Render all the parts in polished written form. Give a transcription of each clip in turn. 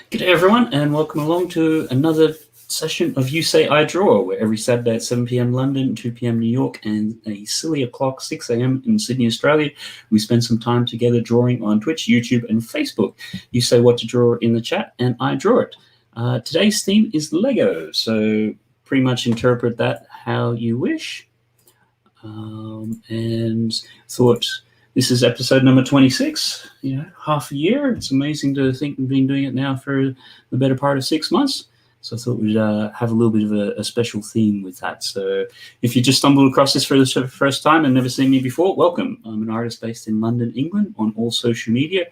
G'day everyone, and welcome along to another session of You Say I Draw, where every Saturday at 7 p.m. London, 2 p.m. New York, and a silly o'clock 6 a.m. in Sydney, Australia, we spend some time together drawing on Twitch, YouTube, and Facebook. You say what to draw in the chat, and I draw it. Today's theme is Lego, so pretty much interpret that how you wish. And thought this is episode number 26, half a year. It's amazing to think we've been doing it now for the better part of 6 months. So I thought we'd have a little bit of a special theme with that. So if you just stumbled across this for the first time and never seen me before, welcome. I'm an artist based in London, England, on all social media.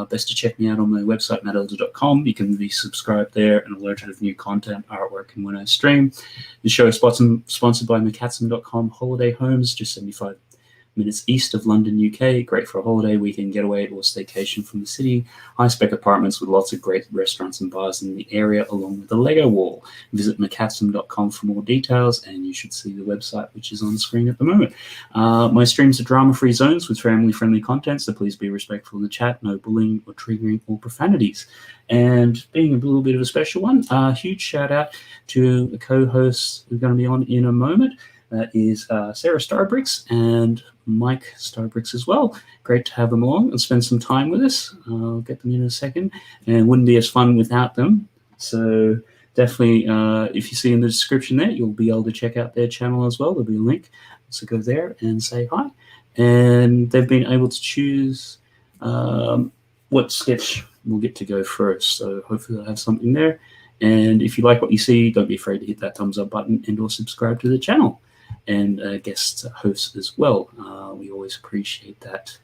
Best to check me out on my website, mattelder.com. You can be subscribed there and alerted of new content, artwork, and when I stream. The show is sponsored by mckatsum.com Holiday Homes, just 75 minutes east of London, UK. Great for a holiday, weekend getaway, or staycation from the city. High-spec apartments with lots of great restaurants and bars in the area, along with the Lego wall. Visit mckatsum.com for more details, and you should see the website, which is on screen at the moment. My streams are drama-free zones with family-friendly content, so please be respectful in the chat. No bullying or triggering or profanities. And being a little bit of a special one, huge shout-out to the co-hosts who are going to be on in a moment. That is SaraStarBricks and MisterStarBricks as well. Great to have them along and spend some time with us. I'll get them in a second. And it wouldn't be as fun without them. So definitely, if you see in the description there, you'll be able to check out their channel as well. There'll be a link. So go there and say hi. And they've been able to choose what sketch we'll get to go first. So hopefully they'll have something there. And if you like what you see, don't be afraid to hit that thumbs up button and or subscribe to the channel. And guest hosts as well. We always appreciate that.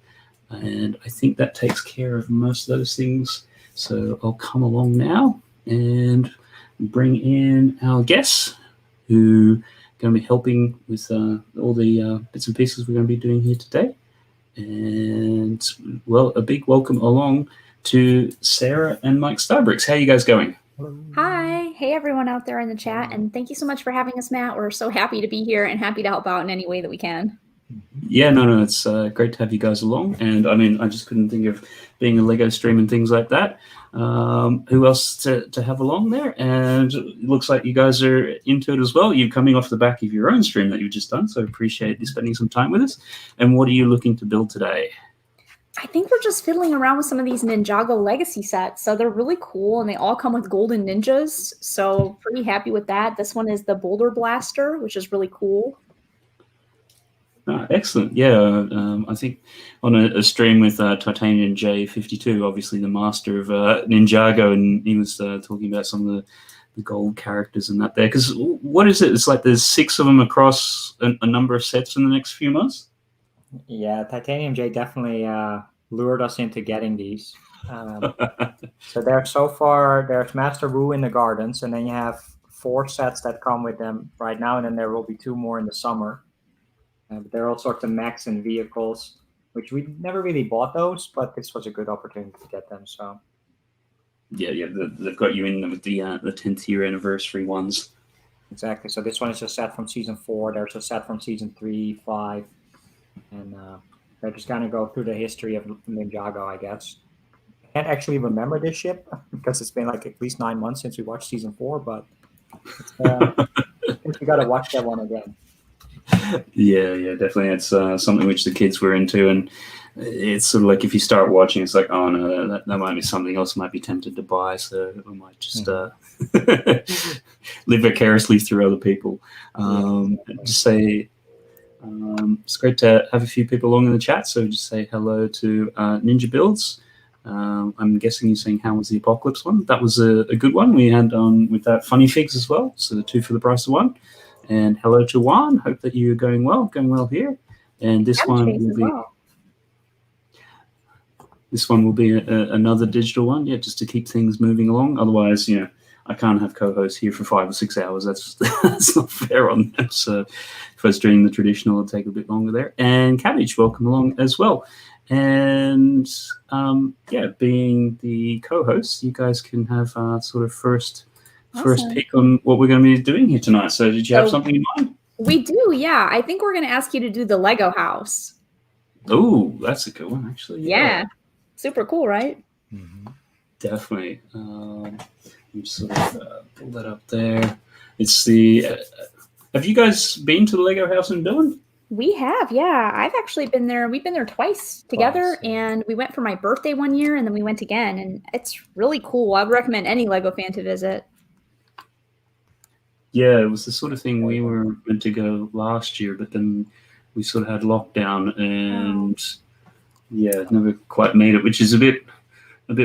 And I think that takes care of most of those things. So I'll come along now and bring in our guests who are going to be helping with all the bits and pieces we're going to be doing here today. And, well, a big welcome along to Sarah and MisterStarBricks. How are you guys going? Hi. Hey, everyone out there in the chat. And thank you so much for having us, Matt. We're so happy to be here and happy to help out in any way that we can. Yeah, no, it's great to have you guys along. And, I mean, I just couldn't think of being a Lego stream and things like that. Who else to have along there? And it looks like you guys are into it as well. You're coming off the back of your own stream that you've just done, so appreciate you spending some time with us. And what are you looking to build today? I think we're just fiddling around with some of these Ninjago legacy sets. So they're really cool, and they all come with golden ninjas. So pretty happy with that. This one is the Boulder Blaster, which is really cool. Excellent. Yeah, I think on a stream with Titanium J52, obviously the master of Ninjago, and he was talking about some of the gold characters and that there. Because what is it? It's like there's 6 of them across a number of sets in the next few months? Yeah, Titanium J definitely lured us into getting these. So there's Master Wu in the Gardens, and then you have 4 sets that come with them right now, and then there will be 2 more in the summer. But there are all sorts of mechs and vehicles, which we never really bought those, but this was a good opportunity to get them. So yeah, they've got you in with the 10th year anniversary ones. Exactly. So this one is a set from season 4. There's a set from season 3, 5. And they're just going to go through the history of Ninjago, I guess. I can't actually remember this ship because it's been like at least 9 months since we watched season 4, but I think we got to watch that one again. Yeah, definitely. It's something which the kids were into, and it's sort of like if you start watching, it's like, oh no, that might be something else I might be tempted to buy, so I might just live vicariously through other people. Just say... it's great to have a few people along in the chat, so just say hello to Ninja Builds. I'm guessing you're saying how was the Apocalypse one? That was a good one. We had with that Funny Figs as well, so the 2 for the price of 1. And hello to Juan. Hope that you're going well here. And this one will be another digital one, just to keep things moving along. Otherwise, I can't have co-hosts here for 5 or 6 hours. That's not fair on them. So if I was doing the traditional, it'll take a bit longer there. And Cabbage, welcome along as well. And being the co-host, you guys can have sort of first pick on what we're going to be doing here tonight. So did you have something in mind? We do, yeah. I think we're going to ask you to do the Lego house. Oh, that's a good one, actually. Yeah. Super cool, right? Mm-hmm. definitely. You sort of pull that up there. It's the. Have you guys been to the Lego house in Dillon? We have, yeah. I've actually been there. We've been there twice together, yeah. and we went for my birthday one year, and then we went again, and it's really cool. I would recommend any Lego fan to visit. Yeah, it was the sort of thing we were meant to go last year, but then we sort of had lockdown, and yeah, never quite made it, which is a bit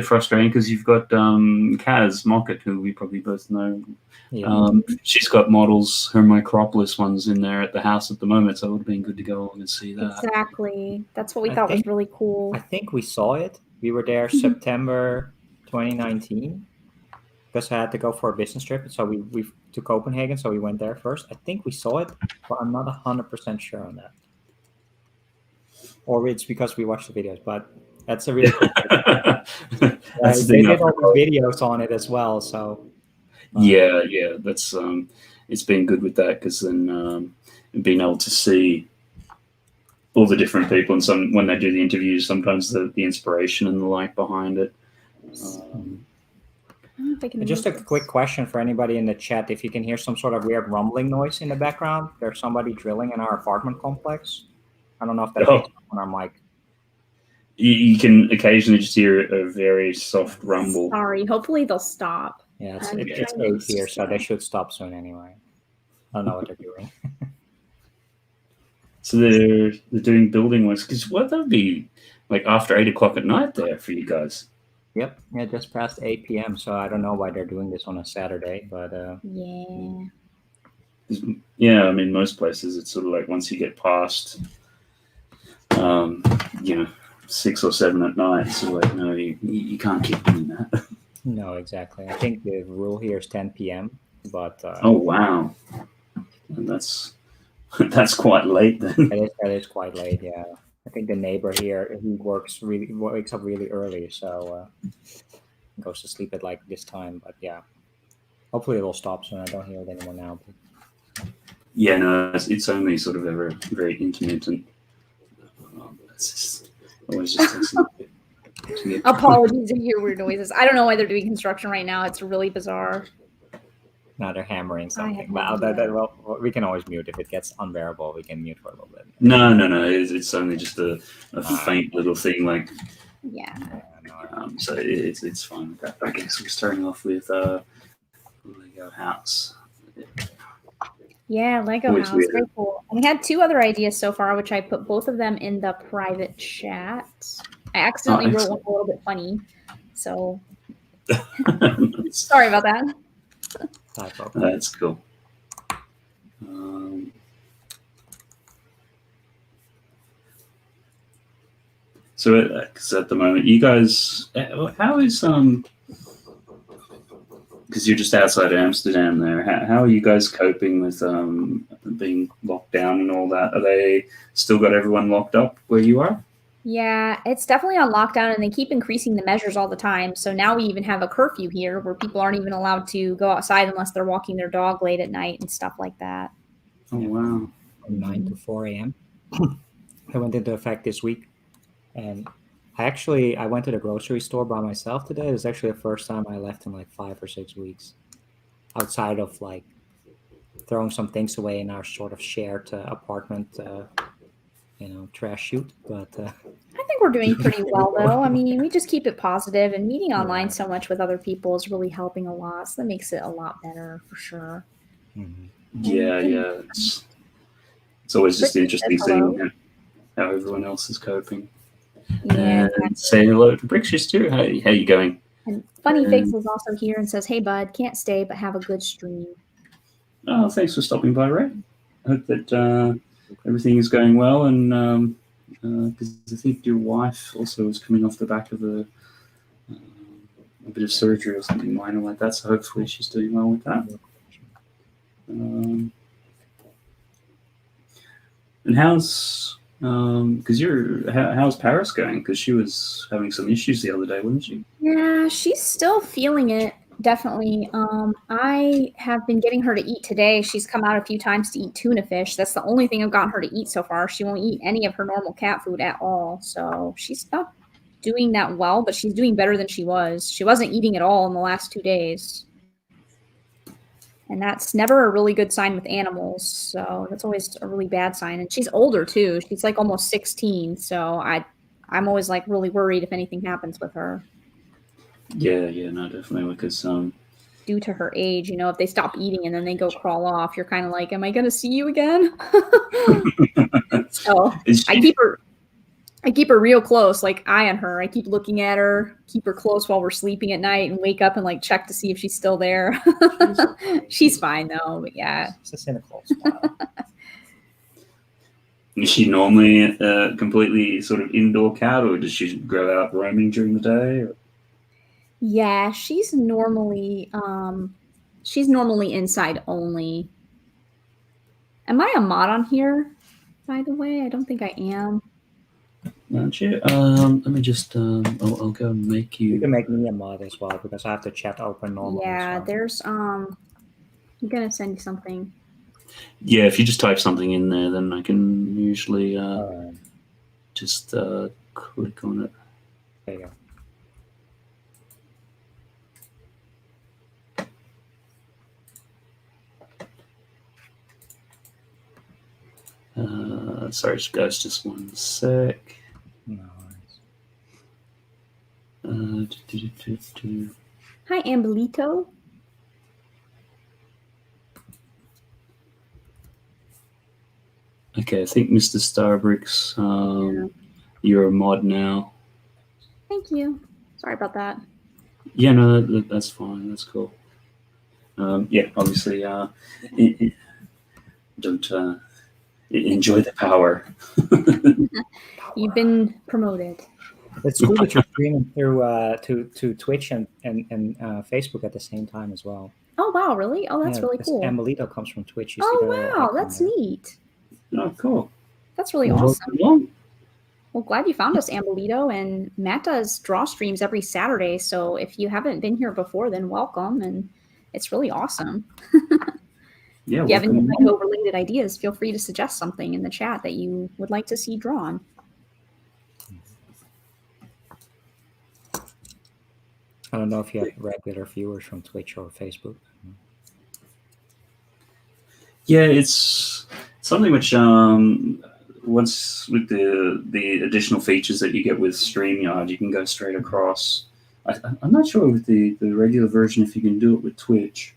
frustrating because you've got Kaz Mockett, who we probably both know. Yeah. She's got models, her Micropolis ones in there at the house at the moment, so it would have been good to go along and see that. Exactly. That's what we thought was really cool. I think we saw it. We were there September 2019 because I had to go for a business trip. So we to Copenhagen, so we went there first. I think we saw it, but I'm not 100% sure on that. Or it's because we watched the videos, but that's a really cool they did all the videos on it as well, so yeah, that's it's been good with that because then being able to see all the different people and when they do the interviews, sometimes the inspiration and the like behind it. Just a quick question for anybody in the chat: if you can hear some sort of weird rumbling noise in the background, there's somebody drilling in our apartment complex. I don't know if that's on our mic. You can occasionally just hear a very soft rumble. Sorry, hopefully they'll stop. Yeah, it's 8 here, so they should stop soon anyway. I don't know what they're doing. So they're doing building works, because what that would be like after 8 o'clock at night there for you guys. Yep, yeah, just past 8 p.m. So I don't know why they're doing this on a Saturday, but yeah, I mean most places it's sort of like once you get past 6 or 7 at night, so like no, you can't keep doing that. No, exactly. I think the rule here is 10 p.m. But oh wow, and that's quite late then. That is quite late. Yeah, I think the neighbor here wakes up really early, so goes to sleep at like this time. But yeah, hopefully it'll stop soon. I don't hear it anymore now. But... Yeah, no, it's only sort of very intermittent. It's just always just apologies if you hear weird noises. I don't know why they're doing construction right now. It's really bizarre. Now they're hammering something. Well, we can always mute if it gets unbearable. We can mute for a little bit. No. It's only just a faint little thing, like so it's fine. I guess we're starting off with Lego house. Yeah, Lego house, very cool. And we had 2 other ideas so far, which I put both of them in the private chat. I accidentally wrote one a little bit funny, so sorry about that. That's cool. So at the moment, you guys, how is because you're just outside Amsterdam there, how are you guys coping with being locked down and all that? Are they still got everyone locked up where you are? Yeah, it's definitely on lockdown, and they keep increasing the measures all the time. So now we even have a curfew here where people aren't even allowed to go outside unless they're walking their dog late at night and stuff like that. Oh, wow. From 9 to 4 a.m. It went into effect this week. And I went to the grocery store by myself today. It was actually the first time I left in like 5 or 6 weeks. Outside of like throwing some things away in our sort of shared apartment trash chute, but I think we're doing pretty well though. I mean, we just keep it positive, and meeting online so much with other people is really helping a lot. So that makes it a lot better for sure. Mm-hmm. Yeah. It's always just interesting seeing how everyone else is coping. Yeah, and say hello to Bricks too. How you going? And Funny Figs is also here and says, "Hey bud, can't stay, but have a good stream." Oh, thanks for stopping by, Ray. I hope that everything is going well, and because I think your wife also is coming off the back of a bit of surgery or something minor like that, so hopefully she's doing well with that. And how's how's Paris going? Because she was having some issues the other day, wasn't she? Yeah, she's still feeling it. Definitely. I have been getting her to eat today. She's come out a few times to eat tuna fish. That's the only thing I've gotten her to eat so far. She won't eat any of her normal cat food at all. So she's not doing that well, but she's doing better than she was. She wasn't eating at all in the last 2 days. And that's never a really good sign with animals. So that's always a really bad sign. And she's older too. She's like almost 16. So I'm always like really worried if anything happens with her. Yeah, no, definitely, because due to her age, you know, if they stop eating and then they go crawl off, you're kind of like, am I going to see you again? So I keep her real close, like eye on her. I keep looking at her, keep her close while we're sleeping at night, and wake up and like check to see if she's still there. She's fine though, but yeah. It's a cynical smile. Is she normally a completely sort of indoor cat, or does she go out roaming during the day? Or? Yeah, she's normally inside only. Am I a mod on here, by the way? I don't think I am. Aren't you? Let me just I'll go and make you. You can make me a mod as well because I have the chat open normally. Yeah, so. there's I'm gonna send you something. Yeah, if you just type something in there, then I can usually just click on it. There you go. Sorry, guys, just one sec. No worries. Hi, Ambelito. Okay, I think MisterStarBricks, you're a mod now. Thank you. Sorry about that. Yeah, no, that's fine. That's cool. Yeah, obviously, don't enjoy the power. You've been promoted. It's cool that you're streaming through to Twitch and Facebook at the same time as well. Oh wow, really? Oh, that's really cool. Amelito comes from Twitch. Oh wow, that's neat. Oh, cool. That's really awesome. Well, glad you found us, Amelito. And Matt does draw streams every Saturday. So if you haven't been here before, then welcome. And it's really awesome. Yeah. If you have any Lego-related ideas, feel free to suggest something in the chat that you would like to see drawn. I don't know if you have regular viewers from Twitch or Facebook. Yeah, it's something which once with the additional features that you get with StreamYard, you can go straight across. I'm not sure with the regular version if you can do it with Twitch.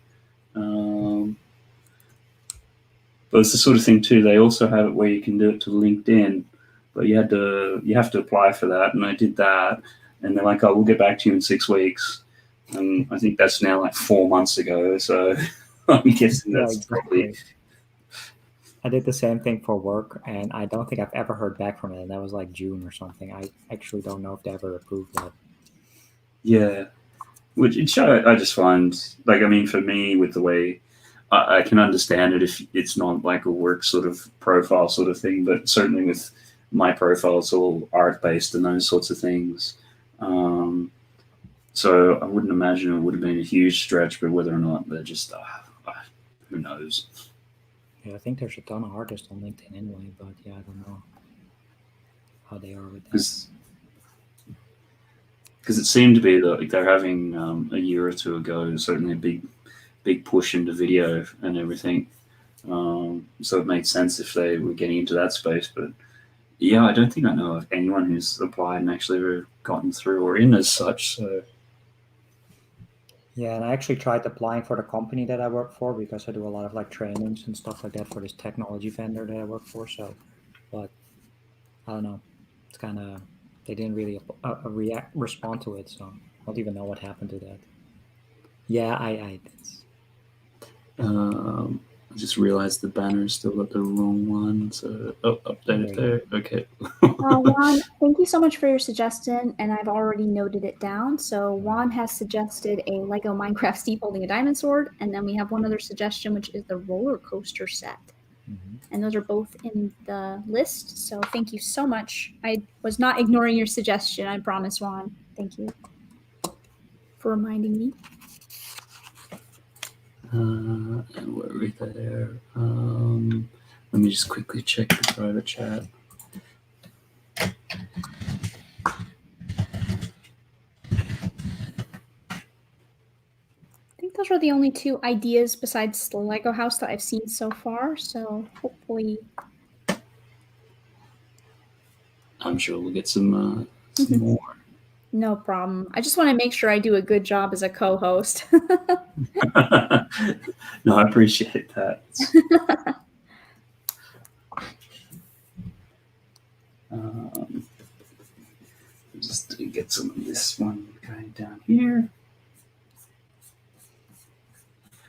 But it's the sort of thing too. They also have it where you can do it to LinkedIn, but you have to apply for that. And I did that, and they're like, "Oh, we'll get back to you in 6 weeks." And I think that's now like 4 months ago. So I'm guessing that's probably. I did the same thing for work, and I don't think I've ever heard back from it. And that was like June or something. I actually don't know if they ever approved that. Yeah, which I just find, like, I mean, for me, with the way I can understand it if it's not like a work sort of profile sort of thing, but certainly with my profile, it's all art based and those sorts of things. So I wouldn't imagine it would have been a huge stretch, but whether or not they're just, who knows. Yeah, I think there's a ton of artists on LinkedIn anyway, but yeah, I don't know how they are with that. Because it seemed to be that they're having a year or two ago certainly a big push into video and everything. So it made sense if they were getting into that space. But yeah, I don't think I know of anyone who's applied and actually ever gotten through or in as such. So. Yeah, and I actually tried applying for the company that I work for because I do a lot of like trainings and stuff like that for this technology vendor that I work for. So, but I don't know. It's kind of, they didn't really respond to it. So I don't even know what happened to that. Yeah, I just realized the banner's still got the wrong one. So, update it there. Okay. Juan, thank you so much for your suggestion, and I've already noted it down. So Juan has suggested a Lego Minecraft Steve holding a diamond sword, and then we have one other suggestion, which is the roller coaster set. Mm-hmm. And those are both in the list. So thank you so much. I was not ignoring your suggestion, I promise, Juan. Thank you for reminding me. And we're right there. Let me just quickly check the private chat. those are the only two ideas besides the Lego house that I've seen so far. So hopefully, I'm sure we'll get some more. no problem. I just want to make sure I do a good job as a co-host. No, I appreciate that. Just to get some of this one going down here.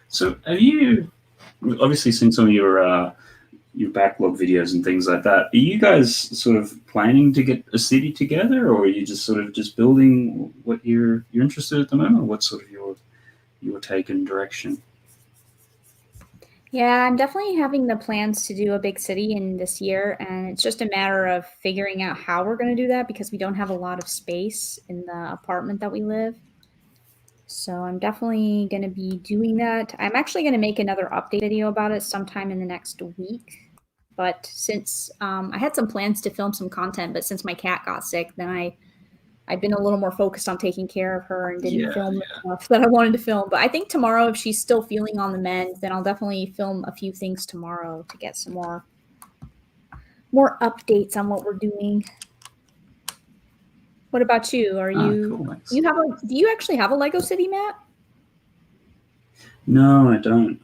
So have you obviously seen some of your backlog videos and things like that? Are you guys sort of planning to get a city together, or are you just sort of just building what you're interested in at the moment? Or what's sort of your take and direction? Yeah, I'm definitely having the plans to do a big city in this year, and it's just a matter of figuring out how we're going to do that because we don't have a lot of space in the apartment that we live. So I'm definitely going to be doing that. I'm actually going to make another update video about it sometime in the next week. But since I had some plans to film some content, but since my cat got sick, then I've been a little more focused on taking care of her and didn't film the stuff that I wanted to film. But I think tomorrow, if she's still feeling on the mend, then I'll definitely film a few things tomorrow to get some more updates on what we're doing. What about you? Are you Cool, nice. do you actually have a Lego City, Matt? No, I don't.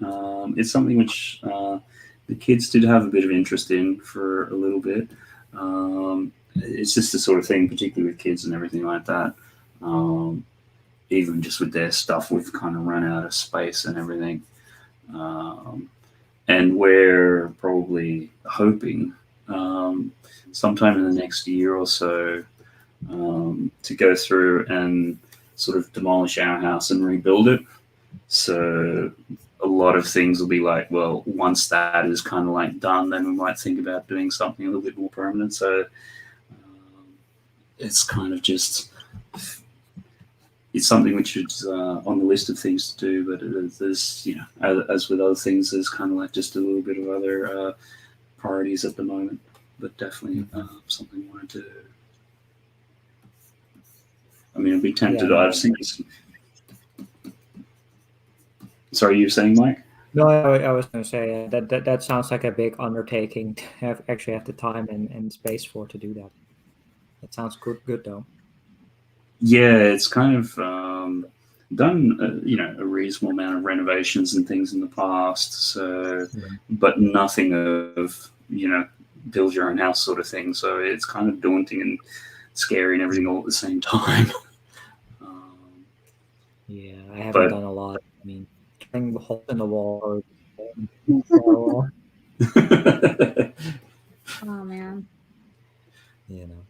It's something which the kids did have a bit of interest in for a little bit. It's just the sort of thing, particularly with kids and everything like that. Even just with their stuff, we've kind of run out of space and everything. And we're probably hoping sometime in the next year or so to go through and sort of demolish our house and rebuild it. So a lot of things will be like, well, once that is kind of like done, then we might think about doing something a little bit more permanent. So it's kind of just, it's something which is on the list of things to do, but there's, you know, as with other things, there's kind of like just a little bit of other priorities at the moment, but definitely something I wanted to do. I mean, I'd be tempted. I've seen some. Sorry, you were saying, Mike? No, I was going to say that sounds like a big undertaking to actually have the time and space for to do that. That sounds good though. Yeah, it's kind of done, you know, a reasonable amount of renovations and things in the past. So, but nothing of, you know, build your own house sort of thing. So it's kind of daunting and scary and everything all at the same time. Yeah, I haven't done a lot. I mean, trying the hole in the wall or Oh man. You know.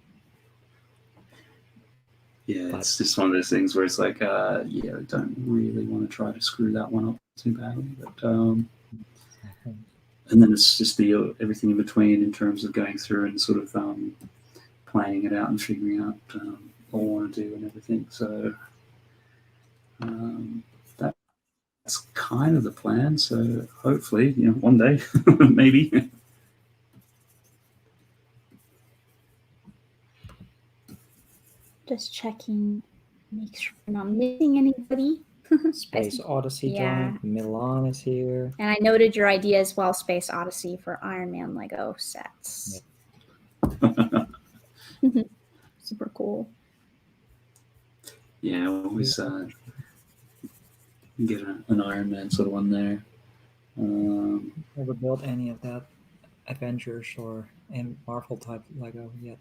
Yeah, it's just one of those things where it's like, yeah, I don't really want to try to screw that one up too badly, but and then it's just the everything in between in terms of going through and sort of planning it out and figuring out what I want to do and everything. So that's kind of the plan. So hopefully, you know, one day, maybe. Just checking, make sure I'm not missing anybody. Space Odyssey joined. Milan is here. And I noted your idea as well, Space Odyssey for Iron Man Lego sets. Yep. Super cool. Yeah, always get an Iron Man sort of one there. Never built any of that Avengers or Marvel type Lego yet.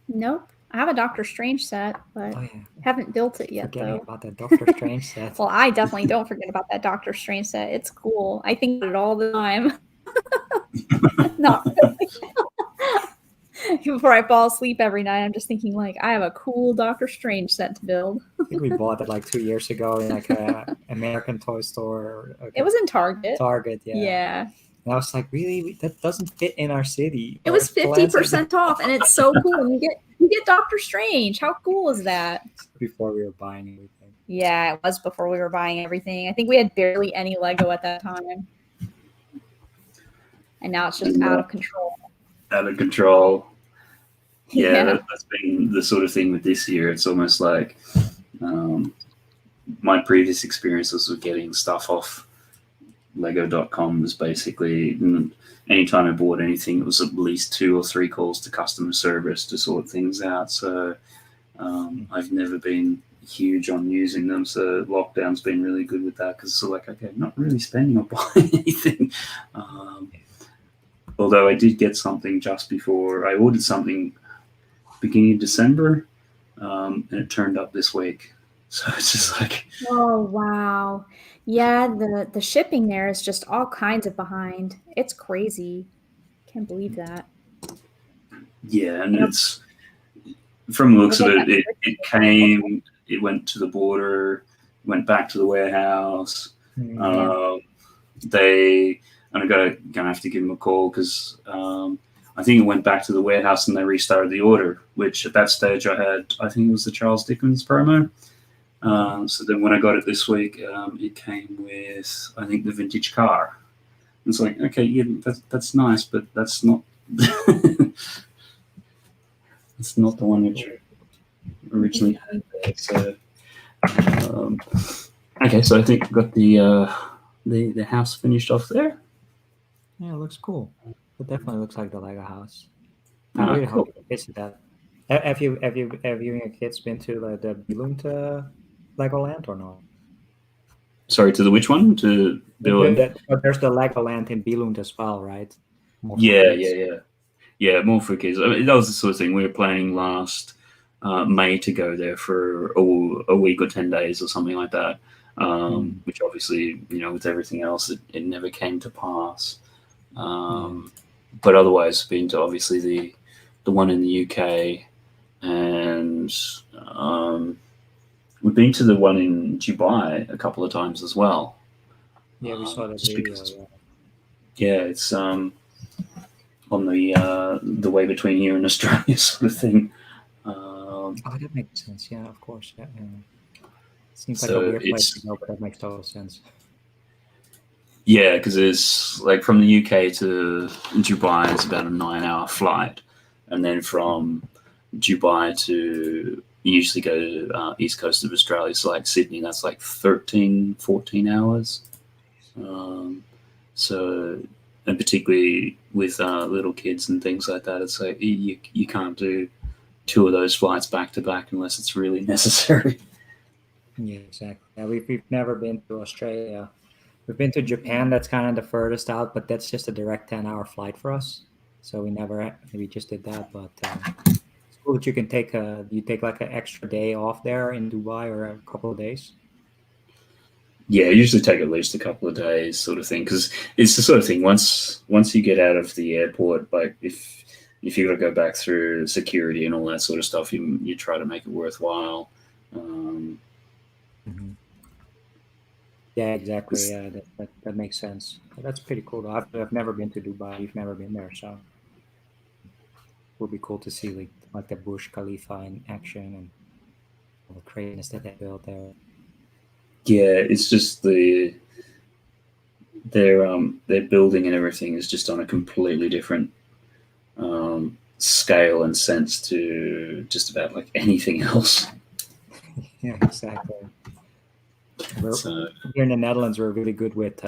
Nope. I have a Doctor Strange set, but haven't built it yet. Forgetting about that Doctor Strange set. Well, I definitely don't forget about that Doctor Strange set. It's cool. I think about it all the time. Not really. Before I fall asleep every night, I'm just thinking like, I have a cool Doctor Strange set to build. I think we bought it like 2 years ago in like a American toy store. It was in Target. Target, yeah. Yeah. And I was like, really? That doesn't fit in our city. It was 50% off, and it's so cool. And you get Doctor Strange. How cool is that? Before we were buying everything. Yeah, it was before we were buying everything. I think we had barely any Lego at that time. And now it's just out of control. Out of control. Yeah, that's been the sort of thing with this year. It's almost like my previous experiences with getting stuff off Lego.com was basically anytime I bought anything, it was at least 2 or 3 calls to customer service to sort things out. So I've never been huge on using them. So lockdown's been really good with that because it's like, okay, I'm not really spending or buying anything. Although I did get something just before I ordered something beginning of December, and it turned up this week. So it's just like, Oh, wow. Yeah, the shipping there is just all kinds of behind. It's crazy. Can't believe that. yeah, and You know, it's from the looks of we'll it, get it, that it came, it went to the border, went back to the warehouse. I'm gonna have to give them a call because I think it went back to the warehouse and they restarted the order. Which at that stage I think it was the Charles Dickens promo. So then when I got it this week, it came with, I think, the vintage car. It's like, okay, yeah, that's nice, but that's not it's not the one that you originally had there. So okay, so I think we've got the house finished off there. Yeah, it looks cool. It definitely looks like the Lego house. Ah, I really cool. hope you visit that. Have you and your kids been to the Billund Legoland or no? Sorry, to the which one? To Bill? There's the Legoland in Billund as well, right? More for Yeah, kids. yeah. More for kids. I mean, that was the sort of thing we were planning last May to go there for a week or 10 days or something like that. Which obviously, with everything else, it never came to pass. But otherwise, been to obviously the one in the UK, and we've been to the one in Dubai a couple of times as well. Yeah, we saw that just video. because, yeah, it's on the way between here and Australia sort of thing. Oh, that makes sense. Yeah, of course. Yeah. Seems like So a weird place to go, but that makes total sense. Yeah, because it's like from the UK to Dubai, it's about a 9-hour flight, and then from Dubai to you usually go to east coast of Australia, so like Sydney, that's like 13, 14 hours. So, and particularly with little kids and things like that, it's like you can't do 2 of those flights back to back unless it's really necessary. Yeah, exactly. Yeah, we've never been to Australia. We've been to Japan. That's kind of the furthest out, but that's just a direct 10-hour flight for us. So we just did that. But it's cool that you can take like an extra day off there in Dubai or a couple of days. Yeah, usually take at least a couple of days, sort of thing, because it's the sort of thing. Once you get out of the airport, like if you got to go back through security and all that sort of stuff, you try to make it worthwhile. Yeah, exactly. Yeah, that makes sense. That's pretty cool, though. I've never been to Dubai. You've never been there, so it would be cool to see like the Burj Khalifa in action and all the craziness that they built there. Yeah, it's just their building and everything is just on a completely different scale and sense to just about like anything else. Yeah, exactly. Here in the Netherlands, we're really good with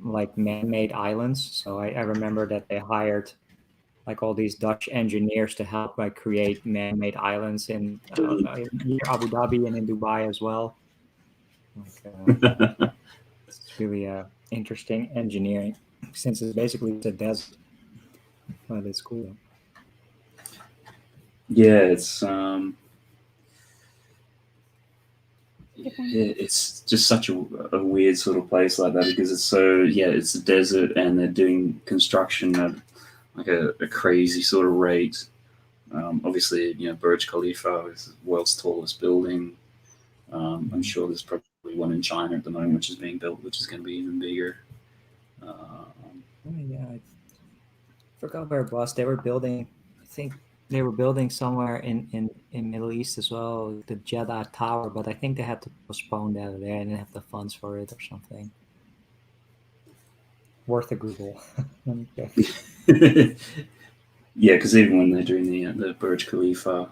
like man-made islands. So I remember that they hired like all these Dutch engineers to help like create man-made islands in Abu Dhabi and in Dubai as well. Like, it's really interesting engineering since it's basically a desert. But it's cool. Yeah, it's just such a weird sort of place like that because it's it's a desert and they're doing construction at like a crazy sort of rate. Obviously, Burj Khalifa is the world's tallest building. I'm sure there's probably one in China at the moment which is being built, which is going to be even bigger. Yeah, I forgot where it was. They were building, I think they were building somewhere in Middle East as well, the Jeddah Tower, but I think they had to postpone that. They didn't have the funds for it or something. Worth a Google. Yeah, because even when they're doing the Burj Khalifa,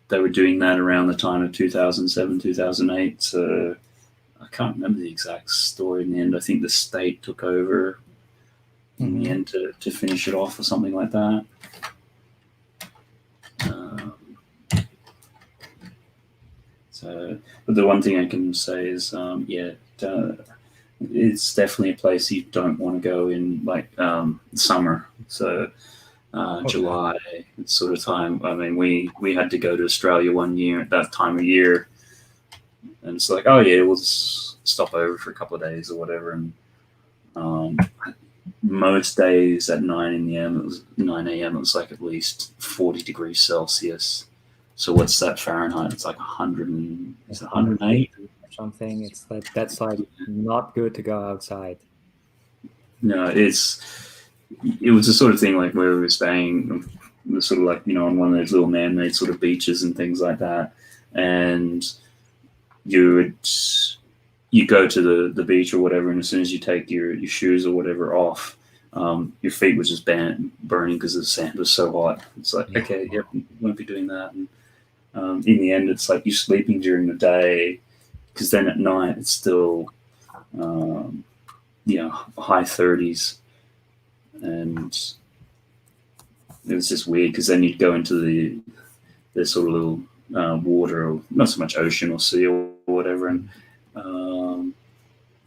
they were doing that around the time of 2007, 2008. So I can't remember the exact story in the end. I think the state took over in the end to finish it off or something like that. But the one thing I can say is, it's definitely a place you don't want to go in like summer. So July sort of time. I mean, we had to go to Australia one year at that time of year, and it's like, oh yeah, we'll just stop over for a couple of days or whatever. And most days at 9 a.m. it was like at least 40 degrees Celsius. So what's that Fahrenheit? It's like 108 or something. It's like that's like not good to go outside. No, it was the sort of thing like where we were staying, sort of like, you know, on one of those little man-made sort of beaches and things like that, and you go to the beach or whatever, and as soon as you take your shoes or whatever off, your feet was just burning because the sand was so hot. It's like, okay, yep, won't be doing that. And in the end, it's like you're sleeping during the day, because then at night it's still, high 30s. And it was just weird, because then you'd go into the sort of little water, or not so much ocean or sea or whatever, and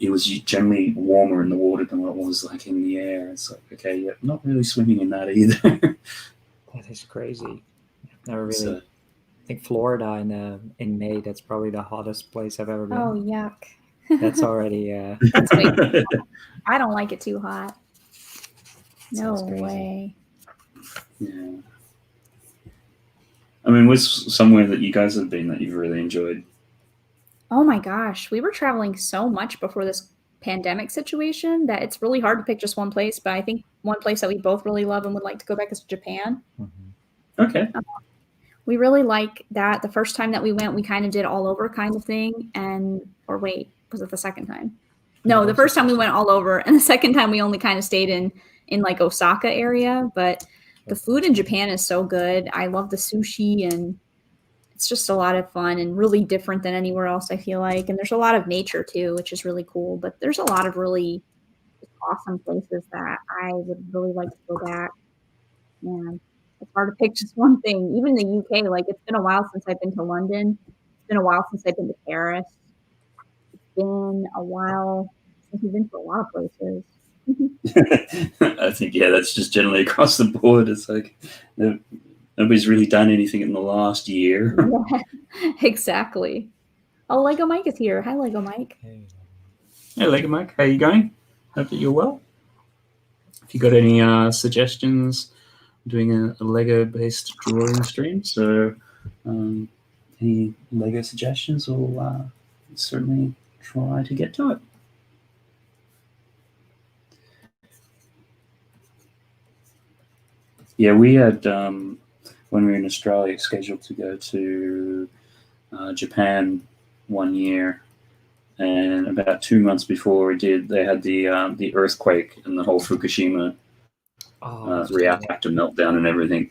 it was generally warmer in the water than what it was like in the air. It's like, okay, yeah, not really swimming in that either. That is crazy. Never really. I think Florida in May, that's probably the hottest place I've ever been. Oh, yuck. That's already. That's way too hot. I don't like it too hot. No way. Yeah. I mean, what's somewhere that you guys have been that you've really enjoyed? Oh my gosh, we were traveling so much before this pandemic situation that it's really hard to pick just one place. But I think one place that we both really love and would like to go back is Japan. Okay. We really like that. The first time that we went, we kind of did all over kind of thing. Or wait, was it the second time? No, the first time we went all over, and the second time we only kind of stayed in like Osaka area. But the food in Japan is so good. I love the sushi, and it's just a lot of fun and really different than anywhere else, I feel like. And there's a lot of nature too, which is really cool. But there's a lot of really awesome places that I would really like to go back. Yeah, it's hard to pick just one thing. Even the UK, like, it's been a while since I've been to London. It's been a while since I've been to Paris. It's been a while since we've been to a lot of places. I think, yeah, that's just generally across the board. It's like nobody's really done anything in the last year. Yeah, exactly. Oh, Lego Mike is here. Hi, Lego Mike. Hey, Lego Mike. How you going? Hope that you're well. If you got any suggestions, I'm doing a Lego-based drawing stream, so any Lego suggestions, we'll certainly try to get to it. Yeah, we had, when we were in Australia, scheduled to go to Japan one year, and about 2 months before we did, they had the earthquake and the whole Fukushima reactor meltdown and everything.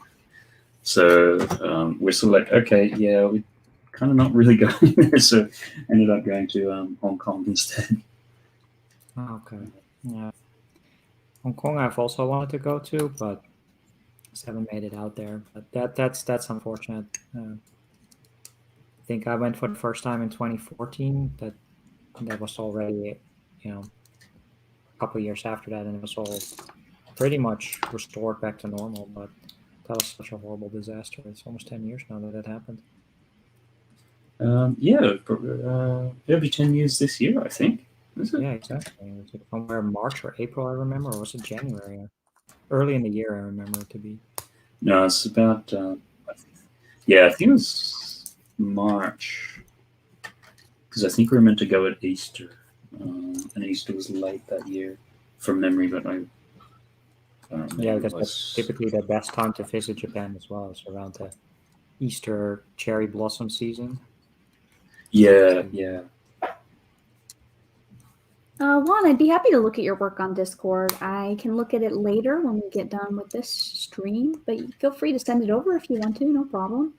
So we're sort of like, okay, yeah, we're kind of not really going there, so ended up going to Hong Kong instead. Okay, yeah. Hong Kong I've also wanted to go to, but just haven't made it out there. But that's unfortunate. I think I went for the first time in 2014. That was already, a couple of years after that, and it was all pretty much restored back to normal. But that was such a horrible disaster. It's almost 10 years now that happened. It'll be 10 years this year, I think. Is it? Yeah, exactly. It was somewhere March or April, I remember, or was it January? Early in the year, I remember it to be. No, it's about, I think it was March, because I think we were meant to go at Easter, and Easter was late that year, from memory, but I don't remember. Yeah, because that's typically the best time to visit Japan as well. It's around the Easter cherry blossom season. Yeah. Juan, I'd be happy to look at your work on Discord. I can look at it later when we get done with this stream, but feel free to send it over if you want to, no problem.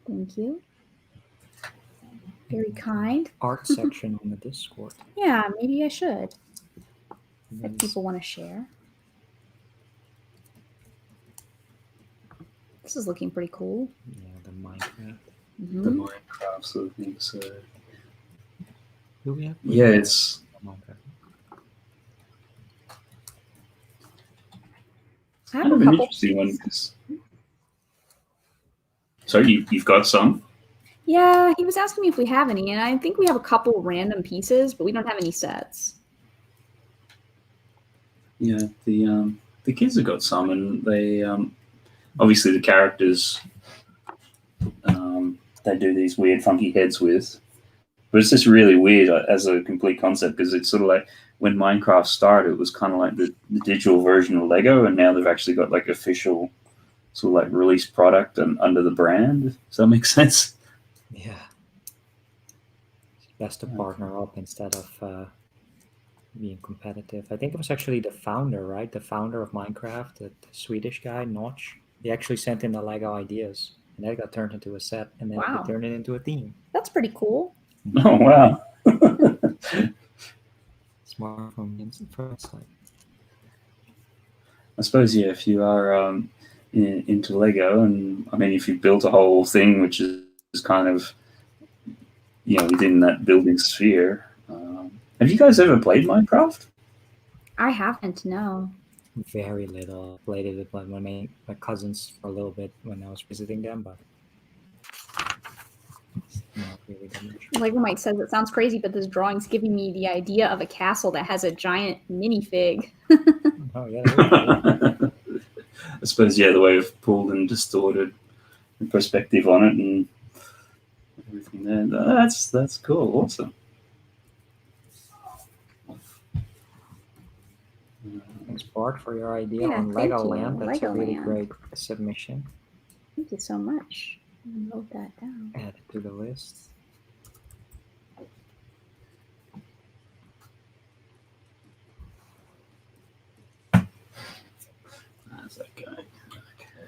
Thank you. Very kind. Art section on the Discord. Yeah, maybe I should. Nice. If people want to share. This is looking pretty cool. Yeah, the Minecraft. The Minecraft sort of thing. So Do we have? yeah, it's Minecraft. I have kind a of an couple. interesting one. Sorry, you've got some? Yeah, he was asking me if we have any, and I think we have a couple random pieces, but we don't have any sets. Yeah, the kids have got some, and they obviously the characters they do these weird funky heads with, but it's just really weird as a complete concept because it's sort of like when Minecraft started, it was kind of like the digital version of Lego, and now they've actually got like official sort of like release product and under the brand. Does that make sense? Yeah. It's best to partner up instead of being competitive. I think it was actually the founder, right? The founder of Minecraft, the Swedish guy, Notch. He actually sent in the Lego ideas, and that got turned into a set, and then Wow. he turned it into a theme. That's pretty cool. Oh wow! Smart from inside. I suppose if you are into Lego, and I mean if you built a whole thing which is kind of within that building sphere. Have you guys ever played Minecraft? I haven't, no. Very little. I played it with one of my cousins for a little bit when I was visiting them, but not really that much. Lego Mike says it sounds crazy, but this drawing's giving me the idea of a castle that has a giant minifig. Oh yeah. I suppose the way we've pulled and distorted the perspective on it and everything there. That's cool. Awesome. Thanks, Bart, for your idea Yeah, on thank you, Legoland. That's a really Legoland. great submission. Thank you so much. Note that down. Add it to the list. How's that going? Okay.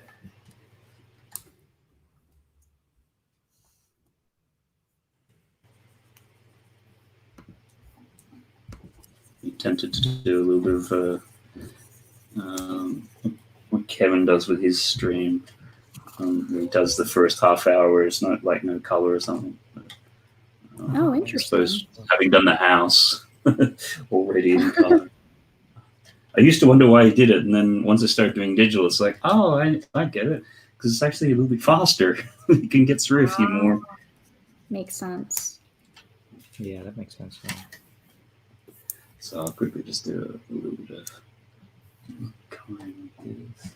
I'm tempted to do a little bit of what Kevin does with his stream. He does the first half hour where it's not like no color or something. But, Oh, interesting. I suppose having done the house already in color. I used to wonder why he did it, and then once I started doing digital, it's like, oh, I get it, because it's actually a little bit faster. You can get through a few more. Makes sense. Yeah, that makes sense. Yeah. So I'll quickly just do a little bit of coloring with this.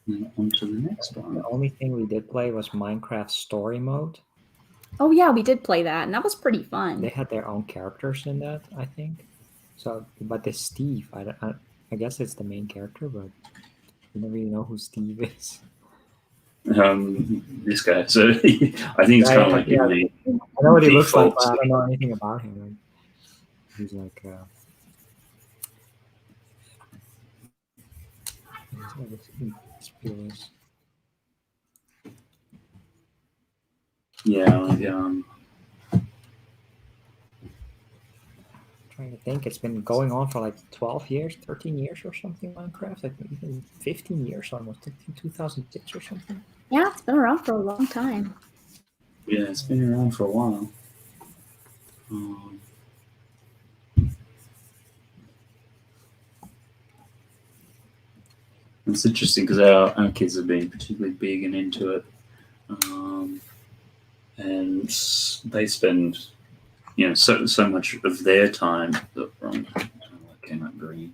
And then on to the next one. The only thing we did play was Minecraft Story Mode. Oh yeah, we did play that, and that was pretty fun. They had their own characters in that, I think. So, but the Steve, I guess it's the main character, but you don't really know who Steve is. This guy. So I think it's kind of like in the I know what he looks like, default but I don't know anything about him. Like, he's like, trying to think. It's been going on for like 12 years, 13 years or something, Minecraft. Like even 15 years almost, I think 2006 or something. Yeah, it's been around for a long time. Yeah, it's been around for a while. It's interesting because our kids have been particularly big and into it, and they spend so much of their time. Came up green.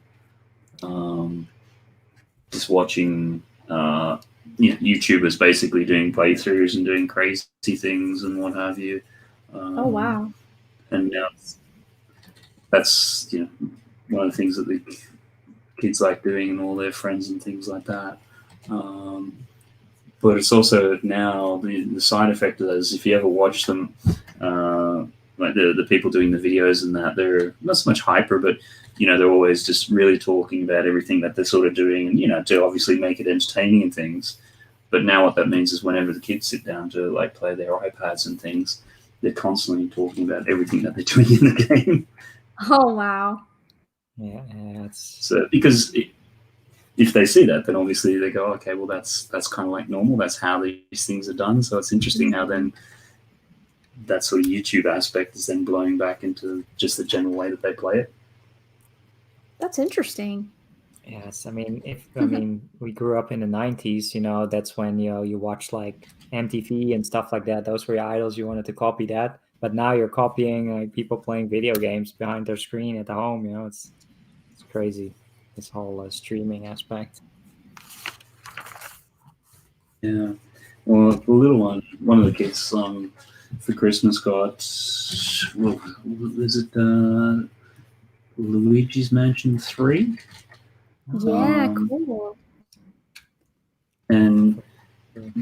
Just watching YouTubers basically doing playthroughs and doing crazy things and what have you. Oh wow! And now that's one of the things that the kids like doing and all their friends and things like that. But it's also now the side effect of that is if you ever watch them, like the people doing the videos and that, they're not so much hyper, but they're always just really talking about everything that they're sort of doing, and to obviously make it entertaining and things. But now what that means is whenever the kids sit down to like play their iPads and things, they're constantly talking about everything that they're doing in the game. Oh, wow. Yeah, it's So because if they see that, then obviously they go, okay, well that's kind of like normal. That's how these things are done. So it's interesting how then that sort of YouTube aspect is then blowing back into just the general way that they play it. That's interesting. yes. I mean, we grew up in the 90s. You know, that's when you watched like MTV and stuff like that. Those were your idols. You wanted to copy that. But now you're copying like people playing video games behind their screen at the home. You know, it's crazy. This whole streaming aspect. Yeah. Well, the little one of the kids for Christmas got, what was it, Luigi's Mansion 3? Yeah, cool. And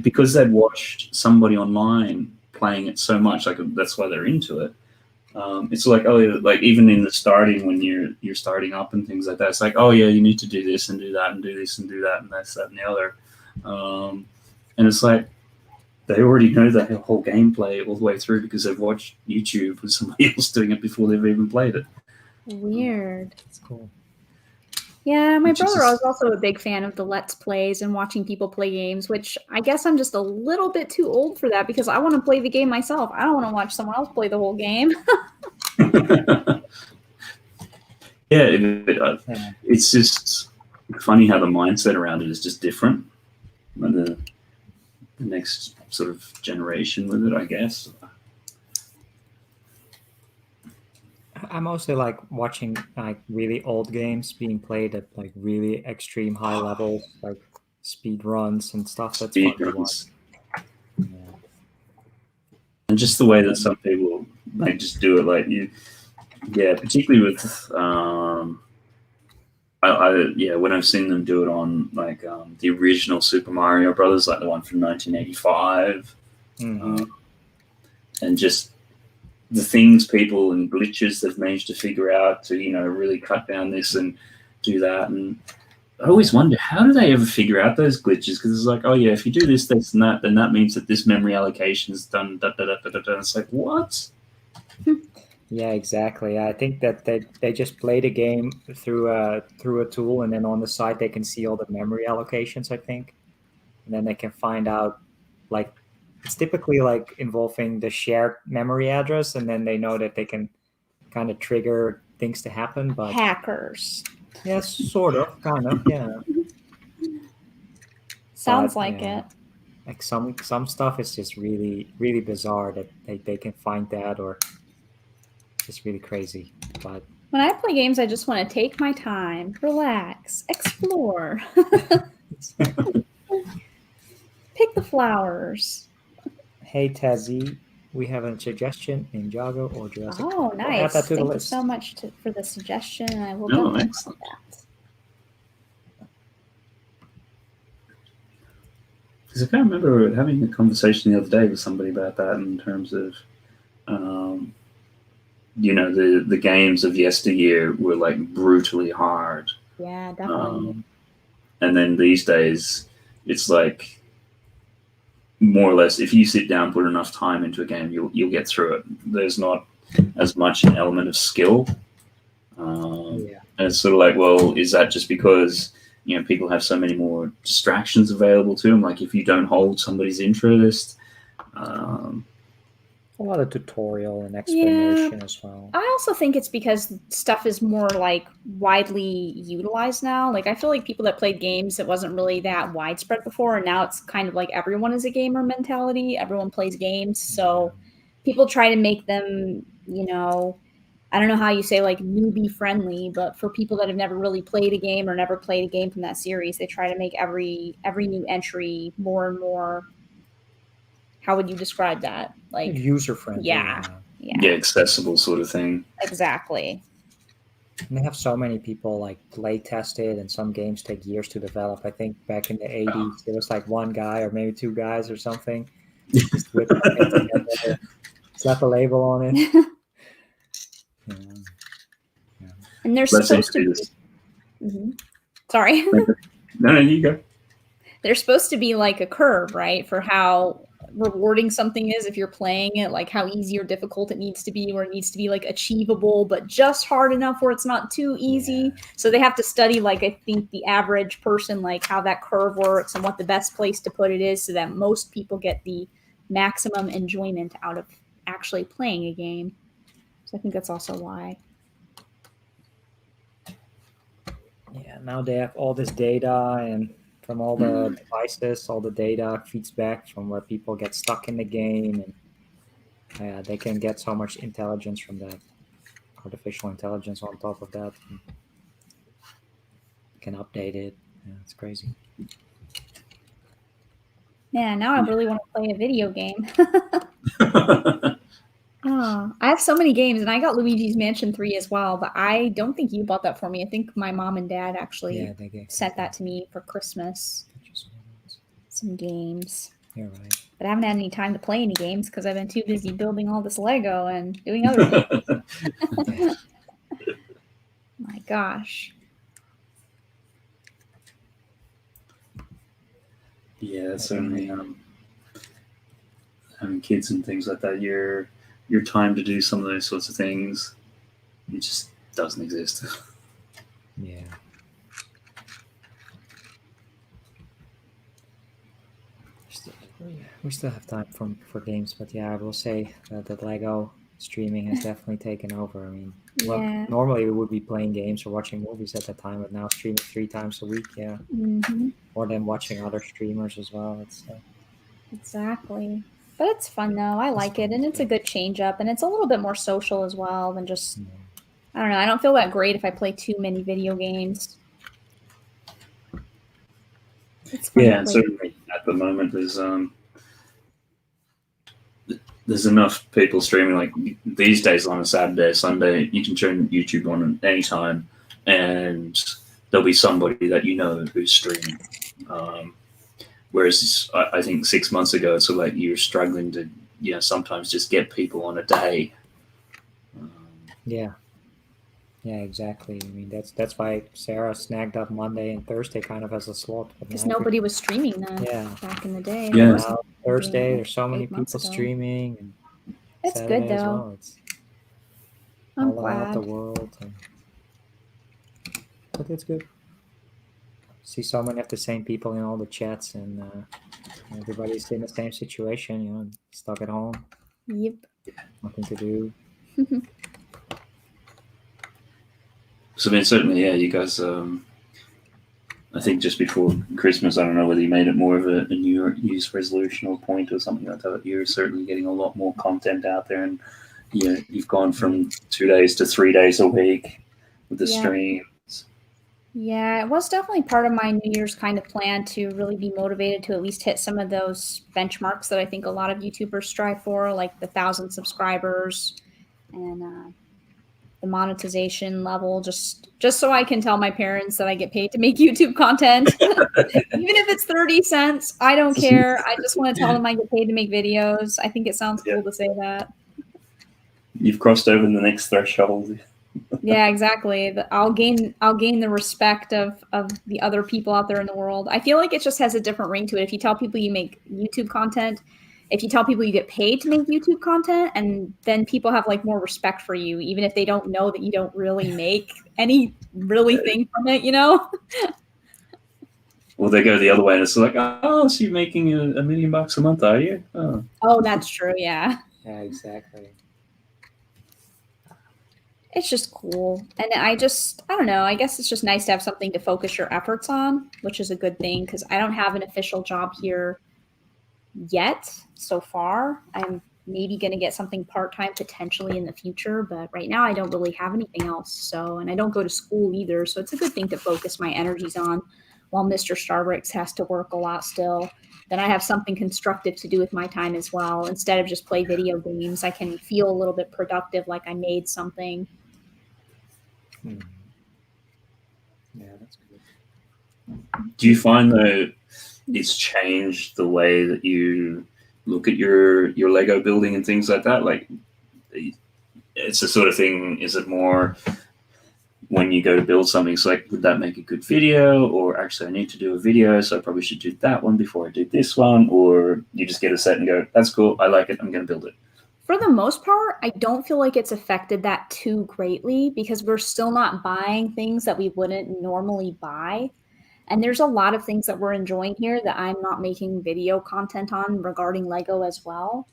because they'd watched somebody online playing it so much, like that's why they're into it. It's like, oh, like even in the starting when you're starting up and things like that, it's like, oh yeah, you need to do this and do that and do this and do that and that's that and the other. And it's like they already know the whole gameplay all the way through because they've watched YouTube with somebody else doing it before they've even played it. Weird. It's cool. Yeah, my brother was also a big fan of the Let's Plays and watching people play games, which I guess I'm just a little bit too old for that because I want to play the game myself. I don't want to watch someone else play the whole game. It's just funny how the mindset around it is just different. The next sort of generation with it, I guess. I mostly like watching like really old games being played at like really extreme high levels, like speed runs and stuff. That's fun to watch. Yeah. And just the way that some people like just do it, like particularly with when I've seen them do it on like the original Super Mario Brothers, like the one from 1985, and just the things people and glitches they've managed to figure out to really cut down this and do that. And I always wonder, how do they ever figure out those glitches? Because it's like, oh yeah, if you do this and that, then that means that this memory allocation is done. It's like, what? Yeah, exactly. I think that they just play the game through a tool, and then on the side they can see all the memory allocations, I think, and then they can find out, like, it's typically like involving the shared memory address, and then they know that they can kind of trigger things to happen. But hackers. Yes, sort of, kind of, yeah. Sounds like it. Like some stuff is just really, really bizarre that they can find that, or just really crazy. But when I play games, I just want to take my time, relax, explore, pick the flowers. Hey, Tazzy, we have a suggestion in Jago or Jurassic. Oh, nice. Thank you so much for the suggestion, and I will definitely do that. Because I can't remember having a conversation the other day with somebody about that in terms of, the games of yesteryear were like brutally hard. Yeah, definitely. And then these days, it's like, more or less, if you sit down, put enough time into a game, you'll get through it. There's not as much an element of skill. And it's sort of like, well, is that just because people have so many more distractions available to them? Like if you don't hold somebody's interest, a lot of tutorial and explanation as well. I also think it's because stuff is more like widely utilized now. Like I feel like people that played games, it wasn't really that widespread before, and now it's kind of like everyone is a gamer mentality. Everyone plays games, so people try to make them, I don't know how you say like newbie friendly, but for people that have never really played a game or never played a game from that series, they try to make every new entry more and more. How would you describe that? Like user friendly. Yeah, accessible sort of thing. Exactly. And they have so many people like play tested, and some games take years to develop. I think back in the 80s, there was like one guy or maybe two guys or something. Just whip it together, slap a label on it. And they're supposed to be. Sorry. No, you go. there's supposed to be like a curve, right, for how rewarding something is if you're playing it, like how easy or difficult it needs to be, where it needs to be like achievable but just hard enough where it's not too easy. So they have to study, like, I think the average person, like how that curve works and what the best place to put it is so that most people get the maximum enjoyment out of actually playing a game. So I think that's also why. Yeah, now they have all this data, and from all the devices, all the data feeds back from where people get stuck in the game, and they can get so much intelligence from that, artificial intelligence on top of that. And can update it. Yeah, it's crazy. Yeah, now I really want to play a video game. Oh, I have so many games, and I got Luigi's Mansion 3 as well, but I don't think you bought that for me. I think my mom and dad actually sent that to me for Christmas. Some games. You're right. But I haven't had any time to play any games because I've been too busy building all this Lego and doing other things. My gosh. Yeah, certainly. Having kids and things like that, your time to do some of those sorts of things, it just doesn't exist. Yeah. We still have time for games, but yeah, I will say that Lego streaming has definitely taken over. I mean, normally we would be playing games or watching movies at the time, but now streaming 3 times a week, yeah. Mm-hmm. Or then watching other streamers as well. It's exactly. But it's fun though. I like it, and it's a good change up, and it's a little bit more social as well than just. I don't know. I don't feel that great if I play too many video games. It's fun and certainly at the moment there's enough people streaming. Like these days on a Saturday, Sunday, you can turn YouTube on at any time, and there'll be somebody that you know who's streaming. Whereas I think 6 months ago, it's like you're struggling to, sometimes just get people on a day. Yeah, exactly. I mean, that's why Sarah snagged up Monday and Thursday kind of as a slot. Because nobody was streaming then back in the day. Yeah, now Thursday, there's so many people streaming. And it's Saturday good though. As well. It's I'm all glad. about the world. But it's good. See so many of the same people in all the chats, and everybody's in the same situation, stuck at home. Yep. Nothing to do. So then certainly, you guys, I think just before Christmas, I don't know whether you made it more of a New Year's resolution or point or something like that. You're certainly getting a lot more content out there, and you've gone from 2 days to 3 days a week with the streams. Yeah, it was definitely part of my New Year's kind of plan to really be motivated to at least hit some of those benchmarks that I think a lot of YouTubers strive for, like the 1,000 subscribers and the monetization level, just so I can tell my parents that I get paid to make YouTube content. Even if it's 30 cents, I don't care. I just want to tell them I get paid to make videos. I think it sounds cool to say that. You've crossed over the next threshold. Yeah, exactly. I'll gain the respect of the other people out there in the world. I feel like it just has a different ring to it. If you tell people you make YouTube content, if you tell people you get paid to make YouTube content, and then people have like more respect for you, even if they don't know that you don't really make any really thing from it, Well, they go the other way, and it's like, oh, so you're making $1 million a month, are you? Oh, that's true. Yeah. Yeah, exactly. It's just cool. And I don't know, I guess it's just nice to have something to focus your efforts on, which is a good thing because I don't have an official job here yet so far. I'm maybe going to get something part-time potentially in the future, but right now I don't really have anything else. And I don't go to school either. So it's a good thing to focus my energies on while MisterStarBricks has to work a lot still. Then I have something constructive to do with my time as well. Instead of just play video games, I can feel a little bit productive, like I made something. Yeah, that's good. Do you find that it's changed the way that you look at your Lego building and things like that? Like, it's the sort of thing, is it more, when you go to build something, it's like, would that make a good video? Or actually, I need to do a video, so I probably should do that one before I do this one. Or you just get a set and go, that's cool, I like it, I'm going to build it. For the most part, I don't feel like it's affected that too greatly because we're still not buying things that we wouldn't normally buy. And there's a lot of things that we're enjoying here that I'm not making video content on regarding Lego as well.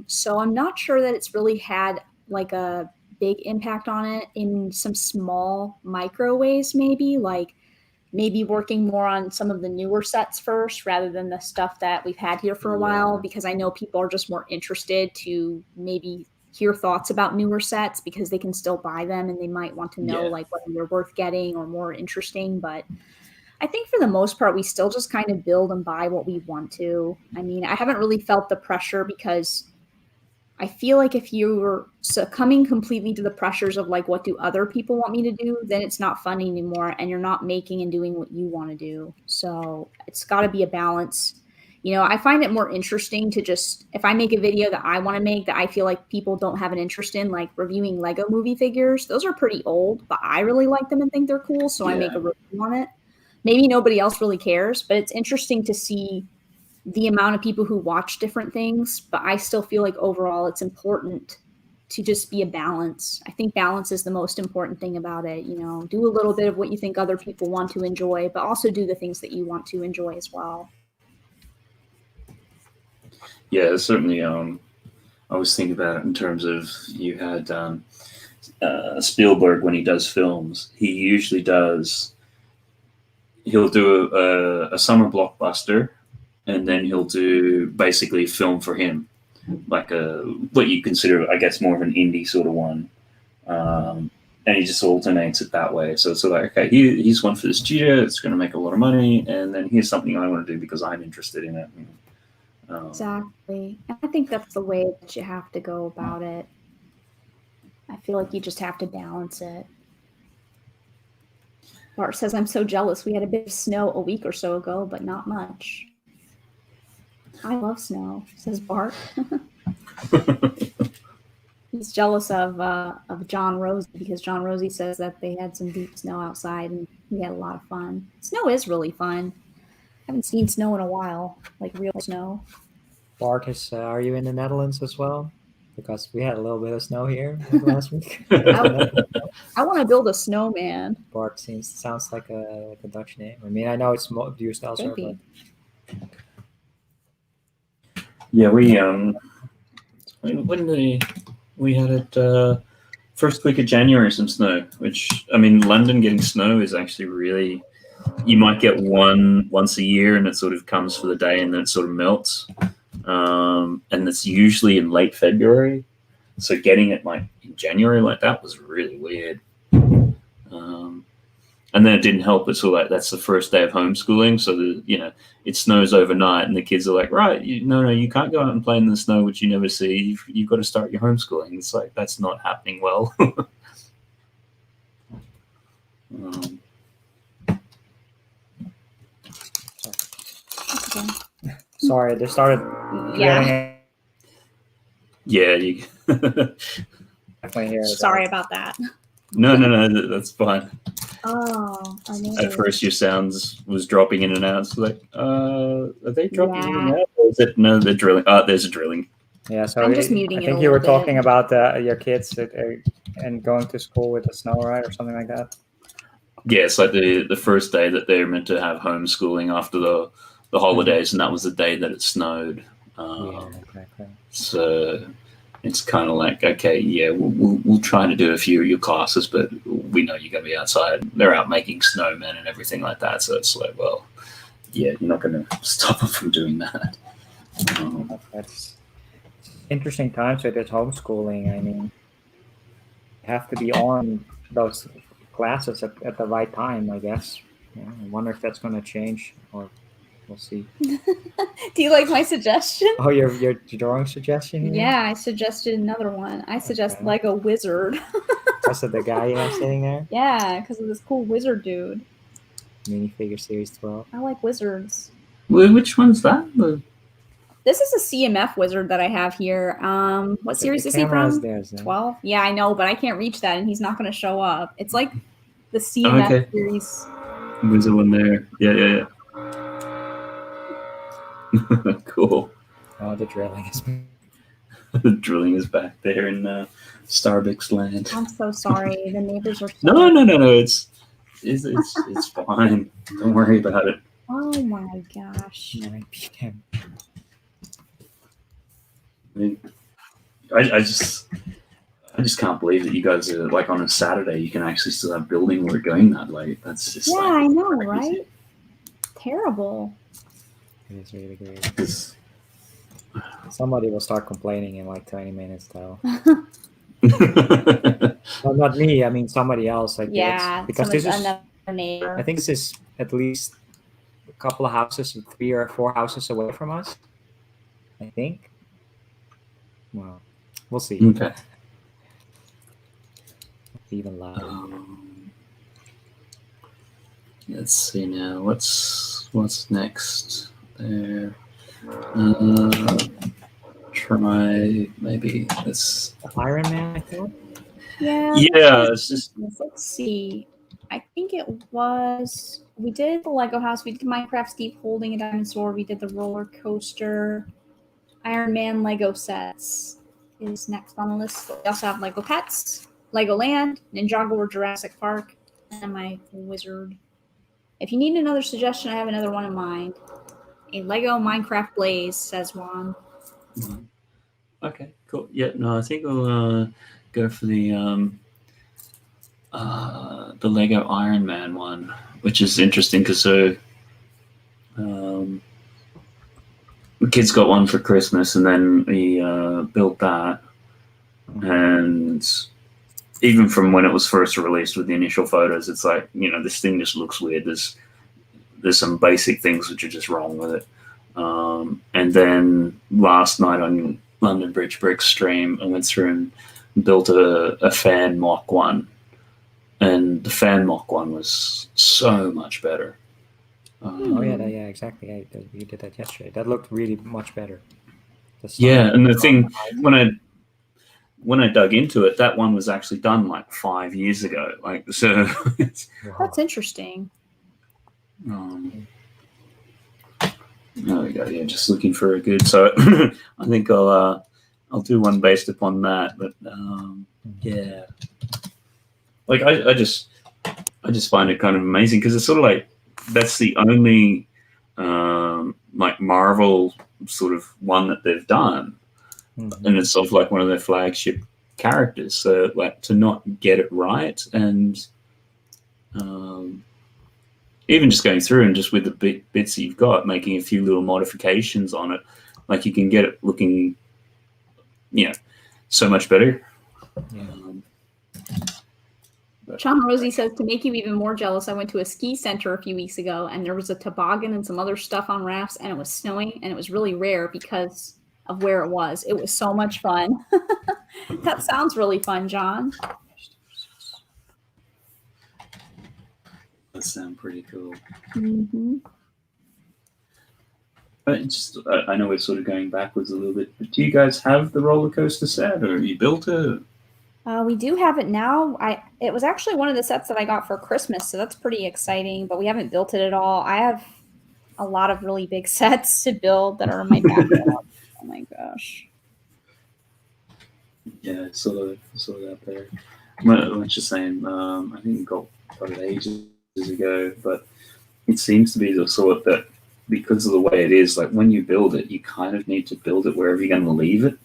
So I'm not sure that it's really had like a big impact on it in some small micro ways, maybe working more on some of the newer sets first rather than the stuff that we've had here for a while, because I know people are just more interested to maybe hear thoughts about newer sets because they can still buy them and they might want to know like whether they're worth getting or more interesting. But I think for the most part, we still just kind of build and buy what we want to. I mean, I haven't really felt the pressure because I feel like if you were succumbing completely to the pressures of like, what do other people want me to do, then it's not fun anymore and you're not making and doing what you want to do. So it's got to be a balance. You know, I find it more interesting to just, if I make a video that I want to make that I feel like people don't have an interest in, like reviewing Lego movie figures, those are pretty old, but I really like them and think they're cool. So I make a review on it. Maybe nobody else really cares, but it's interesting to see the amount of people who watch different things. But I still feel like overall it's important to just be a balance. I think balance is the most important thing about it. You know, do a little bit of what you think other people want to enjoy, but also do the things that you want to enjoy as well. Yeah, certainly. I always think about it in terms of, you had Spielberg, when he does films, he'll do a summer blockbuster, and then he'll do basically a film for him, like what you consider, I guess, more of an indie sort of one. And he just alternates it that way. So it's like, okay, here's one for the studio, it's going to make a lot of money, and then here's something I want to do because I'm interested in it. Exactly. I think that's the way that you have to go about it. I feel like you just have to balance it. Bart says, I'm so jealous. We had a bit of snow a week or so ago, but not much. I love snow, says Bart. He's jealous of John Rosie because John Rosie says that they had some deep snow outside and we had a lot of fun. Snow is really fun. I haven't seen snow in a while, like real snow. Bart, are you in the Netherlands as well? Because we had a little bit of snow here last week. I want to build a snowman. Bart sounds like a Dutch name. I mean, I know it's used elsewhere. But... Yeah, we had it first week of January, some snow. Which, I mean, London getting snow is actually really. You might get one once a year, and it sort of comes for the day, and then it sort of melts. And it's usually in late February, so getting it like in January like that was really weird. And then it didn't help. It's all like that's the first day of homeschooling, so it snows overnight, and the kids are like, right, no, you can't go out and play in the snow, which you never see. You've got to start your homeschooling. It's like that's not happening well. Sorry, they started. Yeah, you definitely hear. Sorry about that. No, that's fine. Oh, I know. At first, your sounds was dropping in and out. It's like, are they dropping in and out? Or is it? No, they're drilling. There's a drilling. Yeah, so I'm just muting it. I think you were talking about your kids and going to school with the snow, right, or something like that. Yeah, it's like the first day that they're meant to have homeschooling after the holidays, and that was the day that it snowed. Exactly. So it's kind of like, okay, yeah, we'll try to do a few of your classes, but we know you're going to be outside. They're out making snowmen and everything like that. So it's like, well, yeah, you're not going to stop them from doing that. That's interesting times with this homeschooling. I mean, you have to be on those classes at the right time, I guess. Yeah, I wonder if that's going to change, or we'll see. Do you like my suggestion? Oh, your drawing suggestion? Here? Yeah, I suggested another one. I suggest Lego Wizard. That's the guy you have sitting there? Yeah, because of this cool wizard dude. Minifigure Series 12. I like wizards. Which one's that? This is a CMF wizard that I have here. What series is he from? 12? Yeah, I know, but I can't reach that, and he's not going to show up. It's like the CMF series. There's one there. Yeah. Cool. Oh, the drilling is the drilling is back there in StarBricks land. I'm so sorry. The neighbors are. No. It's fine. Don't worry about it. Oh my gosh. 9 p.m. I just can't believe that you guys are like on a Saturday you can actually still have building work going that late. That's just I know, right? Terrible. It is really great. Somebody will start complaining in like 20 minutes though. Well, not me. I mean somebody else. Like because this is another neighbor. I think this is at least a couple of houses, 3 or 4 houses away from us. I think. Well, we'll see. Okay. Even louder. Let's see now. What's next? There. Try maybe this. Iron Man, I thought. Yeah. Yeah. It's just. Let's see. I think it was. We did the Lego house. We did Minecraft Steve holding a diamond sword. We did the roller coaster. Iron Man Lego sets is next on the list. We also have Lego Pets, Legoland, Ninjago or Jurassic Park, and my wizard. If you need another suggestion, I have another one in mind. A Lego Minecraft Blaze, says Juan. Okay, cool. Yeah, no, I think we'll go for the Lego Iron Man one, which is interesting because the kids got one for Christmas, and then we built that. And even from when it was first released with the initial photos, it's like, this thing just looks weird. There's some basic things which are just wrong with it. And then last night on London Bridge Bricks stream, I went through and built a fan mock one. And the fan mock one was so much better. Yeah, exactly. You did that yesterday. That looked really much better. Yeah, and the thing, when I dug into it, that one was actually done like 5 years ago. Like, so that's interesting. There we go. Yeah, just looking for a good. So I think I'll do one based upon that. But yeah, like I just find it kind of amazing because it's sort of like that's the only like Marvel sort of one that they've done, and it's sort of like one of their flagship characters. So like to not get it right, and even just going through and just with the bits you've got, making a few little modifications on it, like you can get it looking, so much better. Yeah. Sean Rosie says, to make you even more jealous, I went to a ski center a few weeks ago, and there was a toboggan and some other stuff on rafts, and it was snowing, and it was really rare because of where it was. It was so much fun. That sounds really fun, John. That sounds pretty cool. Mm-hmm. I know we're sort of going backwards a little bit, but do you guys have the roller coaster set, or you built it? We do have it now. It was actually one of the sets that I got for Christmas, so that's pretty exciting, but we haven't built it at all. I have a lot of really big sets to build that are in my backlog. Oh my gosh. Yeah, sort of up there. I was just saying, I think we got it ages ago, but it seems to be the sort that because of the way it is, like when you build it, you kind of need to build it wherever you're going to leave it.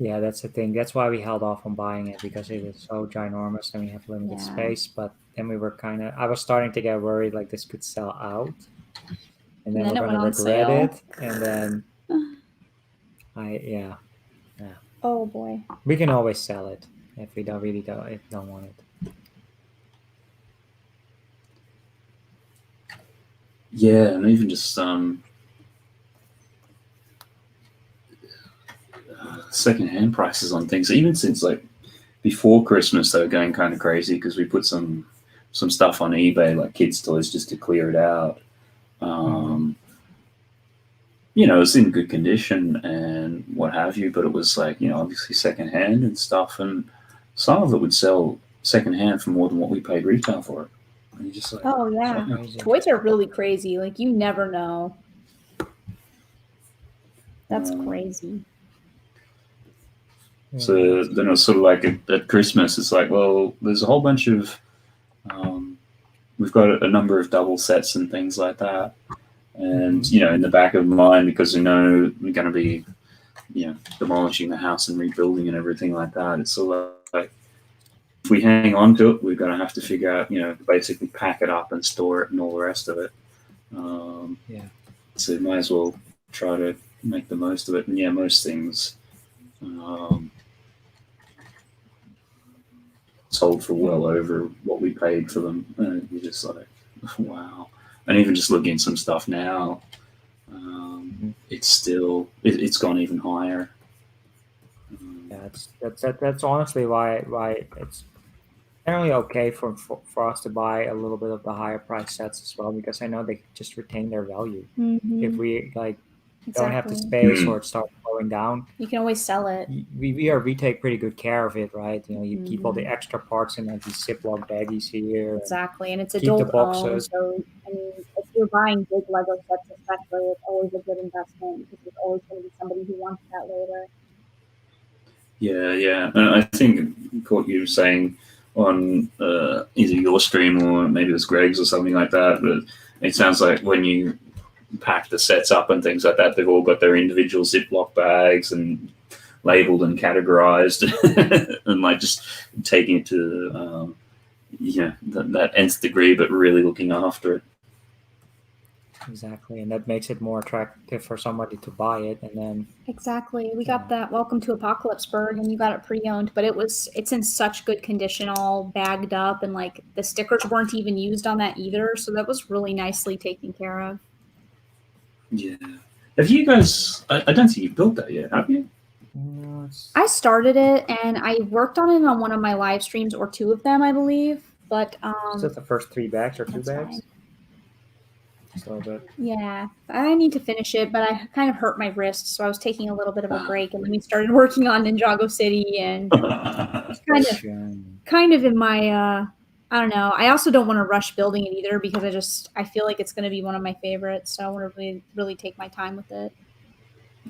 Yeah, that's the thing. That's why we held off on buying it, because it is so ginormous and we have limited space. But then we were I was starting to get worried like this could sell out. And then we're going to regret it. And then yeah. Oh boy. We can always sell it if we don't want it. Yeah, and even just secondhand prices on things, even since like before Christmas, they were going kind of crazy because we put some stuff on eBay, like kids' toys, just to clear it out. it's in good condition and what have you, but it was like, obviously secondhand and stuff, and some of it would sell secondhand for more than what we paid retail for it. And you're just like, Oh yeah, Crazy. toys are really crazy. Like you never know. That's crazy. So then it was sort of like at Christmas, it's like, well, there's a whole bunch of, we've got a number of double sets and things like that. And, in the back of mind, because we know we're going to be, demolishing the house and rebuilding and everything like that, it's sort of like, if we hang on to it, we're going to have to figure out, basically pack it up and store it and all the rest of it. So might as well try to make the most of it. And yeah, most things sold for well over what we paid for them. And you're just like, wow. And even just looking at some stuff now, it's still, it's gone even higher. Yeah, that's honestly why it's generally okay for us to buy a little bit of the higher price sets as well, because I know they just retain their value. If we don't have the space or it starts going down, you can always sell it. We take pretty good care of it, right? You keep all the extra parts in like these Ziploc baggies here. Exactly, and it's keep the adult owned, boxes. so I mean, if you're buying big Lego sets, especially, it's always a good investment because there's always going to be somebody who wants that later. Yeah. And I think what you were saying on either your stream or maybe it was Greg's or something like that, but it sounds like when you pack the sets up and things like that, they've all got their individual Ziploc bags and labeled and categorized and like just taking it to that nth degree, but really looking after it. Exactly, and that makes it more attractive for somebody to buy it. And then exactly, we got that Welcome to Apocalypseburg, and you got it pre-owned, but it's in such good condition, all bagged up, and like the stickers weren't even used on that either, so that was really nicely taken care of. Yeah. Have you guys, I don't think you've built that yet, have you? I started it, and I worked on it on one of my live streams, or two of them, I believe, but is it the first 3 bags or 2 bags? Fine. Just a little bit. Yeah, I need to finish it, but I kind of hurt my wrist, so I was taking a little bit of a break, and then we started working on Ninjago City, and it's kind of in my I don't know. I also don't want to rush building it either, because I feel like it's going to be one of my favorites, so I want to really, really take my time with it.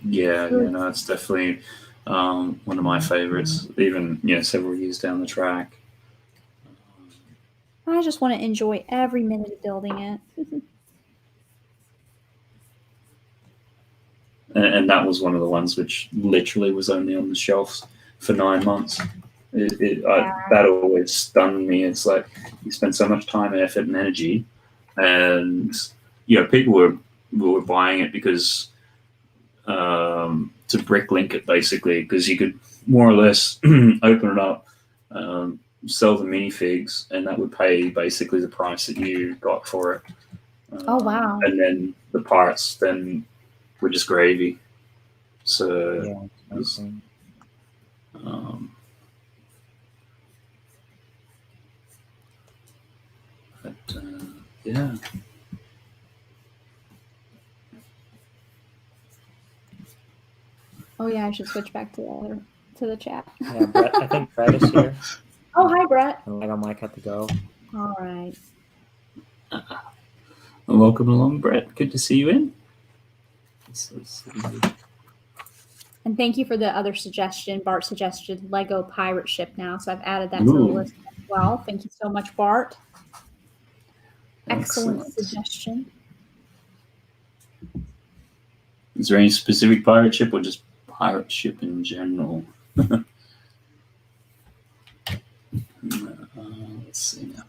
Yeah, no, it's definitely one of my favorites, even several years down the track. I just want to enjoy every minute of building it. And that was one of the ones which literally was only on the shelves for 9 months. That always stunned me. It's like you spend so much time, effort, and energy, and people were buying it because to bricklink it basically, because you could more or less open it up, sell the minifigs, and that would pay basically the price that you got for it. Oh wow! And then the parts then were just gravy. So it was, yeah. Oh yeah, I should switch back to the chat. Yeah, Brett, I think Brett is here. Oh, hi, Brett. I might have to go. All right. Welcome along, Brett. Good to see you in. And thank you for the other suggestion. Bart suggested Lego pirate ship now, so I've added that to the list as well. Thank you so much, Bart. Excellent suggestion. Is there any specific pirate ship or just pirate ship in general? Let's see now.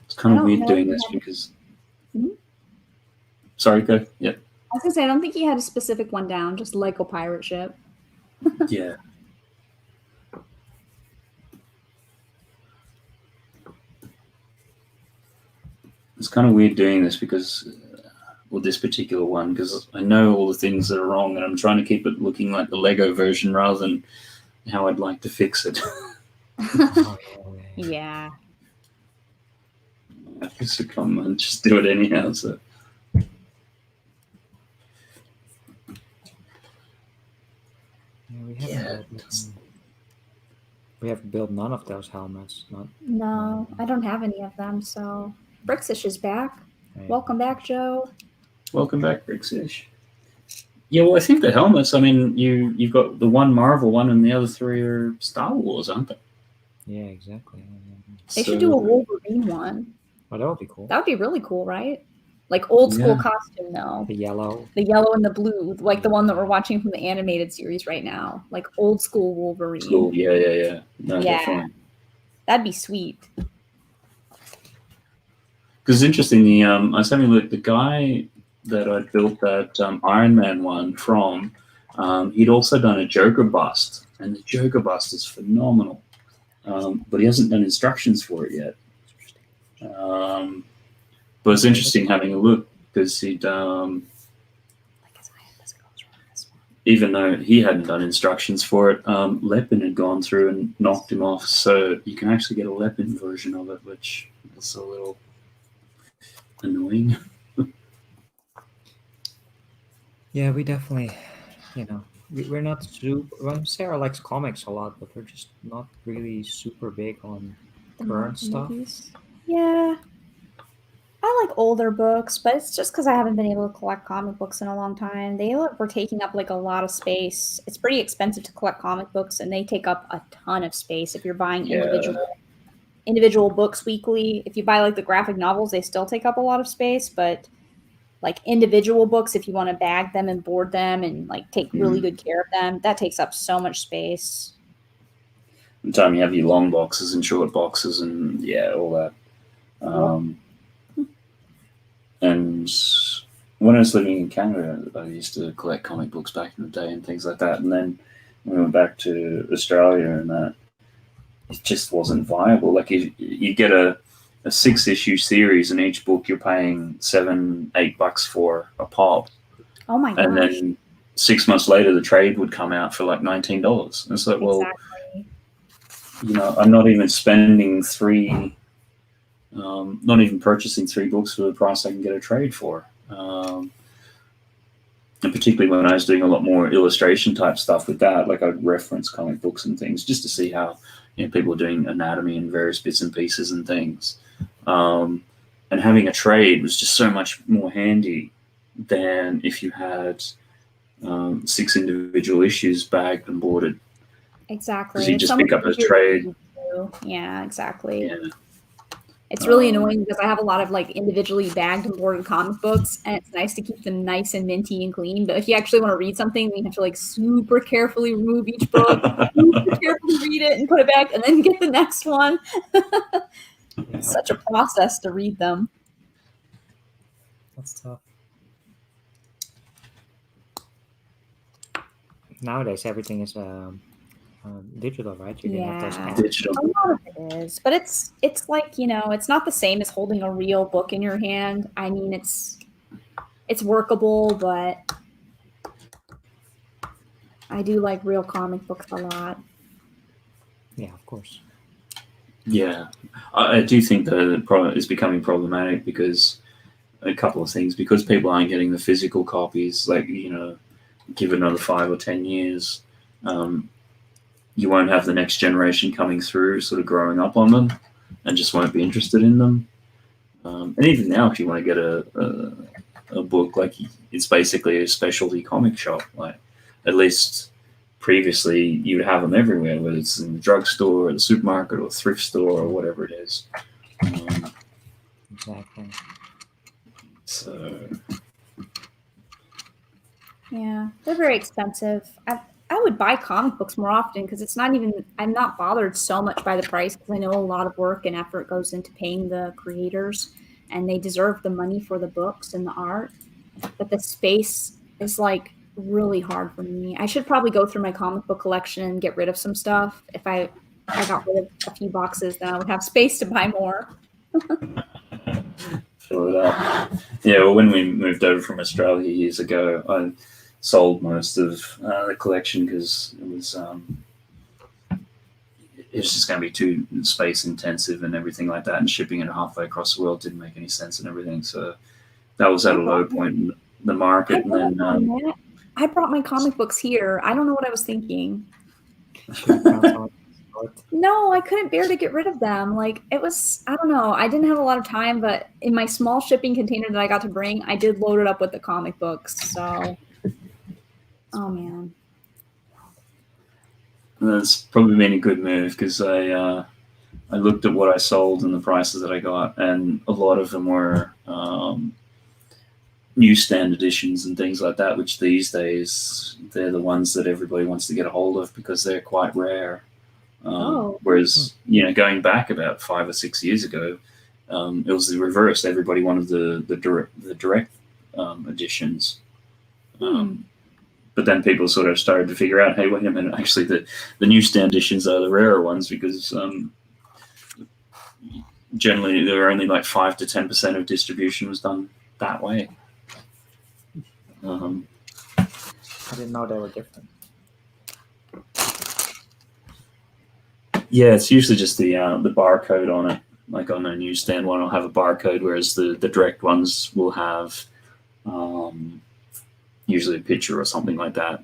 It's kind of weird doing this because... Sorry, go. Yeah. I was going to say, I don't think he had a specific one down, just Lego pirate ship. Yeah. It's kind of weird doing this because, this particular one, because I know all the things that are wrong and I'm trying to keep it looking like the Lego version rather than how I'd like to fix it. Yeah. I have to succumb and just do it anyhow. So. We haven't we have built none of those helmets. No, I don't have any of them. So Brixish is back. Right. Welcome back, Joe. Welcome back, Brixish. Yeah, well, I think the helmets. I mean, you've got the one Marvel one, and the other three are Star Wars, aren't they? Yeah, exactly. They should do a Wolverine one. Oh, that would be cool. That would be really cool, right? Like old school costume, though. The yellow and the blue, like the one that we're watching from the animated series right now, like old school Wolverine. Cool. Yeah. No, Yeah. definitely. That'd be sweet. Because it's interesting. I was having a look. The guy that I built that Iron Man one from, he'd also done a Joker bust, and the Joker bust is phenomenal. But he hasn't done instructions for it yet. But it's interesting having a look because he'd, even though he hadn't done instructions for it, Lepin had gone through and knocked him off. So you can actually get a Lepin version of it, which is a little annoying. Yeah, we definitely, we're not super. Well, Sarah likes comics a lot, but we're just not really super big on current stuff. Yeah. I like older books, but it's just because I haven't been able to collect comic books in a long time. They were taking up like a lot of space. It's pretty expensive to collect comic books, and they take up a ton of space if you're buying individual books weekly. If you buy like the graphic novels, they still take up a lot of space, but like individual books, if you want to bag them and board them and like take really good care of them, that takes up so much space. By the time you have your long boxes and short boxes and all that. And when I was living in Canada, I used to collect comic books back in the day and things like that. And then when we went back to Australia and that, it just wasn't viable. Like you get a 6-issue series, and each book you're paying $7-8 for a pop. Oh my gosh. And then 6 months later, the trade would come out for like $19. And it's like, well, I'm not even spending not even purchasing 3 books for the price I can get a trade for. And particularly when I was doing a lot more illustration type stuff with that, like I'd reference comic books and things just to see how people are doing anatomy and various bits and pieces and things. And having a trade was just so much more handy than if you had 6 individual issues bagged and boarded. Exactly. Because you just pick up a trade. Yeah, exactly. Yeah. It's really annoying because I have a lot of like individually bagged and boarded comic books, and it's nice to keep them nice and minty and clean. But if you actually want to read something, you have to like super carefully remove each book, super carefully read it and put it back, and then get the next one. It's such a process to read them. That's tough. Nowadays, everything is digital, right? You can have those digital. A lot of it is, but it's like it's not the same as holding a real book in your hand. I mean, it's workable, but I do like real comic books a lot. Yeah, of course. Yeah, I do think that it is becoming problematic because a couple of things. Because people aren't getting the physical copies, like give it another 5 or 10 years. You won't have the next generation coming through sort of growing up on them and just won't be interested in them. And even now, if you want to get a book, like it's basically a specialty comic shop. Like at least previously you would have them everywhere, whether it's in the drugstore or the supermarket or thrift store or whatever it is. Exactly. So. Yeah, they're very expensive. I would buy comic books more often because I'm not bothered so much by the price because I know a lot of work and effort goes into paying the creators and they deserve the money for the books and the art. But the space is like really hard for me. I should probably go through my comic book collection and get rid of some stuff. If I got rid of a few boxes, then I would have space to buy more. Fill it up. Yeah, well, when we moved over from Australia years ago, I sold most of the collection because it was just going to be too space intensive and everything like that, and shipping it halfway across the world didn't make any sense and everything. So that was at a low point in the market. And then I brought my comic books here. I don't know what I was thinking. No, I couldn't bear to get rid of them. Like, it was, I don't know. I didn't have a lot of time, but in my small shipping container that I got to bring, I did load it up with the comic books. So, oh man. That's probably been a good move because I looked at what I sold and the prices that I got, and a lot of them were newsstand editions and things like that, which these days they're the ones that everybody wants to get a hold of because they're quite rare. Whereas, going back about 5 or 6 years ago, it was the reverse. Everybody wanted the direct editions. But then people sort of started to figure out, hey, wait a minute, actually the newsstand editions are the rarer ones because generally there were only like 5 to 10% of distribution was done that way. I didn't know they were different. Yeah, it's usually just the barcode on it. Like on a newsstand one will have a barcode, whereas the direct ones will have usually a picture or something like that.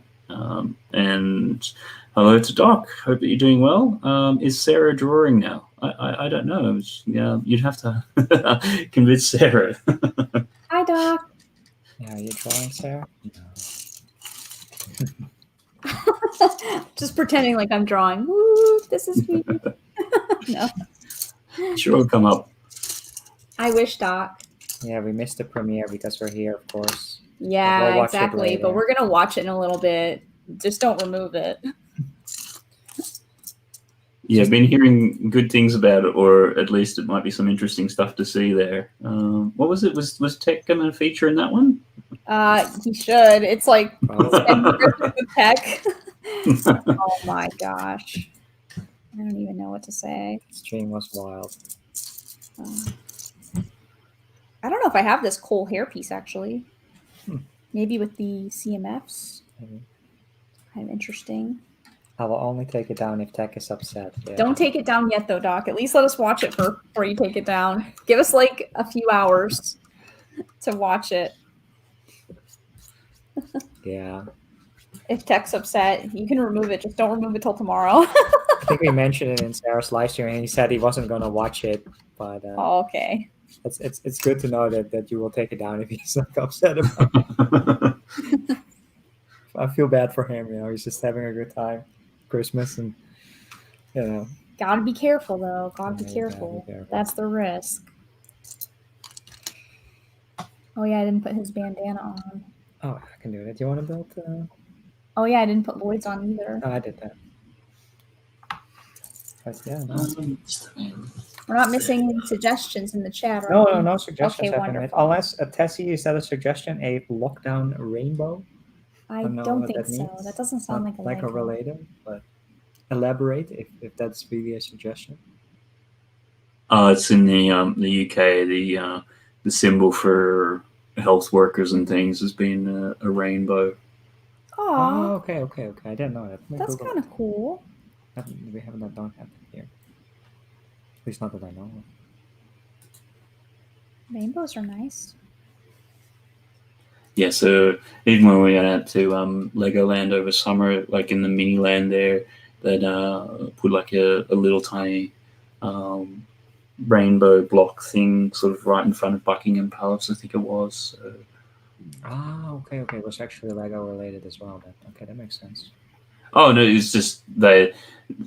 And hello to Doc. Hope that you're doing well. Is Sarah drawing now? I don't know. You'd have to convince Sarah. Hi, Doc. Yeah, are you drawing, Sarah? Just pretending like I'm drawing. Woo, this is me. No. Sure, it'll come up. I wish, Doc. Yeah, we missed the premiere because we're here, of course. Yeah, We'll exactly. But we're going to watch it in a little bit. Just don't remove it. Yeah, I've been hearing good things about it, or at least it might be some interesting stuff to see there. What was it? Was Tech going to feature in that one? He should. It's like Tech. Oh my gosh. I don't even know what to say. The stream was wild. I don't know if I have this Cole hairpiece actually. Maybe with the CMFs. Kind of interesting. I will only take it down if Tech is upset. Yeah. Don't take it down yet, though, Doc. At least let us watch it before you take it down. Give us like a few hours to watch it. Yeah. If Tech's upset, you can remove it. Just don't remove it till tomorrow. I think we mentioned it in Sarah's live stream, and he said he wasn't going to watch it. But oh, okay. It's good to know that you will take it down if he's like upset about it. I feel bad for him. He's just having a good time. Christmas and Gotta be careful though. Gotta be careful. That's the risk. Oh yeah, I didn't put his bandana on. Oh, I can do it. Do you want to build? Oh yeah, I didn't put Lloyd's on either. Oh, I did that. But yeah. We're not missing any suggestions in the chat. Right? No suggestions. Okay, wonderful. Unless Tessie, is that a suggestion? A lockdown rainbow? I don't think so. Means. That doesn't sound like a related, but elaborate if that's really a suggestion. It's in the UK. The symbol for health workers and things has been a rainbow. Oh, okay. I didn't know that. That's kind of cool. We haven't done that here. At least not that I know of. Rainbows are nice. Yeah, so even when we went out to Legoland over summer, like in the mini land there, they'd put like a little tiny rainbow block thing sort of right in front of Buckingham Palace, I think it was. Okay. It was actually Lego related as well. Okay, that makes sense. Oh, no, it's just they,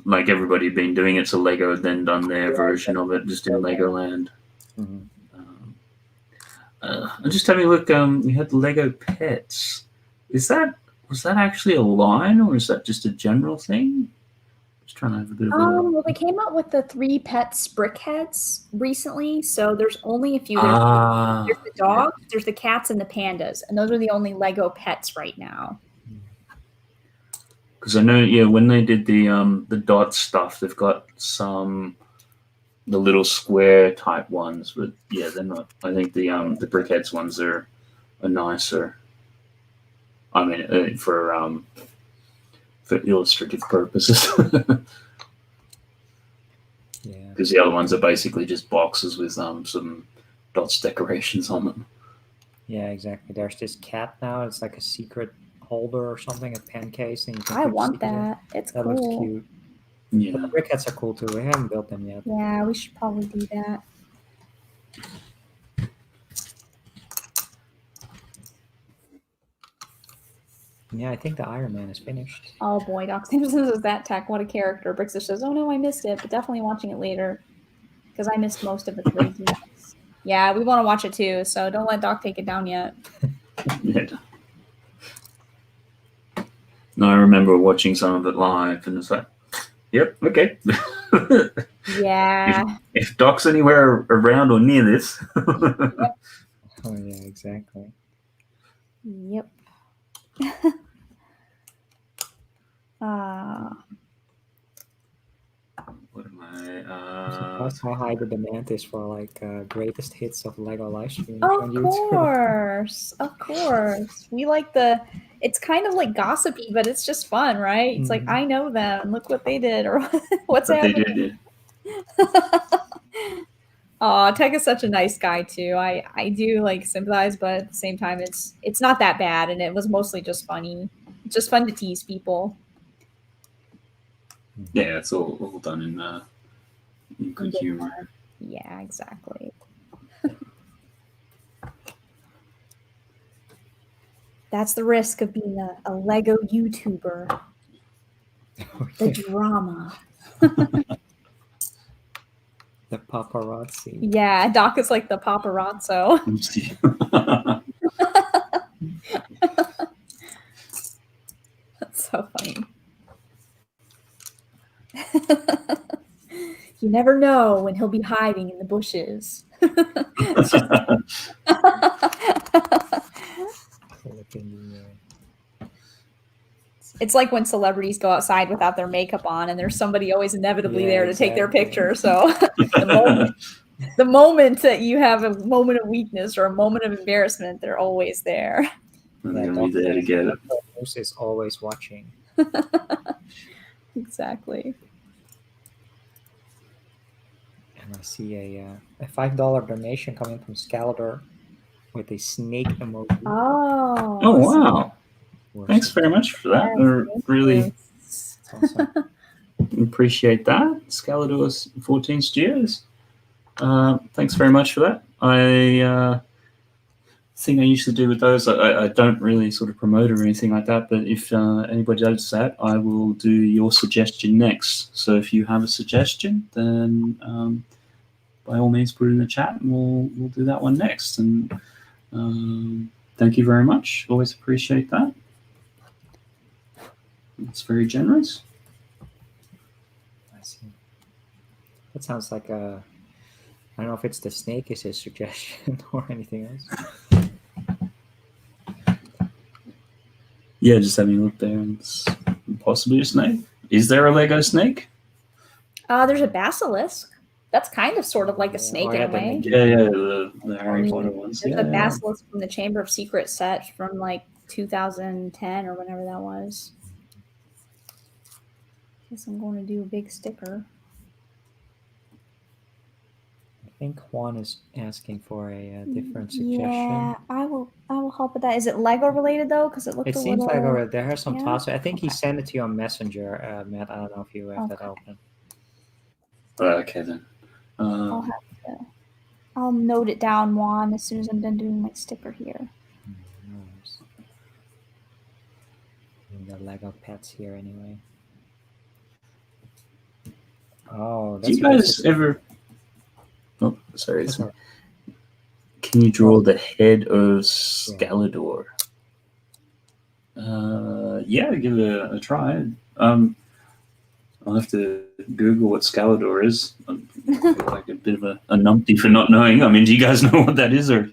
like everybody had been doing it, so Lego had then done their version of it just in Legoland. Mm-hmm. I'm just having a look. We had Lego Pets. Was that actually a line, or is that just a general thing? Just trying to have a bit of a... Well, they came out with the 3 Pets Brickheads recently, so there's only a few. There's the dogs, there's the cats, and the pandas, and those are the only Lego Pets right now. Because I know, when they did the dot stuff, they've got the little square type ones, but yeah, they're not. I think the Brickheads ones are nicer. I mean, for illustrative purposes. Yeah. Because the other ones are basically just boxes with some dots decorations on them. Yeah, exactly. There's this cat now. It's like a secret holder or something, a pen case, and you can I keep want seeds in. that. It's That cool. looks cute. But Yeah. the briquettes are cool too. We haven't built them yet. Yeah, we should probably do that. Yeah, I think the Iron Man is finished. Oh boy, Doc Simpsons is that tech. What a character. Brixer says, oh no, I missed it, but definitely watching it later because I missed most of the craziness. Yeah, we want to watch it too, so don't let Doc take it down yet. Yeah. No, I remember watching some of it live, and it's like, yep, okay. Yeah. If Doc's anywhere around or near this. Yep. Oh yeah, exactly. Yep. What am I? That's how high the demand is for like greatest hits of Lego Livestream Of on YouTube. of course. We like it's kind of like gossipy, but it's just fun, right? It's like, I know them. Look what they did, or what's What they happening. did. Oh, Tech is such a nice guy too. I do like sympathize, but at the same time, it's not that bad, and it was mostly just funny. It's just fun to tease people. Yeah, it's all done in good humor. Yeah, exactly. That's the risk of being a Lego YouTuber. The drama. The paparazzi. Yeah, Doc is like the paparazzo. That's so funny. You never know when he'll be hiding in the bushes. It's like when celebrities go outside without their makeup on, and there's somebody always inevitably there to take their picture. So the moment that you have a moment of weakness or a moment of embarrassment, they're always there. They're going to be there to get it. Bruce is always watching. Exactly. And I see a $5 donation coming from Skeletor with a snake emoji. Oh. Oh, wow. Thanks very much for that. I really awesome. appreciate that. Skeletor's 14 Studios. Thanks very much for that. I thing I usually do with those, I don't really sort of promote or anything like that, but if anybody does that, I will do your suggestion next. So if you have a suggestion, then by all means put it in the chat, and we'll do that one next. And thank you very much. Always appreciate that. It's very generous. I see. That sounds like I don't know if it's the snake is his suggestion or anything else. Yeah, just having a look there. And it's possibly a snake. Is there a Lego snake? There's a basilisk. That's kind of sort of like a snake in a way. Yeah, the Harry Potter ones. There's a basilisk from the Chamber of Secrets set from like 2010 or whenever that was. Guess I'm going to do a big sticker. I think Juan is asking for a different suggestion. Yeah, I will help with that. Is it Lego related though? Because it looked It a seems little... like there are some thoughts. I think he sent it to you on Messenger, Matt. I don't know if you have that open. Okay then. I'll note it down, Juan, as soon as I'm done doing my sticker here. The Lego pets here anyway. Oh, that's do you guys ever? Oh, sorry. Can you draw the head of Skeletor? Yeah, give it a try. I'll have to Google what Skeletor is. I feel like a bit of a numpty for not knowing. I mean, do you guys know what that is? Or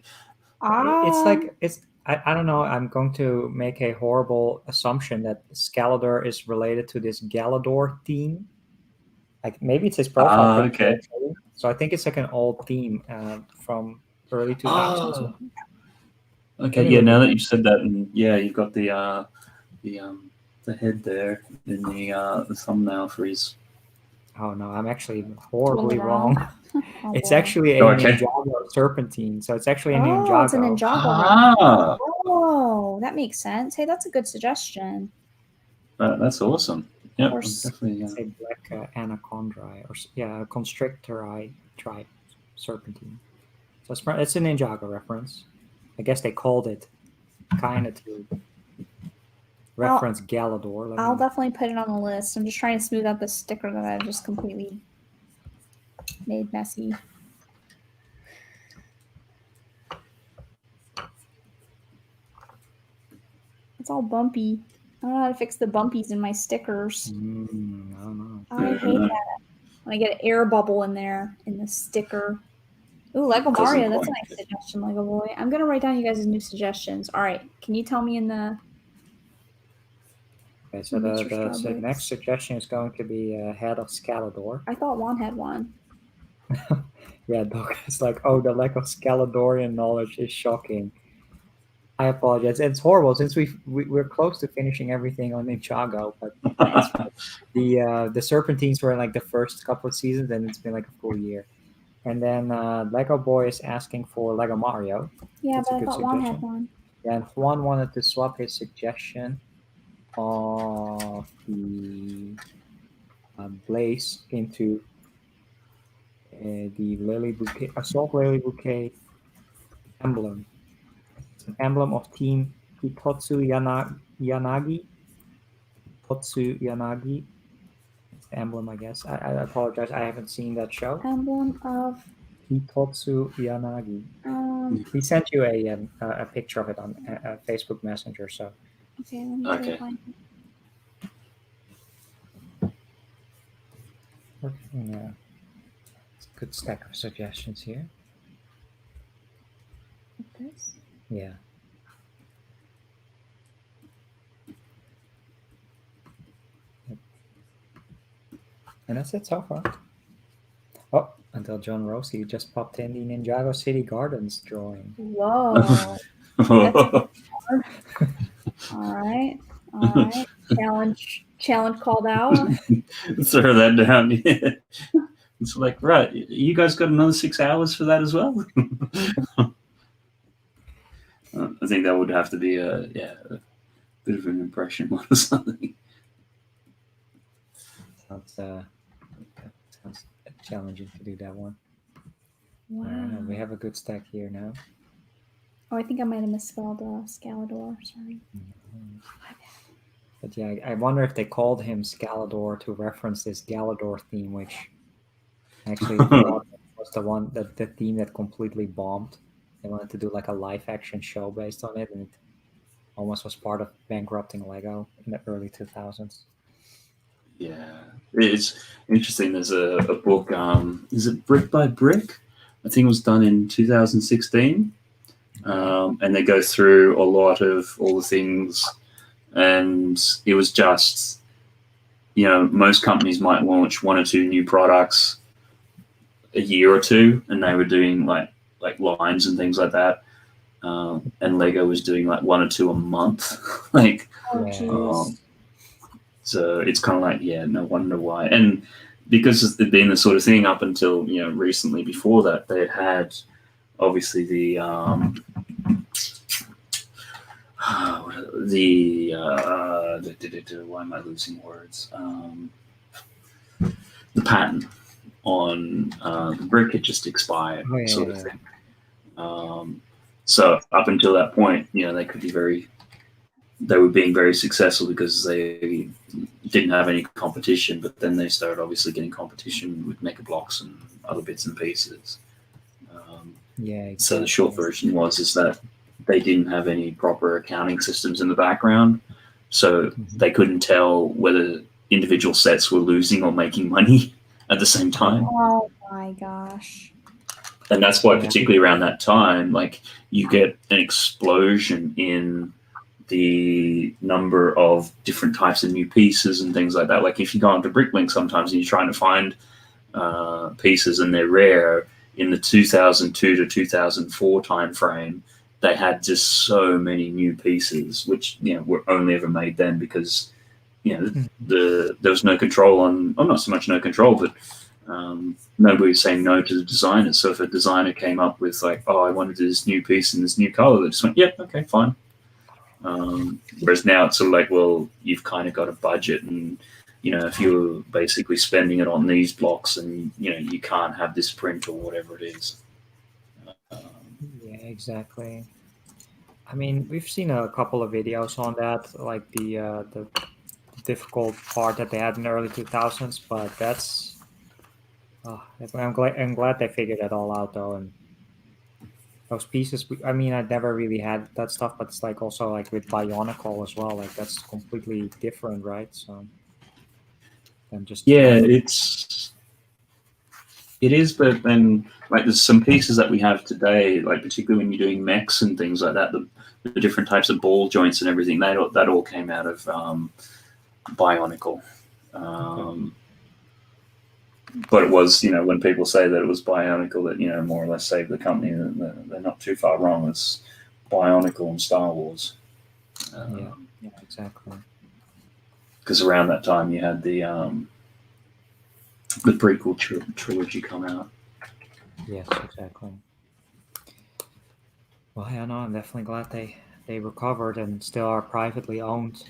I don't know. I'm going to make a horrible assumption that Skeletor is related to this Galador theme. Like maybe it's his profile picture. Okay. So I think it's like an old theme from early 2000s. Oh. Okay. Anyway, yeah. Now that you've said that, and yeah, you've got the head there in the thumbnail for his. Oh no, I'm actually horribly wrong. It's boy. actually a Ninjago serpentine, so it's actually a Ninjago. It's a Ninjago. Oh, that makes sense. Hey, that's a good suggestion. That's awesome. Yeah, Or definitely. Say black anaconda or constrictor tribe serpentine. So it's a Ninjago reference. I guess they called it kind of to reference Galador. I'll definitely put it on the list. I'm just trying to smooth out the sticker that I've just completely made messy. It's all bumpy. I don't know how to fix the bumpies in my stickers. I don't know. I hate that. When I get an air bubble in there in the sticker. Ooh, Lego Mario. That's a nice suggestion, Lego Boy. I'm going to write down you guys' new suggestions. All right. Can you tell me in the... Okay, so the next suggestion is going to be Head of Scalador. I thought Juan had one. Yeah, Doc is like, oh, the lack of Scaladorian knowledge is shocking. I apologize. It's horrible since we're close to finishing everything on Ninjago, but the Serpentines were in like the first couple of seasons, and it's been like a full year. And then Lego Boy is asking for Lego Mario. Yeah, That's but I thought Juan had one. Yeah, and Juan wanted to swap his suggestion of the Blaze into the Lily Bouquet, Assault Lily Bouquet emblem. It's an emblem of Team Hitotsu Yanagi. Hitotsu Yanagi. It's the emblem, I guess. I apologize. I haven't seen that show. Emblem of Hitotsu Yanagi. He sent you a picture of it on Facebook Messenger. So. Okay. Let me try to find it. Yeah. It's a good stack of suggestions here. Like this? Yeah. And that's it so far. Oh, until John Rossi just popped in the Ninjago City Gardens drawing. Whoa. All right. Challenge called out. Throw that down. Yeah. It's like, right, you guys got another 6 hours for that as well? I think that would have to be a bit of an impression one or something. Sounds challenging to do that one. Wow. We have a good stack here now. Oh, I think I might have misspelled Scalador. Sorry. But yeah, I wonder if they called him Scalador to reference this Galador theme, which actually was the theme that completely bombed. They wanted to do like a live action show based on it, and it almost was part of bankrupting Lego in the early 2000s. Yeah, it's interesting. There's a book, is it Brick by Brick? I think it was done in 2016. And they go through a lot of all the things, and it was just, most companies might launch 1 or 2 new products a year or two, and they were doing like lines and things like that. And Lego was doing like 1 or 2 a month. So it's kind of like, no wonder why. And because it's been the sort of thing up until, recently before that, they had obviously the why am I losing words? The patent on the brick had just expired, sort of thing. So up until that point, they were being very successful because they didn't have any competition, but then they started obviously getting competition with Mecha Blocks and other bits and pieces. Exactly. So the short version is that they didn't have any proper accounting systems in the background, so they couldn't tell whether individual sets were losing or making money at the same time. Oh my gosh. And that's why particularly around that time, like, you get an explosion in the number of different types of new pieces and things like that. Like if you go onto Bricklink sometimes and you're trying to find pieces and they're rare, in the 2002 to 2004 timeframe, they had just so many new pieces, which were only ever made then because there was no control on, not so much no control, but nobody was saying no to the designers. So if a designer came up with like, oh, I want to do this new piece in this new color, they just went, yeah, okay, fine. Whereas now it's sort of like, well, you've kind of got a budget, and if you're basically spending it on these blocks, and you can't have this print or whatever it is. Yeah, exactly. I mean, we've seen a couple of videos on that, like the difficult part that they had in the early 2000s, but that's I'm glad they figured that all out though. And those pieces, I mean, I'd never really had that stuff, but it's like also like with Bionicle as well, like that's completely different, right? So than just it is, but then like there's some pieces that we have today, like particularly when you're doing mechs and things like that, the different types of ball joints and everything, that all came out of Bionicle. But it was, when people say that it was Bionicle that, more or less saved the company, they're not too far wrong. It's Bionicle and Star Wars. Yeah, exactly. Because around that time you had the prequel trilogy come out. Yes, exactly. Well, yeah, no, I'm definitely glad they recovered and still are privately owned.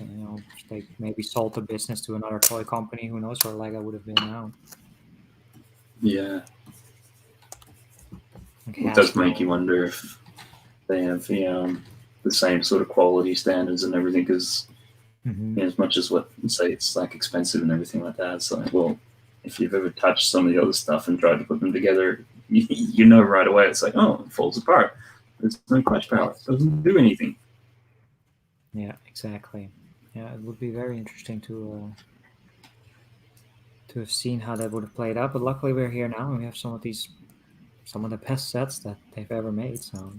They maybe sold the business to another toy company. Who knows where Lego would have been now? Yeah. It does make you wonder if they have the same sort of quality standards and everything, because as much as say it's like expensive and everything like that, it's like, well, if you've ever touched some of the other stuff and tried to put them together, you know right away it's like, oh, it falls apart. There's no clutch power. It doesn't do anything. Yeah, exactly. Yeah, it would be very interesting to have seen how that would have played out. But luckily we're here now and we have some of the best sets that they've ever made. So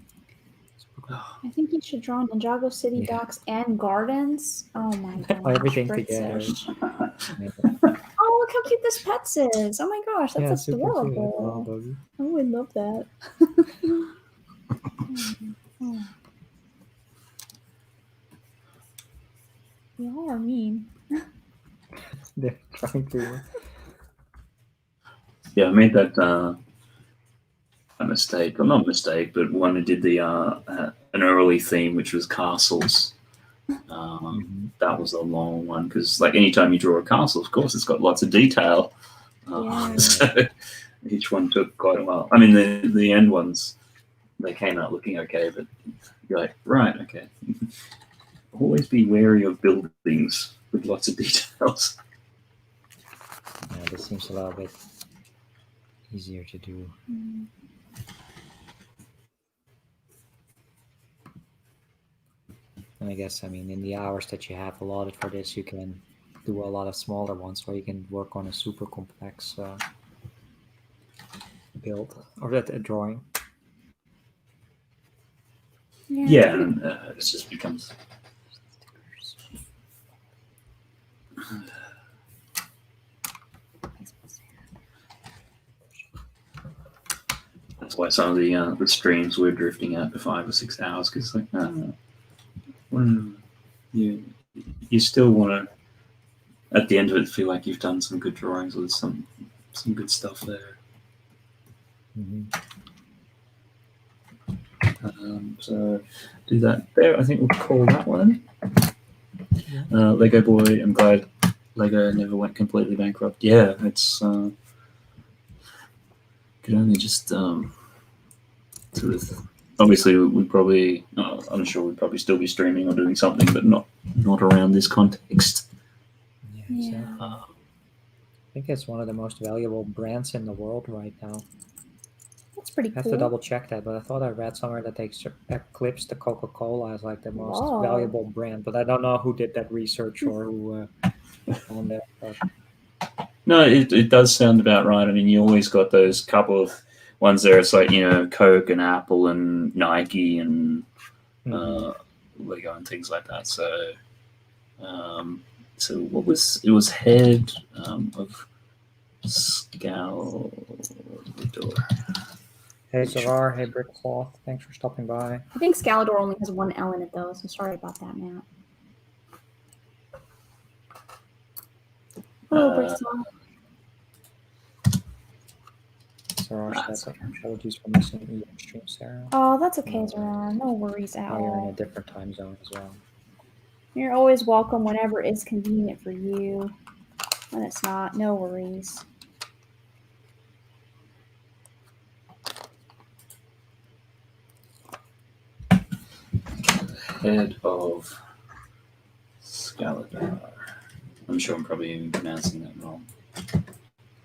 I think you should draw Ninjago City Docks and Gardens. Oh my god. Everything together. Oh, look how cute this Pets is. Oh my gosh, that's adorable. I would love that. They all are mean. They're trying to. Yeah, I made that a mistake. Well, not a mistake, but when I did the an early theme, which was castles. That was a long one, because like anytime you draw a castle, of course, it's got lots of detail. So each one took quite a while. I mean, the end ones, they came out looking okay, but you're like, right, okay. Always be wary of buildings with lots of details. Yeah, this seems a little bit easier to do. And I guess, I mean, in the hours that you have allotted for this, you can do a lot of smaller ones, or you can work on a super complex build or that drawing. Yeah, and it just becomes. That's why some of the streams we're drifting out to 5 or 6 hours, because like, you still want to, at the end of it, feel like you've done some good drawings with some good stuff there. So do that there. I think we'll call that one. Lego Boy, I'm glad Lego never went completely bankrupt. Yeah, it's could only just sort of. Obviously, we'd probably. I'm sure we'd probably still be streaming or doing something, but not around this context. Yeah. I think it's one of the most valuable brands in the world right now. That's pretty cool. I have to double check that, but I thought I read somewhere that they eclipsed the Coca-Cola as like the most valuable brand. But I don't know who did that research or who on that. But... No, it does sound about right. I mean, you always got those couple of ones there. It's like, Coke and Apple and Nike and Lego and things like that. So, what was it? Was Head of Scaldor. Hey, Zarar. Hey, Brickcloth. Thanks for stopping by. I think Scaldor only has one L in it, though, so sorry about that, Matt. Hello, Brickcloth. Zarar says, apologies for missing your stream, Sarah. Oh, that's okay, Zarar. No worries at all. You're in a different time zone as well. You're always welcome whenever it's convenient for you. When it's not, no worries. Head of Scaladar. I'm sure I'm probably pronouncing that wrong.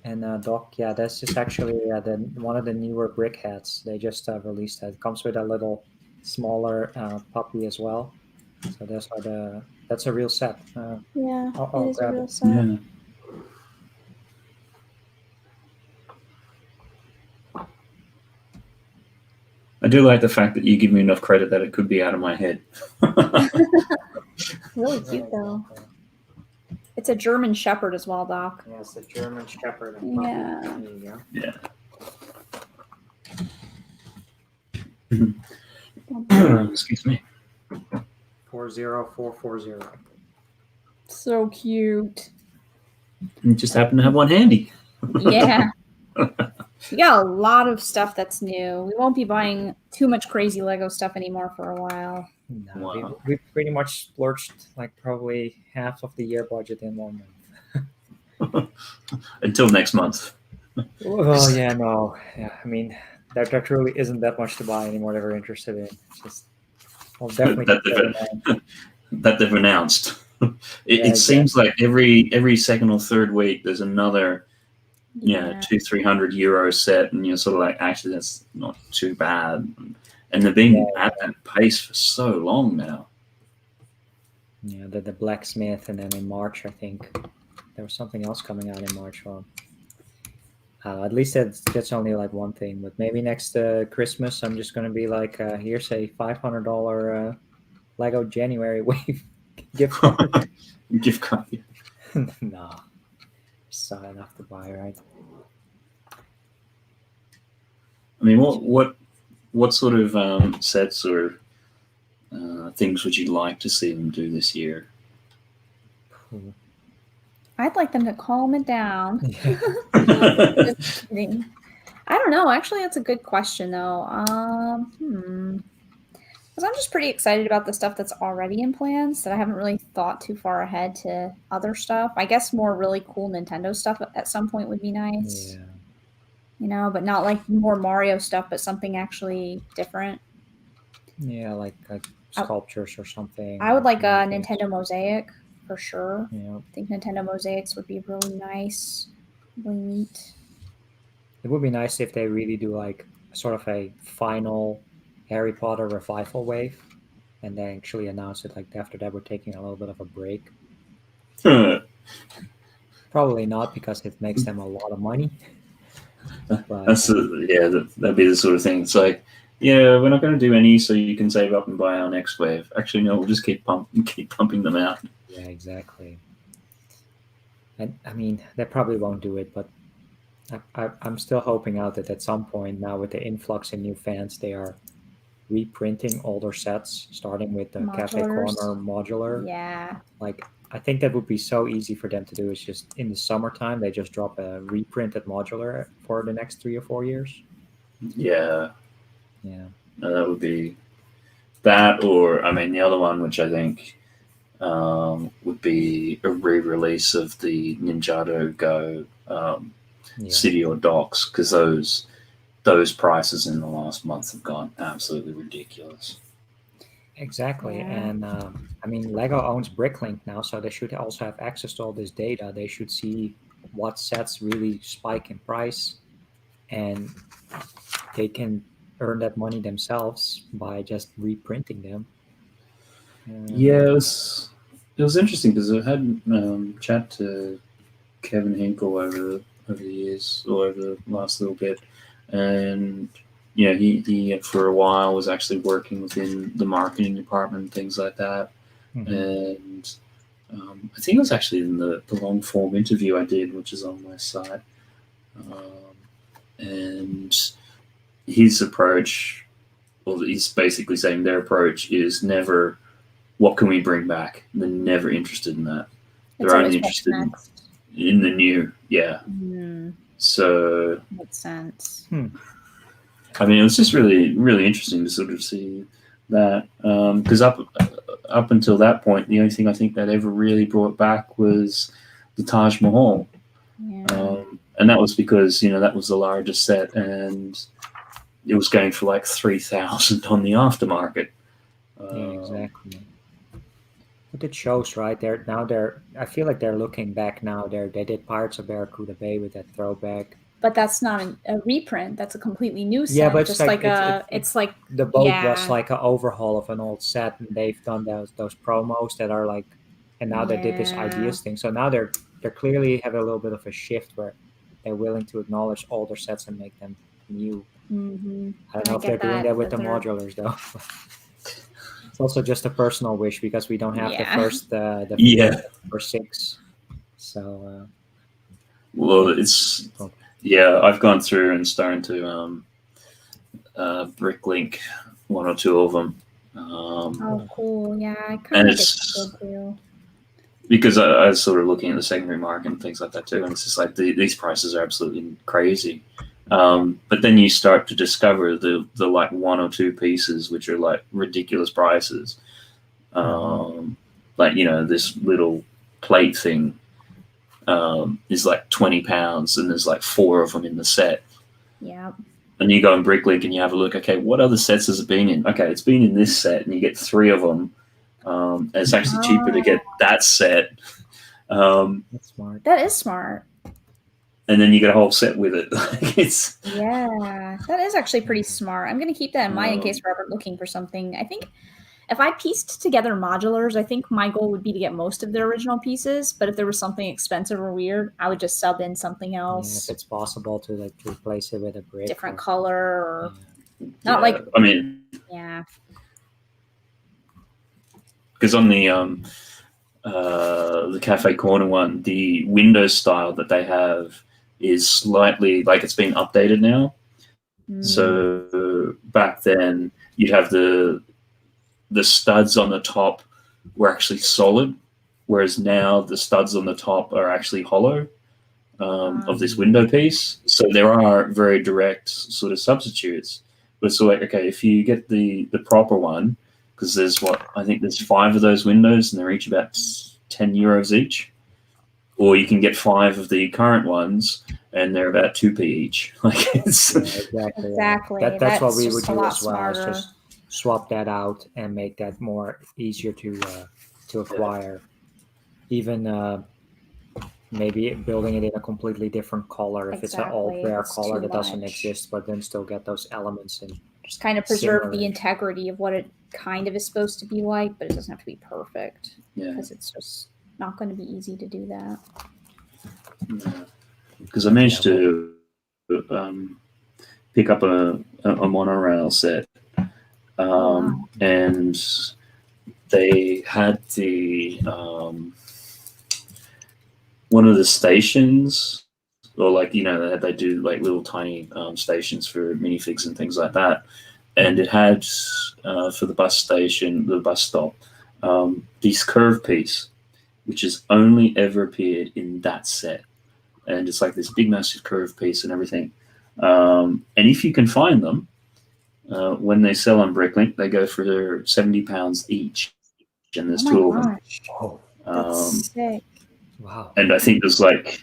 And Doc, yeah, this is actually one of the newer brick heads. They just released that. It comes with a little smaller puppy as well. So that's a real set. Yeah, I'll it is a grab real it. set. Yeah. I do like the fact that you give me enough credit that it could be out of my head. Really cute though. It's a German Shepherd as well, Doc. Yeah, it's the German Shepherd. Yeah. There you go. Yeah. Excuse me. 40440. So cute. You just happen to have one handy. Yeah. We got a lot of stuff that's new. We won't be buying too much crazy Lego stuff anymore for a while. No, Wow. we pretty much splurged like probably half of the year budget in 1 month. Until next month. Well, yeah, no. Yeah, I mean, there truly isn't that much to buy anymore that we're interested in. It's just, well, definitely. That they've announced. It Yeah, seems like every second or third week there's another Yeah. 200-300 euro set, and you're sort of like, actually that's not too bad. And they've been at that pace for so long now. Yeah, the blacksmith, and then in March I think there was something else coming out in March. Well, at least that's only like one thing, but maybe next Christmas I'm just gonna be like, here's a $500 Lego January wave gift card. Gift card. No, just enough to buy, right? I mean, what sort of sets or things would you like to see them do this year? Cool. I'd like them to calm it down. Yeah. Just kidding. I don't know. Actually, that's a good question, though. Because I'm just pretty excited about the stuff that's already in plans that I haven't really thought too far ahead to other stuff. I guess more really cool Nintendo stuff at some point would be nice. Yeah. You know, but not like more Mario stuff, but something actually different. Yeah, like sculptures or something. I would like a Nintendo Mosaic for sure. Yeah. I think Nintendo Mosaics would be really nice, really neat. It would be nice if they really do like sort of a final Harry Potter revival wave, and they actually announce it like after that we're taking a little bit of a break. Probably not, because it makes them a lot of money. But, that'd be the sort of thing. It's like, yeah, we're not going to do any, so you can save up and buy our next wave. Actually, no, we'll just keep pumping them out. Yeah, exactly. And I mean, they probably won't do it, but I'm still hoping out that at some point now, with the influx in new fans, they are reprinting older sets, starting with the Cafe Modulars. Corner modular. Yeah. Like, I think that would be so easy for them to do. It's just in the summertime, they just drop a reprinted modular for the next 3 or 4 years. Yeah. Yeah. That would be that, or I mean, the other one, which I think would be a re-release of the Ninjago Go City or Docks, because those prices in the last month have gone absolutely ridiculous. Exactly. Yeah. And I mean, Lego owns Bricklink now, so they should also have access to all this data. They should see what sets really spike in price, and they can earn that money themselves by just reprinting them. Yeah, it was interesting because I had chat to Kevin Hinkle over the years, or over the last little bit, and he for a while was actually working within the marketing department and things like that. Mm-hmm. And I think it was actually in the long form interview I did, which is on my site, and his approach, well, he's basically saying their approach is never, what can we bring back? They're never interested in that. They're only interested in the new. Yeah. Mm, so makes sense. I mean, it was just really, really interesting to sort of see that, because up until that point, the only thing I think that ever really brought back was the Taj Mahal. Yeah. And that was because, that was the largest set, and it was going for like 3,000 on the aftermarket. Yeah, exactly. But it shows, right? I feel like they're looking back now. They did Pirates of Barracuda Bay with that throwback. But that's not a reprint. That's a completely new set. Yeah, but just like it's like the boat yeah. was like an overhaul of an old set, and they've done those promos that are like, and now they did this Yeah. ideas thing. So now they're clearly have a little bit of a shift where they're willing to acknowledge older sets and make them new. Mm-hmm. I don't know if they're doing that with the modulars though. It's also just a personal wish because we don't have the first first 6. So well, it's I've gone through and starting to bricklink 1 or 2 of them. Oh, cool! Yeah, I kind of get that too. Because I was sort of looking at the secondary market and things like that too, and it's just like these prices are absolutely crazy. But then you start to discover the like 1 or 2 pieces which are like ridiculous prices. Like this little plate thing is like £20, and there's like 4 of them in the set. Yeah. And you go in Bricklink and you have a look. Okay, what other sets has it been in? Okay, it's been in this set, and you get 3 of them. And it's actually cheaper to get that set. That's smart. That is smart. And then you get a whole set with it. Yeah, that is actually pretty smart. I'm going to keep that in mind in case we're ever looking for something. I think if I pieced together modulars, I think my goal would be to get most of their original pieces. But if there was something expensive or weird, I would just sub in something else. Yeah, if it's possible to replace it with a brick, different color, or not like. I mean, yeah. Because on the Cafe Corner one, the window style that they have is slightly like it's been updated now. So back then you'd have the studs on the top were actually solid, whereas now the studs on the top are actually hollow of this window piece. So there are very direct sort of substitutes. But so like, okay, if you get the proper one, because there's I think there's 5 of those windows, and they're each about €10 each. Or you can get 5 of the current ones, and they're about 2p each. Like exactly. That's what we would do as well. Is just swap that out and make that more easier to acquire. Even maybe building it in a completely different color if it's an old rare color that doesn't exist, but then still get those elements and just kind of preserve the integrity of what it kind of is supposed to be like, but it doesn't have to be perfect because it's just not going to be easy to do that. Because I managed to pick up a monorail set, and they had the one of the stations, or like they do like little tiny stations for minifigs and things like that, and it had for the bus station, the bus stop, this curve piece, which has only ever appeared in that set. And it's like this big, massive curve piece and everything. And if you can find them, when they sell on Bricklink, they go for £70 each. And there's 2 of them. Oh, that's sick. Wow. And I think there's like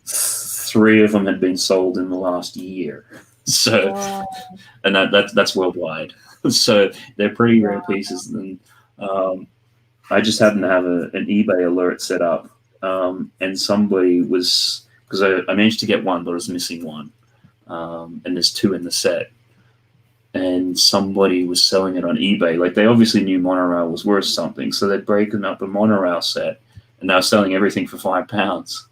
3 of them had been sold in the last year. So, and that's worldwide. So they're pretty rare pieces. And I just happened to have an eBay alert set up, and somebody was, because I managed to get 1, but I was missing 1, and there's 2 in the set, and somebody was selling it on eBay. Like they obviously knew monorail was worth something, so they'd broken up a monorail set, and they were selling everything for £5.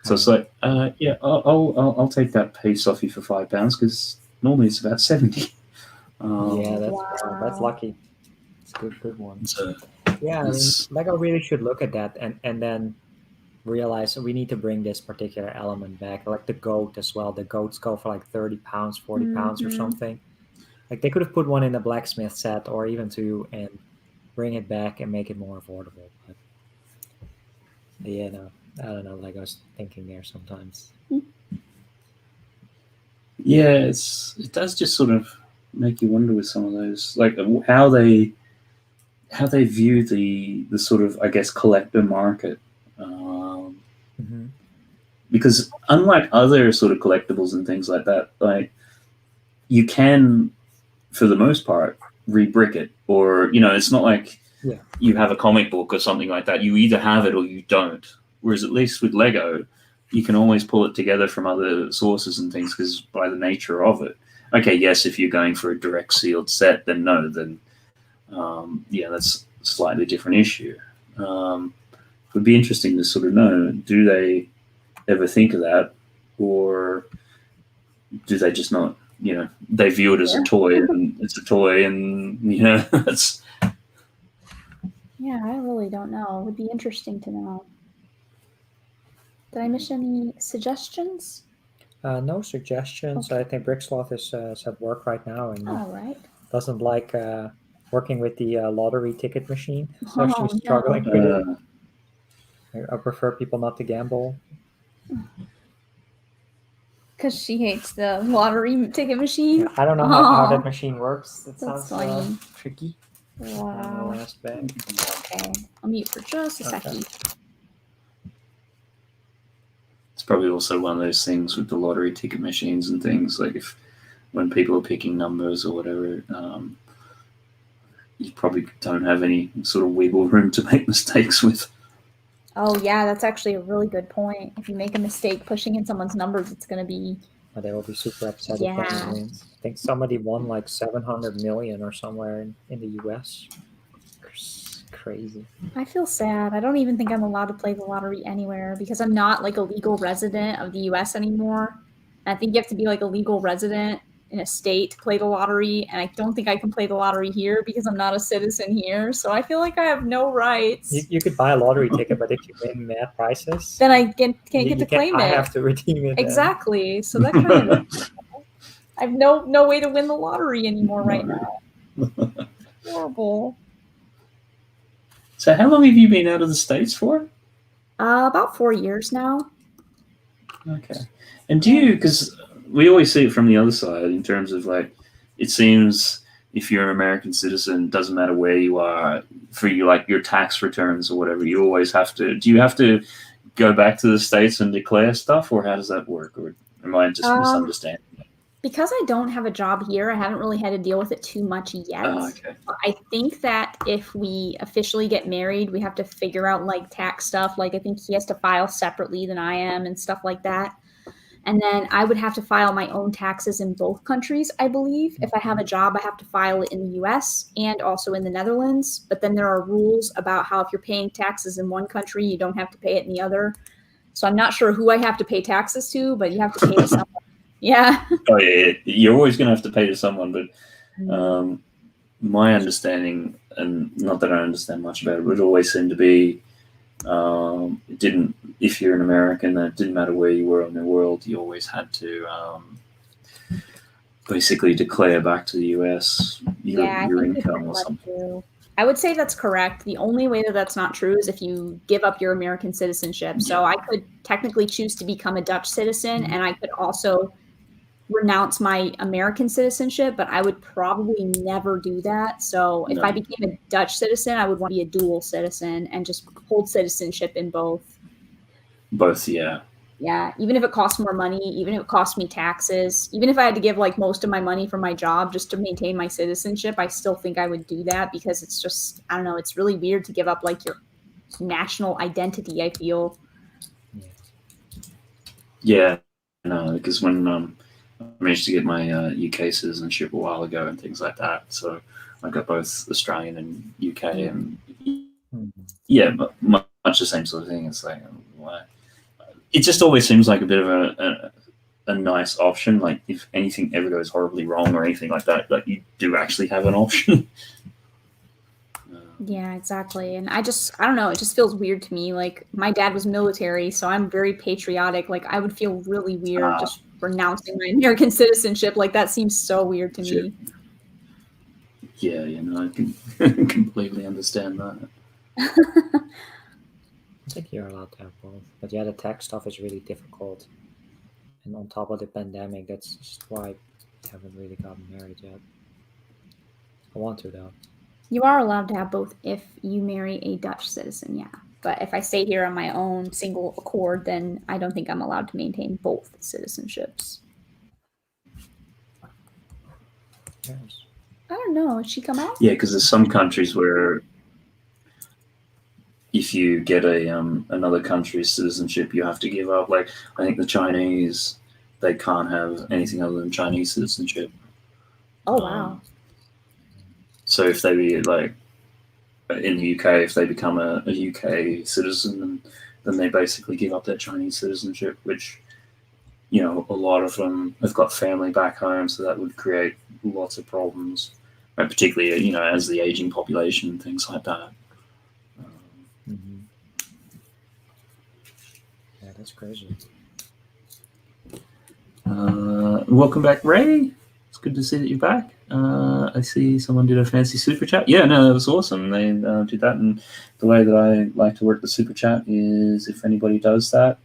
So it's like, I'll take that piece off you for £5 because normally it's about 70. That's lucky. Good one. So, Lego really should look at that and then realize we need to bring this particular element back, like the goat as well. The goats go for like £30, £40 or something. Like they could have put one in the blacksmith set or even 2 and bring it back and make it more affordable. But I don't know. Like I was thinking there sometimes. Yeah, it does just sort of make you wonder with some of those, like how they view the sort of, I guess, collector market. Because unlike other sort of collectibles and things like that, like you can, for the most part, rebrick it, or it's not like you have a comic book or something like that. You either have it or you don't. Whereas at least with Lego, you can always pull it together from other sources and things, because by the nature of it. Okay, yes, if you're going for a direct sealed set, then no, then that's a slightly different issue. It would be interesting to sort of know, do they ever think of that, or do they just not, they view it as a toy, and it's a toy, and that's. Yeah, I really don't know. It would be interesting to know. Did I miss any suggestions? No suggestions. Okay. I think Bricksloth is at work right now and All right. doesn't like working with the lottery ticket machine. So she's struggling with it. I prefer people not to gamble. Because she hates the lottery ticket machine? Yeah, I don't know how that machine works. It That's sounds tricky. Wow. Last bag. Okay, I'll mute for just a second. It's probably also one of those things with the lottery ticket machines and things, like when people are picking numbers or whatever, you probably don't have any sort of wiggle room to make mistakes with. Oh yeah, that's actually a really good point. If you make a mistake pushing in someone's numbers, it's going to be... They will be super upset if someone wins. I think somebody won like 700 million or somewhere in the US. Crazy. I feel sad. I don't even think I'm allowed to play the lottery anywhere, because I'm not like a legal resident of the US anymore. And I think you have to be like a legal resident in a state to play the lottery, and I don't think I can play the lottery here because I'm not a citizen here. So I feel like I have no rights. You could buy a lottery ticket, but if you win mad prizes, then I can't get to claim it. I have to redeem it. Exactly. So that kind of... I have no way to win the lottery anymore right now. Horrible. So how long have you been out of the States for? About 4 years now. Okay. And do you, because we always see it from the other side in terms of, like, it seems if you're an American citizen, it doesn't matter where you are, for you, like your tax returns or whatever, you always have to, do you have to go back to the States and declare stuff, or how does that work? Or am I just misunderstanding? Because I don't have a job here, I haven't really had to deal with it too much yet. Okay. I think that if we officially get married, we have to figure out like tax stuff. Like I think he has to file separately than I am and stuff like that. And then I would have to file my own taxes in both countries, I believe. If I have a job, I have to file it in the US and also in the Netherlands. But then there are rules about how if you're paying taxes in one country, you don't have to pay it in the other. So I'm not sure who I have to pay taxes to, but you have to pay to someone. Yeah. Oh, yeah. You're always going to have to pay to someone. But my understanding, and not that I understand much about it, would always seem to be it didn't, if you're an American, it didn't matter where you were in the world, you always had to basically declare back to the US your income or something. I would say that's correct. The only way that that's not true is if you give up your American citizenship. So I could technically choose to become a Dutch citizen, and I could also renounce my American citizenship, but I would probably never do that. So if I became a Dutch citizen, I would want to be a dual citizen and just hold citizenship in both. Both, yeah. Yeah, even if it costs more money, even if it costs me taxes, even if I had to give like most of my money from my job just to maintain my citizenship, I still think I would do that, because it's just, I don't know, it's really weird to give up like your national identity, I feel. Yeah, no, because when I managed to get my UK citizenship a while ago and things like that, so I got both Australian and UK, and but much the same sort of thing. It's like, it just always seems like a bit of a nice option. Like if anything ever goes horribly wrong or anything like that, like you do actually have an option. Yeah, exactly. And I don't know, it just feels weird to me. Like my dad was military, so I'm very patriotic. Like I would feel really weird just renouncing my American citizenship. Like that seems so weird to me. Yeah, I can completely understand that. I think you're allowed to have both. But yeah, the tax stuff is really difficult. And on top of the pandemic, that's just why I haven't really gotten married yet. I want to though. You are allowed to have both if you marry a Dutch citizen, yeah. But if I stay here on my own single accord, then I don't think I'm allowed to maintain both citizenships. Yes. I don't know. Did she come out? Yeah, because there's some countries where if you get a another country's citizenship, you have to give up. Like I think the Chinese, they can't have anything other than Chinese citizenship. Oh, wow. So if they be like in the UK, if they become a UK citizen, then they basically give up their Chinese citizenship, which, you know, a lot of them have got family back home, so that would create lots of problems, and particularly, you know, as the aging population and things like that. Mm-hmm. Yeah, that's crazy. Welcome back, Ray. It's good to see that you're back. I see someone did a fancy super chat. Yeah, no, that was awesome. They did that, and the way that I like to work the super chat is if anybody does that,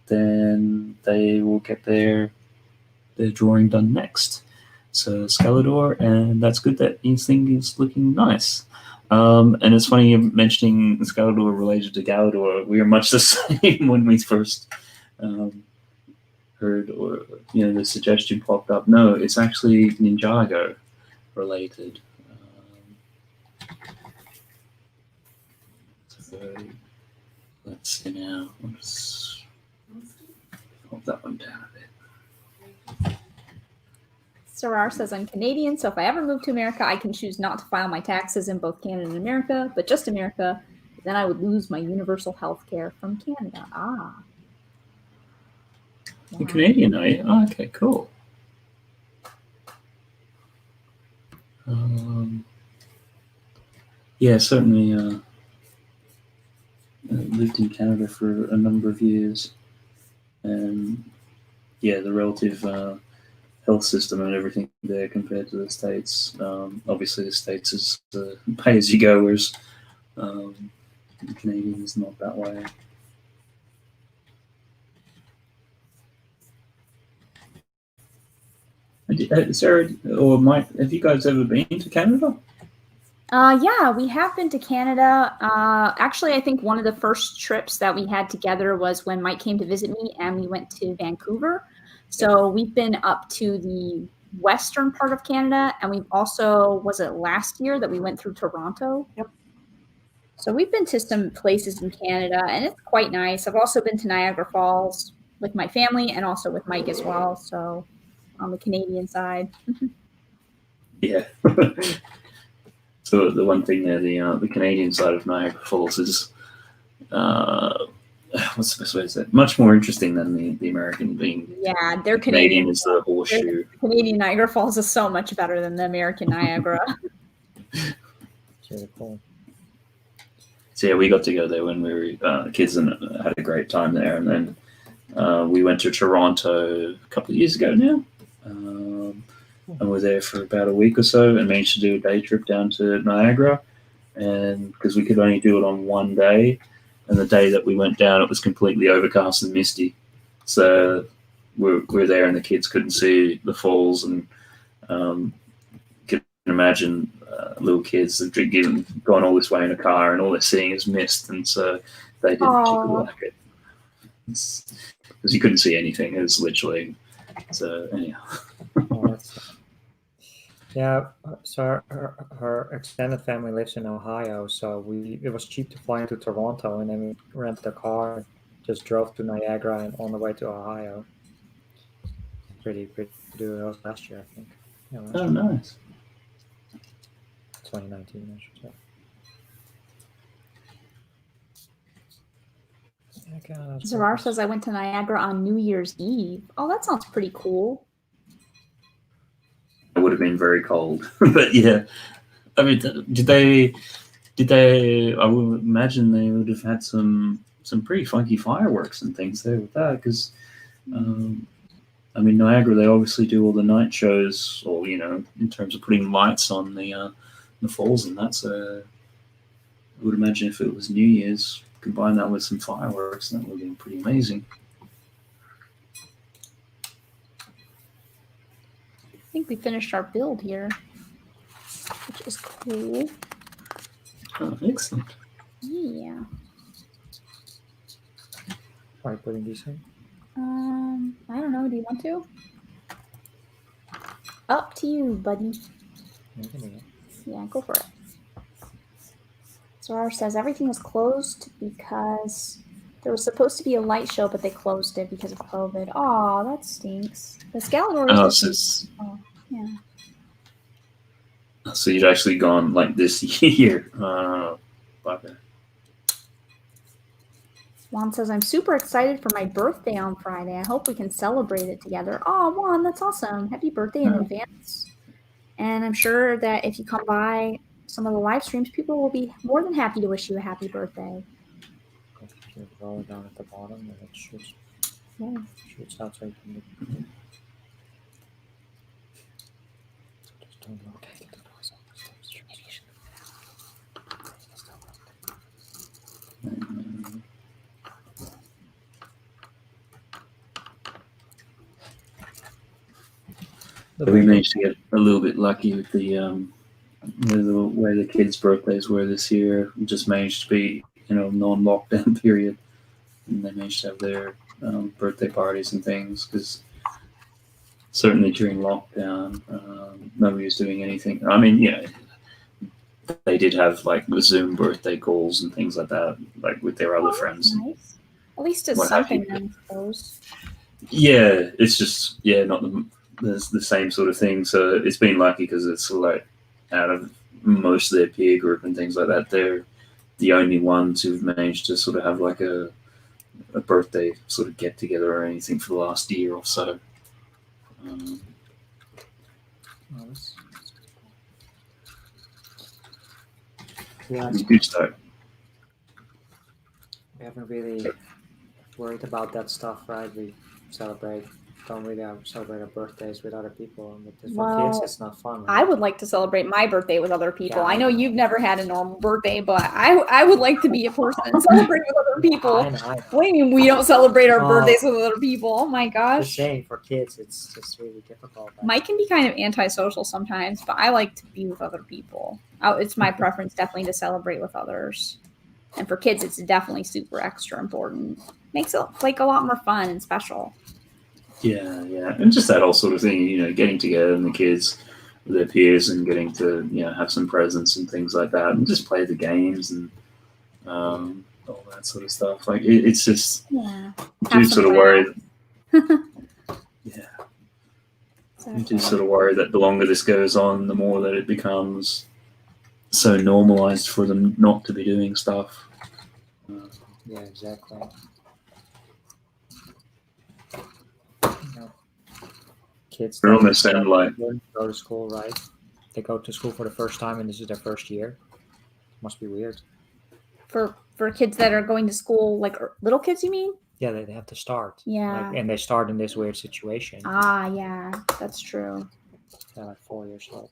then they will get their drawing done next. So Scalador, and that's good that his thing is looking nice. And it's funny you're mentioning Scalador related to Galador. We are much the same when we first heard, or you know, the suggestion popped up. No, it's actually Ninjago related. So let's see now. Let's hold that one down a bit. Sarar says, I'm Canadian, so if I ever move to America, I can choose not to file my taxes in both Canada and America, but just America. Then I would lose my universal health care from Canada. Ah. You're Canadian, are you? Oh, okay, cool. Yeah, certainly lived in Canada for a number of years. And yeah, the relative health system and everything there compared to the States. Obviously, the States is pay as you go, whereas the Canadian is not that way. Sarah or Mike, have you guys ever been to Canada? Yeah, we have been to Canada. Actually, I think one of the first trips that we had together was when Mike came to visit me, and we went to Vancouver. So we've been up to the western part of Canada, and we've also, was it last year that we went through Toronto? Yep. So we've been to some places in Canada, and it's quite nice. I've also been to Niagara Falls with my family and also with Mike as well. So on the Canadian side. Yeah. So the one thing there, the Canadian side of Niagara Falls is, what's the best way to say it? Much more interesting than the American being. Yeah, they're Canadian is the horseshoe. Canadian Niagara Falls is so much better than the American Niagara. It's really cool. So yeah, we got to go there when we were kids and had a great time there. And then we went to Toronto a couple of years ago now. And we're there for about a week or so and managed to do a day trip down to Niagara. And because we could only do it on one day, and the day that we went down, it was completely overcast and misty. So we're there and the kids couldn't see the falls, and can imagine little kids have gone all this way in a car and all they're seeing is mist, and so they didn't particularly like it. Because you couldn't see anything. It was literally, so anyhow. Yeah, so her extended family lives in Ohio, so it was cheap to fly into Toronto, and then we rented a car, just drove to Niagara, and on the way to Ohio. Pretty good. That was last year, I think. Yeah, Oh, nice. 2019, I should say. Zarar says, I went to Niagara on New Year's Eve. Oh, that sounds pretty cool. It would have been very cold, but yeah. I mean, did they? I would imagine they would have had some pretty funky fireworks and things there with that, because, I mean, Niagara, they obviously do all the night shows, or you know, in terms of putting lights on the falls and that. So I would imagine if it was New Year's, combine that with some fireworks, that would have been pretty amazing. I think we finished our build here, which is Cool. Oh, excellent. Yeah. Are you putting these in? I don't know. Do you want to? Up to you, buddy. Yeah, go for it. Zara says everything was closed because there was supposed to be a light show, but they closed it because of COVID. Aw, that stinks. The Scalador Oh, is yeah. So you'd actually gone like this year. Bugger. Juan says, I'm super excited for my birthday on Friday. I hope we can celebrate it together. Oh, Juan, that's awesome. Happy birthday in advance. And I'm sure that if you come by some of the live streams, people will be more than happy to wish you a happy birthday. You roll it down at the bottom and it shoots out so you can look. Just don't rotate the noise on the We managed to get a little bit lucky with the where the kids' birthdays were this year. We just managed to be non-lockdown period, and they managed to have their birthday parties and things, because certainly during lockdown nobody was doing anything. I mean, they did have like Zoom birthday calls and things like that, like with their other friends. Nice. At least it's something, I suppose. Yeah, it's just not the same sort of thing. So it's been lucky because it's like out of most of their peer group and things like that, they're the only ones who've managed to sort of have like a birthday sort of get together or anything for the last year or so. Yeah, you do start. We haven't really worried about that stuff, right? We don't really celebrate our birthdays with other people. And for kids, it's not fun. Right? I would like to celebrate my birthday with other people. Yeah, I know you've never had a normal birthday, but I would like to be a person and celebrate with other people. I know. What do you mean we don't celebrate our birthdays with other people? Oh my gosh. Just saying, for kids, it's just really difficult. Mike can be kind of antisocial sometimes, but I like to be with other people. It's my preference definitely to celebrate with others. And for kids, it's definitely super extra important. Makes it like a lot more fun and special. Yeah, and just that whole sort of thing, getting together and the kids with their peers and getting to, have some presents and things like that, and just play the games and all that sort of stuff. Like it's just, I do sort of worry. Yeah, you do sort of worry that the longer this goes on, the more that it becomes so normalized for them not to be doing stuff. Yeah, exactly. Kids almost sound like go to school, right? They go to school for the first time and this is their first year. Must be weird. For kids that are going to school, like little kids, you mean? Yeah, they have to start. Yeah. And they start in this weird situation. Ah, yeah, that's true. They're like 4 years old.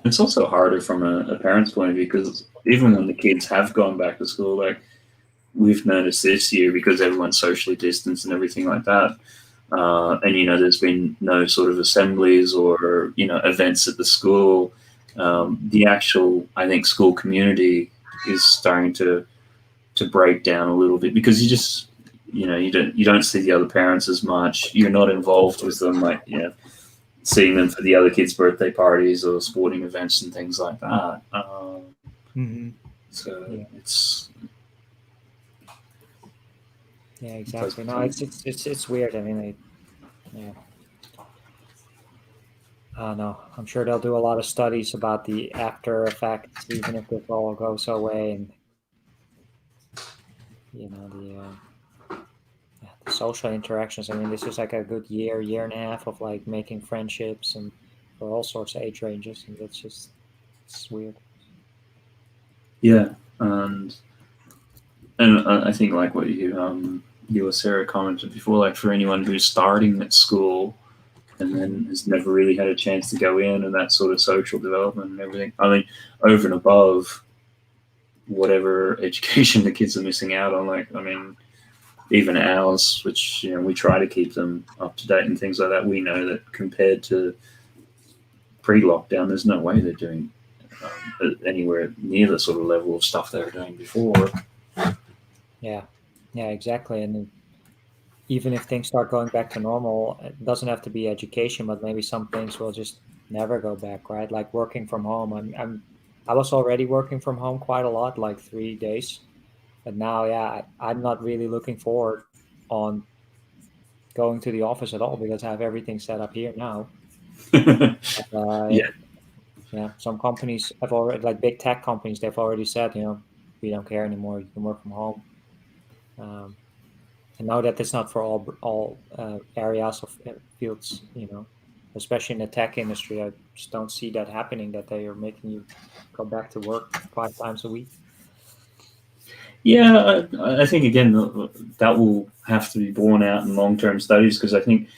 It's also harder from a parent's point of view, because even when the kids have gone back to school, like we've noticed this year, because everyone's socially distanced and everything like that, and there's been no sort of assemblies or events at the school. The actual, I think, school community is starting to break down a little bit, because you just you don't see the other parents as much. You're not involved with them, like seeing them for the other kids' birthday parties or sporting events and things like that. So it's. Yeah, exactly. No, it's weird. I mean, no, I'm sure they'll do a lot of studies about the after effects, even if this all goes away, and the social interactions. I mean, this is like a good year and a half of like making friendships and for all sorts of age ranges, and it's weird. Yeah, and I think like what you or Sarah commented before, like for anyone who's starting at school and then has never really had a chance to go in and that sort of social development and everything. I mean, over and above whatever education the kids are missing out on, like, I mean, even ours, which, we try to keep them up to date and things like that, we know that compared to pre-lockdown, there's no way they're doing anywhere near the sort of level of stuff they were doing before. Yeah, exactly. And even if things start going back to normal, it doesn't have to be education, but maybe some things will just never go back, right? Like working from home. I was already working from home quite a lot, like 3 days, but now, yeah, I'm not really looking forward on going to the office at all because I have everything set up here now. Yeah. Yeah, some companies have already, like big tech companies, they've already said, we don't care anymore. You can work from home. And know that it's not for all areas of fields, especially in the tech industry. I just don't see that happening, that they are making you go back to work 5 times a week. Yeah, I think, again, that will have to be borne out in long-term studies, because I think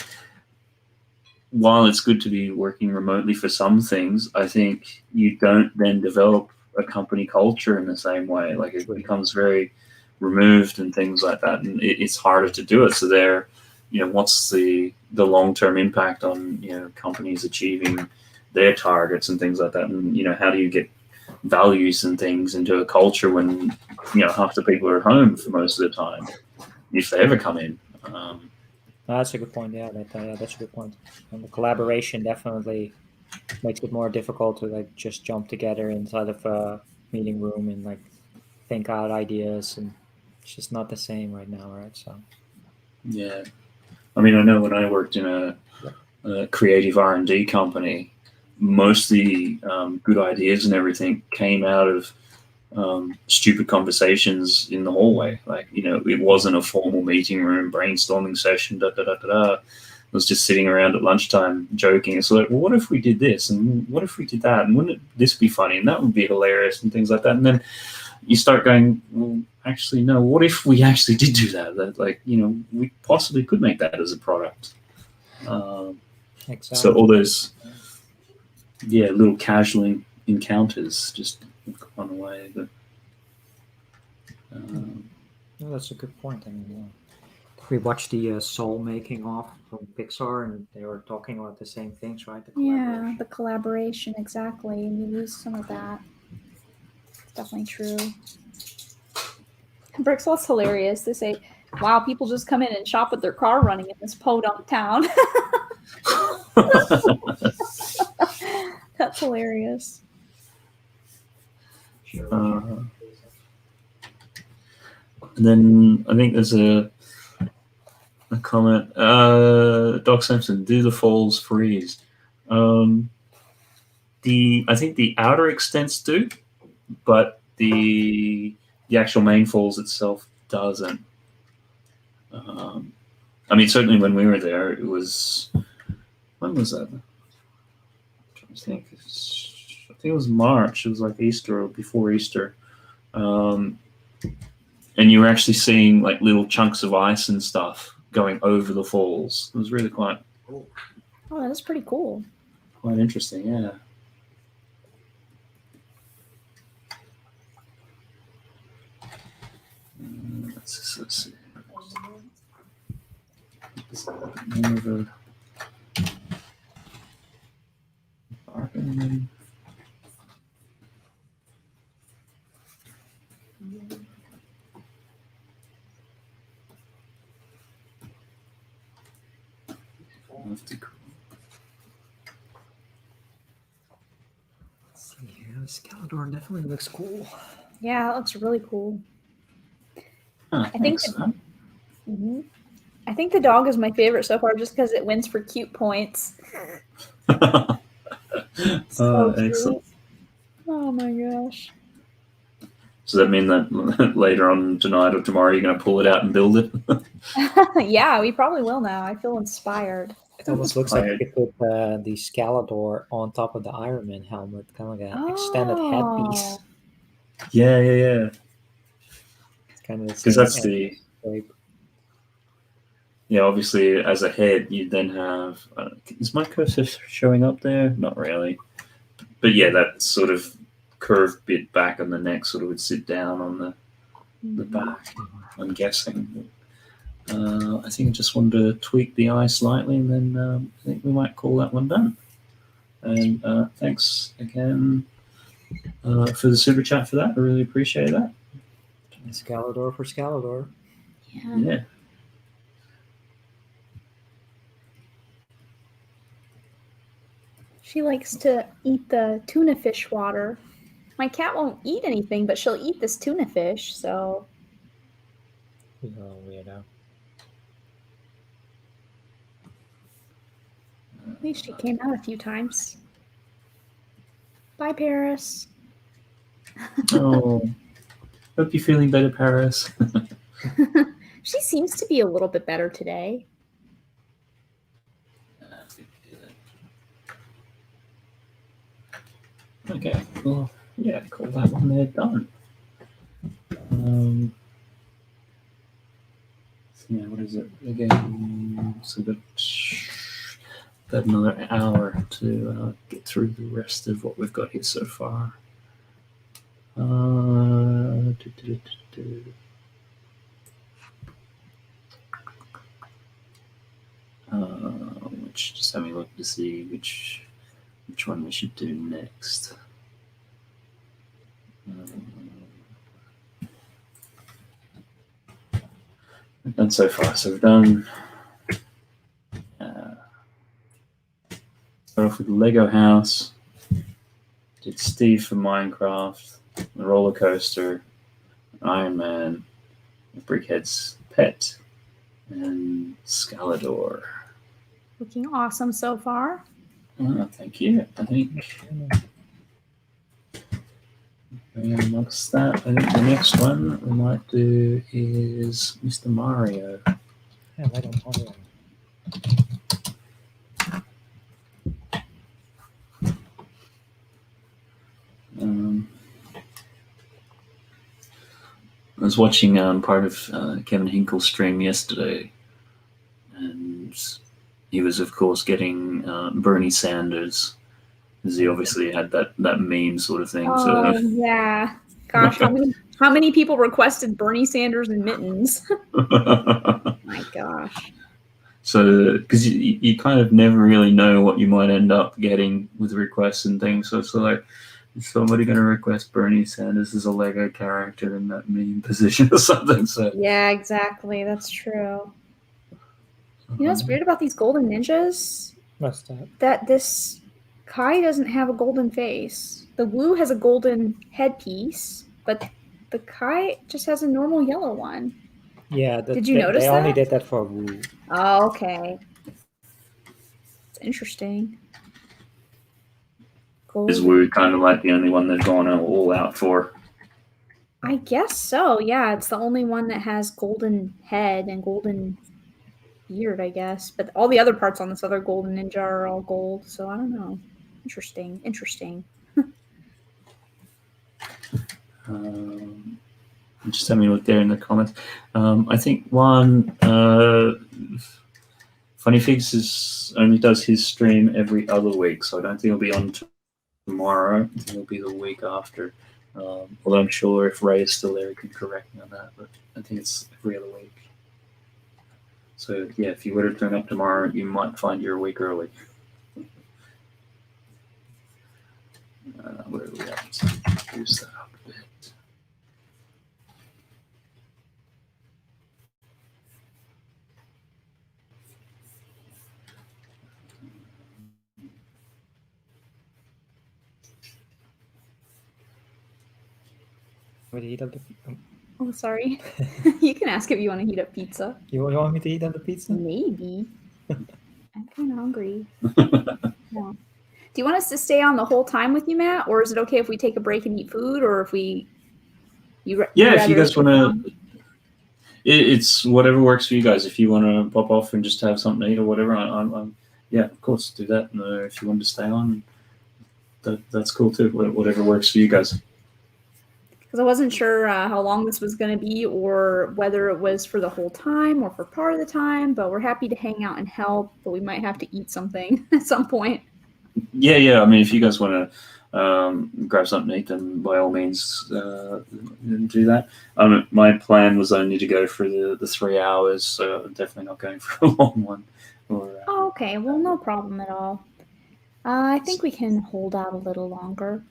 while it's good to be working remotely for some things, I think you don't then develop a company culture in the same way. Like, it becomes very removed and things like that, and it's harder to do it. So there, what's the long-term impact on companies achieving their targets and things like that, and how do you get values and things into a culture when half the people are at home for most of the time, if they ever come in. That's a good point. Yeah, that's a good point. And the collaboration definitely makes it more difficult to like just jump together inside of a meeting room and like think out ideas, and it's just not the same right now, right? So yeah, I mean, I know when I worked in a creative R&D company, most of the good ideas and everything came out of stupid conversations in the hallway. Like, it wasn't a formal meeting room brainstorming session. It was just sitting around at lunchtime joking. It's like, well, what if we did this, and what if we did that, and wouldn't this be funny, and that would be hilarious, and things like that. And then you start going, well, actually, no, what if we actually did do that? That, like, we possibly could make that as a product. exactly. So all those, little casual encounters just gone away. But that's a good point. I mean, we watched the Soul making off from Pixar, and they were talking about the same things, right? The collaboration, exactly. And you lose some of that. It's definitely true. Brixwell's hilarious. They say, wow, people just come in and shop with their car running in this podunk town. That's hilarious. And then I think there's a comment. Doc Simpson, do the falls freeze? I think the outer extents do, but the actual main falls itself doesn't. I mean, certainly when we were there, it was, when was that? I'm trying to think. I think it was March. It was like Easter or before Easter. And you were actually seeing like little chunks of ice and stuff going over the falls. It was really quite Oh, that is pretty cool. Quite interesting, yeah. Let's see. Is that more of a bargain? Yeah, Scalador definitely looks cool. Yeah, it looks really cool. I think the dog is my favorite so far, just because it wins for cute points. So excellent. Oh my gosh. Does that mean that later on tonight or tomorrow you're going to pull it out and build it? Yeah, we probably will now. I feel inspired. It almost looks like you could put the Scalador on top of the Iron Man helmet, kind of like an extended headpiece. Yeah. It's kind of because that's the shape. Yeah, obviously as a head you then have is my cursor showing up there? Not really, but yeah, that sort of curved bit back on the neck sort of would sit down on the back, I'm guessing. I think I just wanted to tweak the eye slightly, and then I think we might call that one done. And thanks again for the super chat for that. I really appreciate that. Scalador for Scalador. Yeah. She likes to eat the tuna fish water. My cat won't eat anything, but she'll eat this tuna fish, so. He's a little weirdo. At least she came out a few times. Bye, Paris. Oh, hope you're feeling better, Paris. She seems to be a little bit better today. Okay, well, yeah, call that one there done. So yeah, what is it again? So got another hour to get through the rest of what we've got here so far. Which, just having a look to see which one we should do next. We've done so far. So we've done. Start off with the Lego house. Did Steve for Minecraft, the roller coaster, Iron Man, Brickhead's pet, and Scalador. Looking awesome so far. Thank you. I think. Amongst that, I think the next one we might do is Mr. Mario. Yeah, Lego Mario. I was watching part of Kevin Hinkle's stream yesterday, and he was, of course, getting Bernie Sanders, because he obviously had that meme sort of thing. Oh, yeah. Gosh, how many people requested Bernie Sanders and mittens? My gosh. So, because you kind of never really know what you might end up getting with requests and things. So it's like, is somebody going to request Bernie Sanders as a Lego character in that meme position or something? So yeah, exactly. That's true. You know what's weird about these golden ninjas? What's that? That this Kai doesn't have a golden face. The Wu has a golden headpiece, but the Kai just has a normal yellow one. Yeah. Did you notice they that? only did that for Wu. Oh, okay. It's interesting. is Wu kind of like the only one they've gone all out for? I guess so. Yeah, it's the only one that has golden head and golden beard, I guess. But all the other parts on this other golden ninja are all gold, so I don't know. Interesting. Just having a look there in the comments. I think one Funny Fix only does his stream every other week, so I don't think it'll be on tomorrow. I think it'll be the week after. Although I'm sure if Ray is still there, he can correct me on that. But I think it's every other week. So yeah, if you were to turn up tomorrow, you might find you're a week early. Where are we at? Use that up a bit. Would you heat up the Oh, sorry. You can ask if you want to heat up pizza. You want me to heat up the pizza? Maybe. I'm kind of hungry. Yeah. Do you want us to stay on the whole time with you, Matt? Or is it okay if we take a break and eat food? Or if we... If you guys want to... It's whatever works for you guys. If you want to pop off and just have something to eat or whatever, yeah, of course, do that. And, if you want to stay on, that's cool too. Whatever works for you guys. Because I wasn't sure how long this was going to be or whether it was for the whole time or for part of the time, but we're happy to hang out and help, but we might have to eat something at some point. Yeah. I mean, if you guys want to grab something to eat, then by all means do that. My plan was only to go for the 3 hours, so I'm definitely not going for a long one. Oh, okay. Well, no problem at all. I think we can hold out a little longer.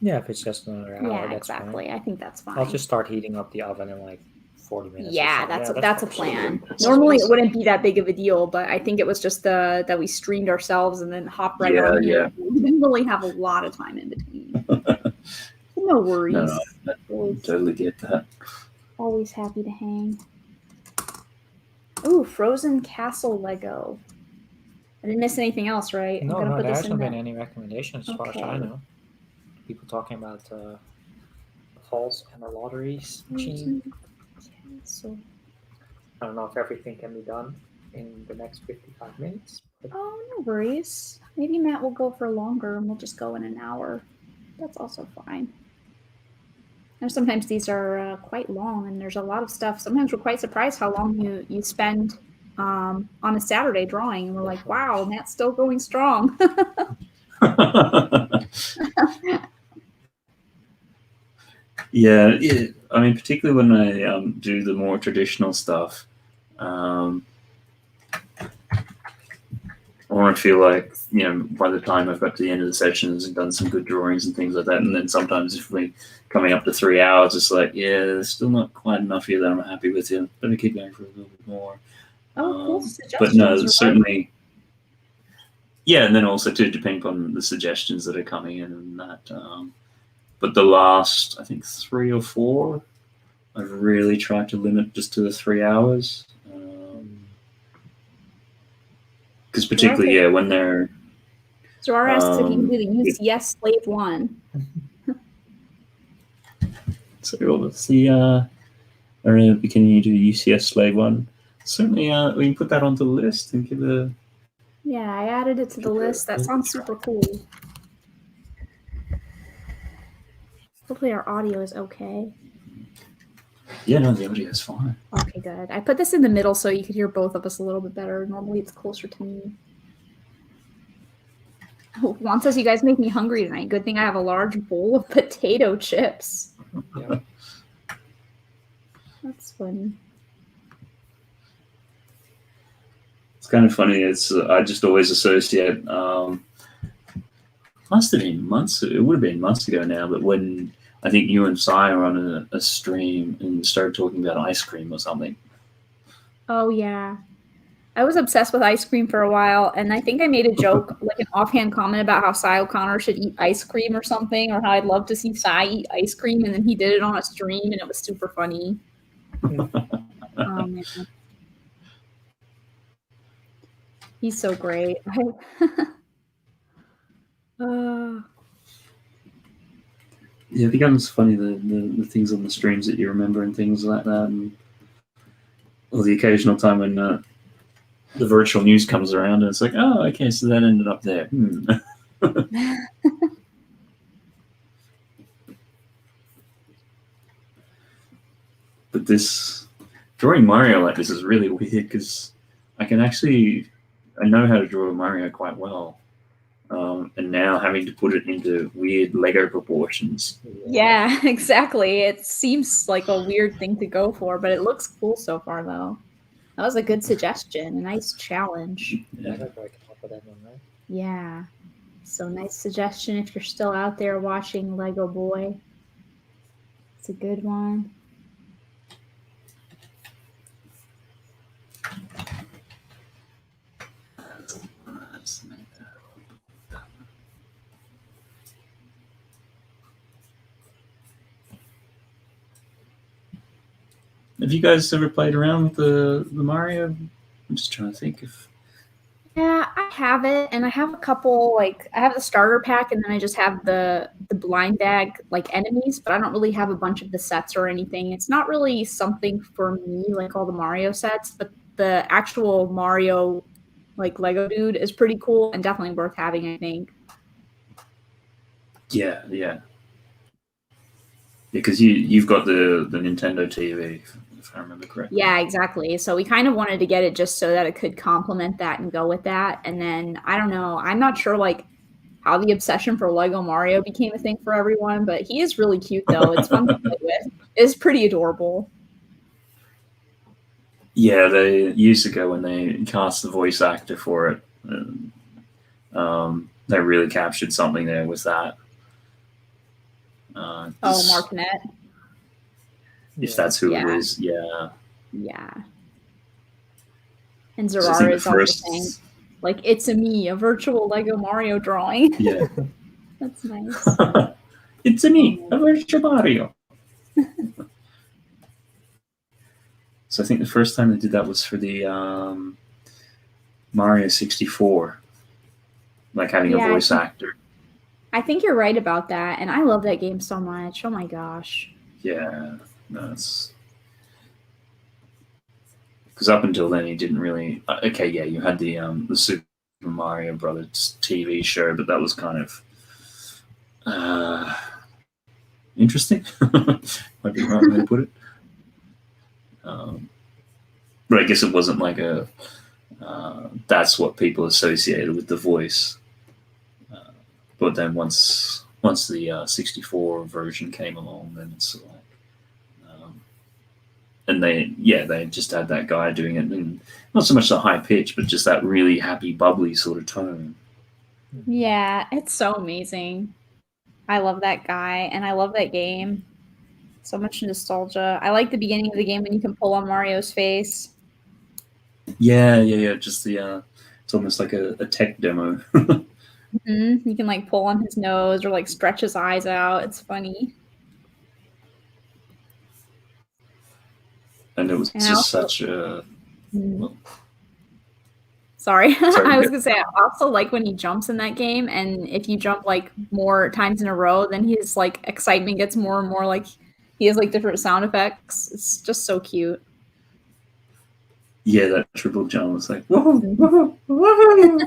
Yeah, if it's just another hour, Yeah, that's exactly. fine. I think that's fine. I'll just start heating up the oven in like 40 minutes. Yeah, or so. that's a fine. plan. That's Normally, it awesome. wouldn't be that big of a deal, but I think it was just that we streamed ourselves and then hopped right on here. We didn't really have a lot of time in between. No worries. No, I totally get that. Always happy to hang. Ooh, Frozen Castle Lego. I didn't miss anything else, right? No, I'm gonna put there this hasn't in been the... any recommendations as far as I Okay. know. People talking about the falls and the lotteries machine. Frozen Castle. I don't know if everything can be done in the next 55 minutes. But Oh, no worries. Maybe Matt will go for longer and we'll just go in an hour. That's also fine. And sometimes these are quite long and there's a lot of stuff. Sometimes we're quite surprised how long you spend on a Saturday drawing. And we're like, wow, Matt's still going strong. Yeah, I mean, particularly when I do the more traditional stuff, I want to feel like, by the time I've got to the end of the sessions and done some good drawings and things like that, and then sometimes if we're coming up to 3 hours, it's like, yeah, there's still not quite enough here that I'm happy with you. Let me keep going for a little bit more. Oh, cool suggestions. But no, certainly, yeah, and then also too, depending on the suggestions that are coming in and that. But the last, I think 3 or 4, I've really tried to limit just to the 3 hours. Because particularly, yeah, when they're... Zara asks if you can do the UCS Slave 1. So what's the... I don't know, can you do UCS Slave 1? Certainly, we can put that onto the list and give a... Yeah, I added it to the list. That sounds super cool. Hopefully our audio is okay. Yeah, no, the audio is fine. Okay, good. I put this in the middle so you could hear both of us a little bit better. Normally it's closer to me. Juan says, you guys make me hungry tonight. Good thing I have a large bowl of potato chips. Yeah. That's funny. It's kind of funny. I just always associate... must have been months. It would have been months ago now, but when I think you and Si were on a stream and started talking about ice cream or something. Oh, yeah. I was obsessed with ice cream for a while, and I think I made a joke, like an offhand comment about how Cy O'Connor should eat ice cream or something, or how I'd love to see Cy eat ice cream, and then he did it on a stream, and it was super funny. Oh, man. He's so great. Yeah, it becomes funny, the things on the streams that you remember and things like that, and or the occasional time when the virtual news comes around and it's like, oh, okay, so that ended up there. But this drawing Mario like this is really weird because I know how to draw Mario quite well. And now having to put it into weird Lego proportions. Yeah, exactly. It seems like a weird thing to go for, but it looks cool so far, though. That was a good suggestion, a nice challenge. Yeah, that's where I came up with that one, right? Yeah. So nice suggestion if you're still out there watching Lego Boy. It's a good one. Have you guys ever played around with the Mario? I'm just trying to think if... Yeah, I have it, and I have a couple, like, I have the starter pack, and then I just have the blind bag, like, enemies, but I don't really have a bunch of the sets or anything. It's not really something for me, like all the Mario sets, but the actual Mario, like, Lego dude is pretty cool and definitely worth having, I think. Yeah. Because you've got the Nintendo TV, if I remember correctly. Yeah, exactly. So we kind of wanted to get it just so that it could complement that and go with that. And then, I don't know, I'm not sure, like, how the obsession for Lego Mario became a thing for everyone, but he is really cute, though. It's fun to play with. It's pretty adorable. Yeah, years ago when they cast the voice actor for it, They really captured something there with that. Martinet. If that's who it is, yeah. Yeah. And So I Zerara think the is also first- saying, like, it's a me, a virtual Lego Mario drawing. Yeah. That's nice. It's a me, a virtual Mario. So I think the first time they did that was for the Mario 64, like having a voice actor. I think you're right about that, and I love that game so much. Oh my gosh. Yeah, that's because up until then he didn't really. Okay, yeah, you had the Super Mario Brothers TV show, but that was kind of interesting. Might be the right way to put it. But I guess it wasn't like a. That's what people associated with the voice. But then once the 64 version came along, then it's like, and they just had that guy doing it, and not so much the high pitch, but just that really happy, bubbly sort of tone. Yeah, it's so amazing. I love that guy, and I love that game. So much nostalgia. I like the beginning of the game when you can pull on Mario's face. Yeah. Just the it's almost like a tech demo. You can like pull on his nose or like stretch his eyes out. It's funny. And it was just such a. Well, Sorry, I was gonna say I also like when he jumps in that game, and if you jump like more times in a row, then his like excitement gets more and more like he has like different sound effects. It's just so cute. Yeah, that triple jump was like whoa, whoa, whoa.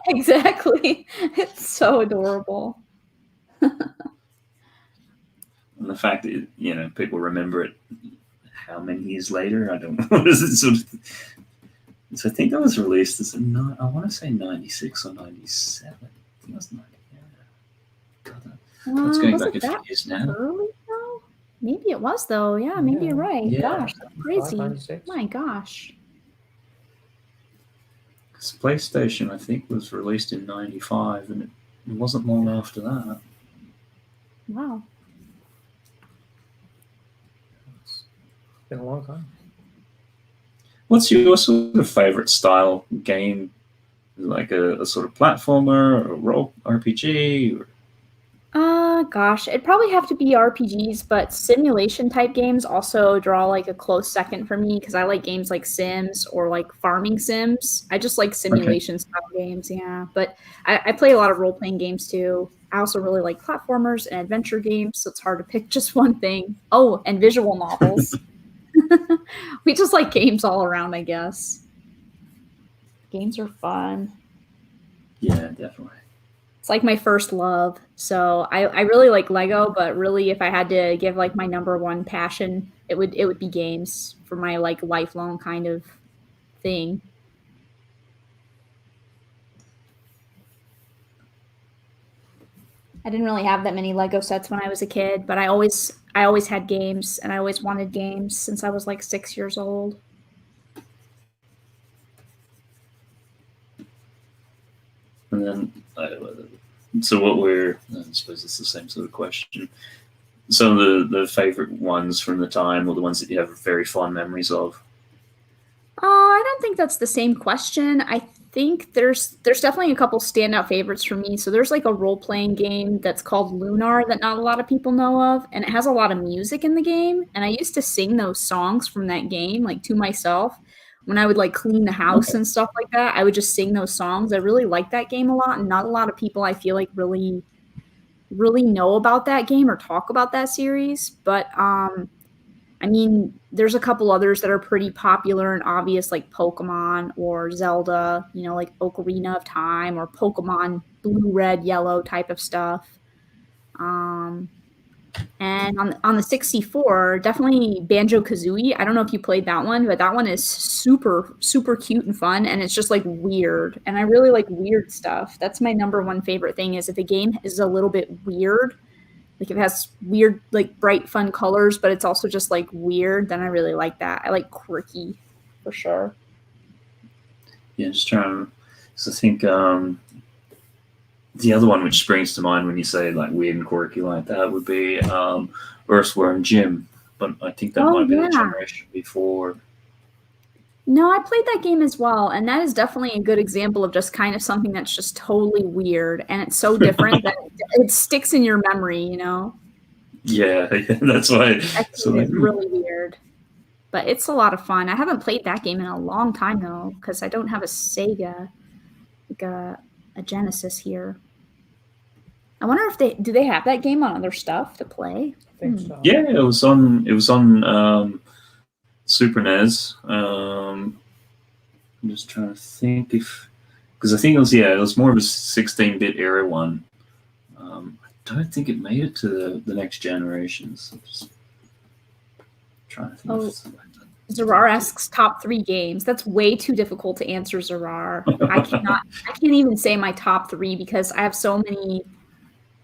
Exactly. It's so adorable. And the fact that people remember it how many years later, I don't know. So I think that was released as I want to say 96 or 97. I think it was 90. Yeah. It's going back a few years now. Early though? Maybe it was though. Yeah, maybe you're right. Yeah. Gosh, that's crazy. 96. My gosh. PlayStation, I think, was released in 95, and it wasn't long after that. Wow. It's been a long time. What's your sort of favorite style game? Like a sort of platformer or a role RPG? Or... Gosh, it'd probably have to be RPGs, but simulation type games also draw like a close second for me because I like games like Sims or like farming sims. I just like simulation style games, yeah. But I play a lot of role-playing games too. I also really like platformers and adventure games, so it's hard to pick just one thing. Oh, and visual novels. We just like games all around, I guess. Games are fun. Yeah, definitely. It's like my first love. So I really like Lego, but really if I had to give like my number one passion, it would be games for my like lifelong kind of thing. I didn't really have that many Lego sets when I was a kid, but I always had games, and I always wanted games since I was like 6 years old. And then, so what I suppose it's the same sort of question. Some of the favorite ones from the time, or the ones that you have very fond memories of? I don't think that's the same question. I think there's definitely a couple standout favorites for me. So there's like a role-playing game that's called Lunar that not a lot of people know of, and it has a lot of music in the game. And I used to sing those songs from that game like to myself when I would like clean the house and stuff like that. I would just sing those songs. I really like that game a lot, and not a lot of people I feel like really know about that game or talk about that series. But I mean, there's a couple others that are pretty popular and obvious, like Pokemon or Zelda, like Ocarina of Time or Pokemon Blue, Red, Yellow type of stuff. And on the 64, definitely Banjo-Kazooie. I don't know if you played that one, but that one is super, super cute and fun, and it's just like weird. And I really like weird stuff. That's my number one favorite thing is if a game is a little bit weird, like if it has weird, like bright, fun colors, but it's also just like weird, then I really like that. I like quirky for sure. Yeah, just trying to think the other one which springs to mind when you say like weird and quirky like that would be Earthworm Jim, but I think that might be the generation before. No, I played that game as well, and that is definitely a good example of just kind of something that's just totally weird, and it's so different that it sticks in your memory, you know? Yeah, that's why. It's really weird, but it's a lot of fun. I haven't played that game in a long time, though, because I don't have a Sega, like a Genesis here. I wonder if they have that game on other stuff to play? I think so. Yeah, it was on Super NES. I'm just trying to think because I think it was more of a 16-bit era one. I don't think it made it to the next generation. So just trying to think. Oh, Zarar asks top 3 games. That's way too difficult to answer, Zarar. I can't even say my top 3 because I have so many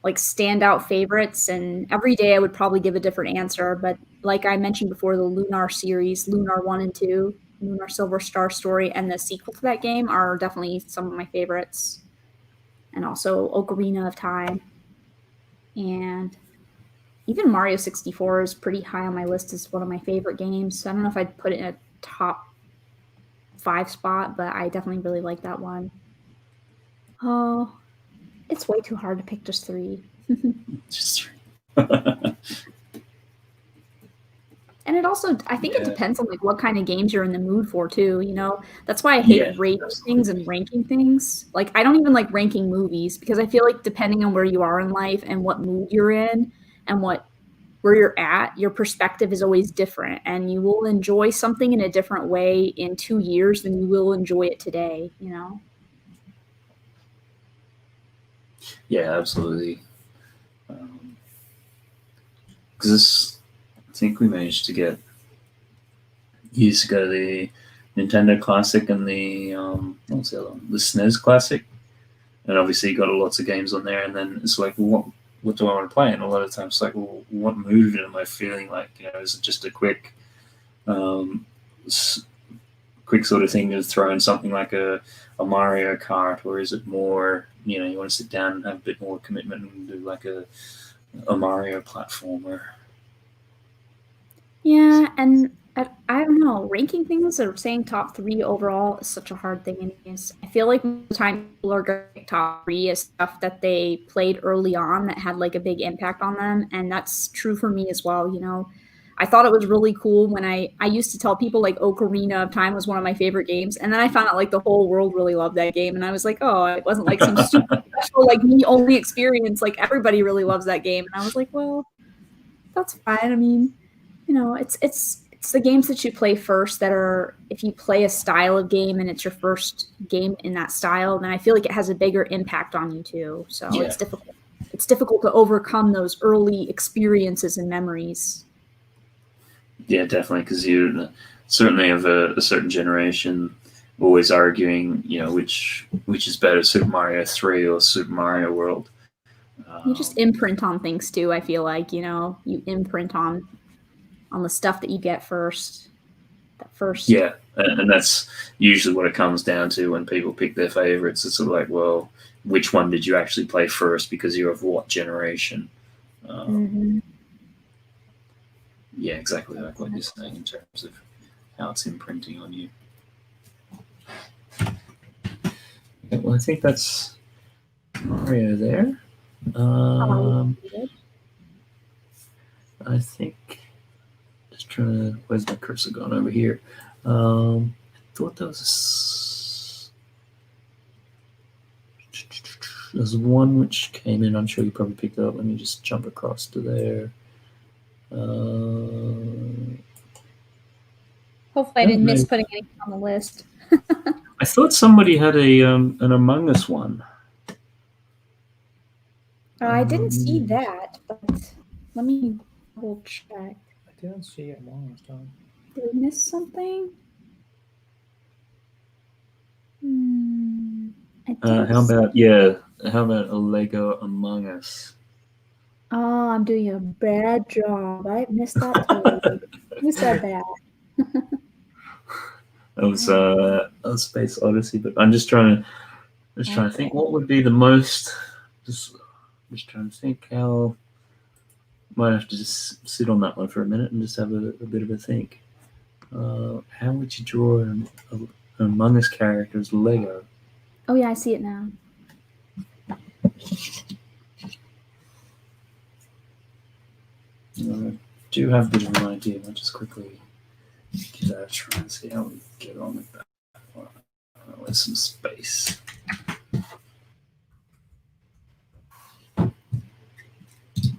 like standout favorites, and every day I would probably give a different answer. But like I mentioned before, the Lunar series, Lunar 1 and 2, Lunar Silver Star Story, and the sequel to that game are definitely some of my favorites. And also Ocarina of Time. And even Mario 64 is pretty high on my list as one of my favorite games. So I don't know if I'd put it in a top 5 spot, but I definitely really like that one. Oh, it's way too hard to pick just 3. Just 3. And it also, I think it depends on like what kind of games you're in the mood for too, you know? That's why I hate rating things and ranking things. Like I don't even like ranking movies because I feel like depending on where you are in life and what mood you're in and where you're at, your perspective is always different, and you will enjoy something in a different way in 2 years than you will enjoy it today, you know? Yeah, absolutely. Because I think we managed to get years ago the Nintendo Classic and the what was the other one? The SNES Classic, and obviously you got lots of games on there. And then it's like, well, what do I want to play? And a lot of times it's like, well, what mood am I feeling like? You know, is it just a quick sort of thing to throw in something like a Mario Kart, or is it more, you know, you want to sit down and have a bit more commitment and do like a Mario platformer? Yeah, and I don't know, ranking things or saying top 3 overall is such a hard thing anyways. I feel like most of the time people are going to pick top 3 as stuff that they played early on that had like a big impact on them, and that's true for me as well, you know. I thought it was really cool when I used to tell people like Ocarina of Time was one of my favorite games, and then I found out like the whole world really loved that game, and I was like, oh, it wasn't like some super special like me only experience, like everybody really loves that game, and I was like, well, that's fine. I mean, you know, it's the games that you play first that are, if you play a style of game and it's your first game in that style, then I feel like it has a bigger impact on you too. So it's difficult. It's difficult to overcome those early experiences and memories. Yeah, definitely, because you certainly have a certain generation always arguing, you know, which is better, Super Mario 3 or Super Mario World. You just imprint on things too, I feel like, you know, you imprint on the stuff that you get first. Yeah, and that's usually what it comes down to when people pick their favorites. It's sort of like, well, which one did you actually play first because you're of what generation? Yeah, exactly like what you're saying in terms of how it's imprinting on you. Okay, well, I think that's Mario there. I think, just trying to, where's my cursor gone over here? I thought there was there's one which came in. I'm sure you probably picked it up. Let me just jump across to there. Hopefully I didn't miss putting anything on the list. I thought somebody had an Among Us one. I didn't see that, but let me double check. I didn't see Among Us, though. Did we miss something? How about a Lego Among Us? Oh, I'm doing a bad job. I missed that totally. Who said that? It was a Space Odyssey, but I'm just trying to think what would be the most just trying to think how. Might have to just sit on that one for a minute and just have a bit of a think. How would you draw an Among Us character as Lego? Oh yeah, I see it now. I do have a bit of an idea. I'll just quickly give that a try and see how we get on with that. With some space.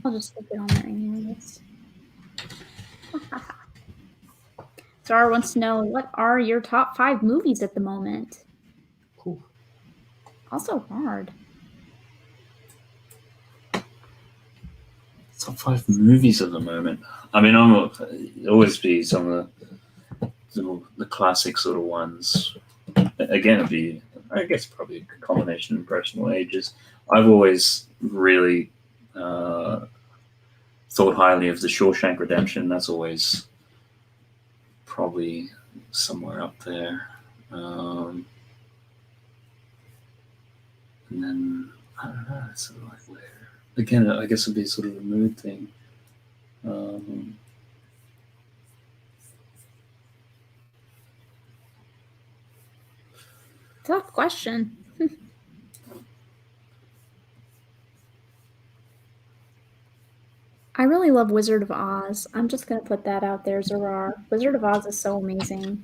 I'll just stick it on there anyways. Zara wants to know, what are your top 5 movies at the moment? Cool. Also hard. Top 5 movies at the moment. I mean, always be some of the classic sort of ones. Again, it'd be, I guess, probably a combination of personal ages. I've always really thought highly of The Shawshank Redemption. That's always probably somewhere up there. And then, I don't know, it's sort of like where. Again, I guess it'd be sort of a mood thing. Tough question. I really love Wizard of Oz. I'm just going to put that out there, Zarar. Wizard of Oz is so amazing.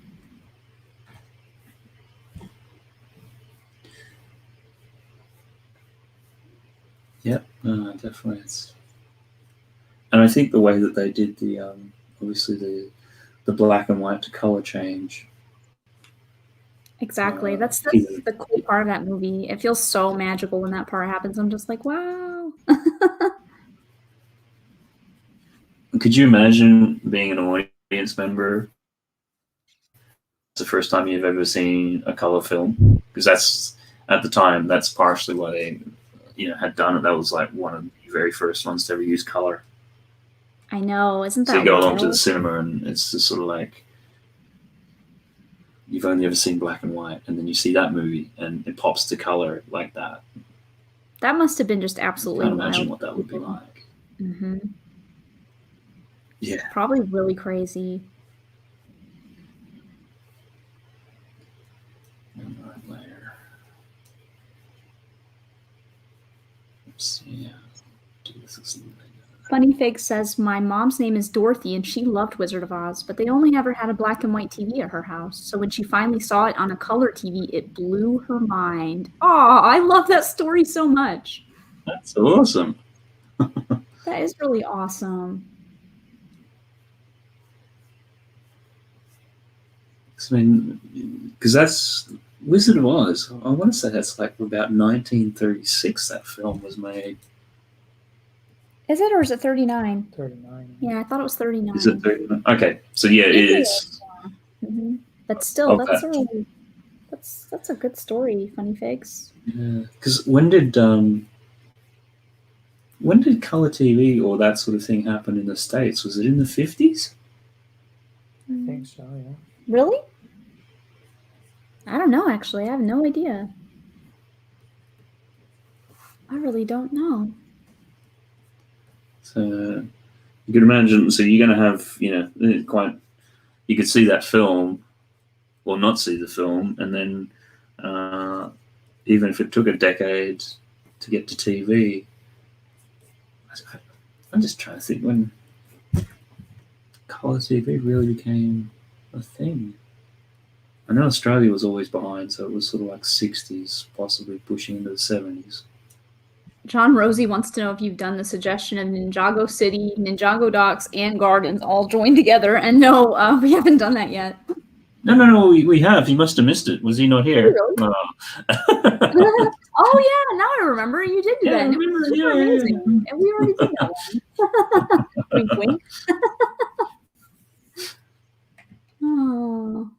Yep, definitely. And I think the way that they did the, obviously the black and white to color change. Exactly. That's the cool part of that movie. It feels so magical when that part happens. I'm just like, wow. Could you imagine being an audience member? It's the first time you've ever seen a color film, because that's, at the time, that's partially why they, had done it. That was like one of the very first ones to ever use color. I know, isn't that so you go along wild? to the cinema and it's just sort of like you've only ever seen black and white, and then you see that movie and it pops to color like that. That must have been just absolutely I can't wild. imagine what that would be like. Mm-hmm. Yeah. Probably really crazy. Right layer. Oops, yeah. Do this as Funny Fig says, my mom's name is Dorothy and she loved Wizard of Oz, but they only ever had a black and white TV at her house. So when she finally saw it on a color TV, it blew her mind. Oh, I love that story so much. That's awesome. That is really awesome. I mean, because that's Wizard of Oz. I want to say that's like about 1936 that film was made. Is it, or is it 39? 39. Yeah, I thought it was 39. Is it 39? Okay, so yeah, it is. Mm-hmm. But still, Okay. that's a good story, Funny Figs. Yeah, because when did color TV or that sort of thing happen in the States? Was it in the 50s? I think so, yeah. Really? I don't know, actually. I have no idea. I really don't know. So you could imagine, so you're going to have, you could see that film or not see the film, and then even if it took a decade to get to TV, I'm just trying to think when color TV really became a thing. I know Australia was always behind, so it was sort of like 60s, possibly pushing into the 70s. John Rosie wants to know if you've done the suggestion of Ninjago City, Ninjago Docks, and Gardens all joined together. And no, we haven't done that yet. No, we have. He must have missed it. Was he not here? Really? Oh. Oh, yeah, now I remember. You did do that. And it was super amazing. Yeah. And we already did that one. Wink, wink. Oh.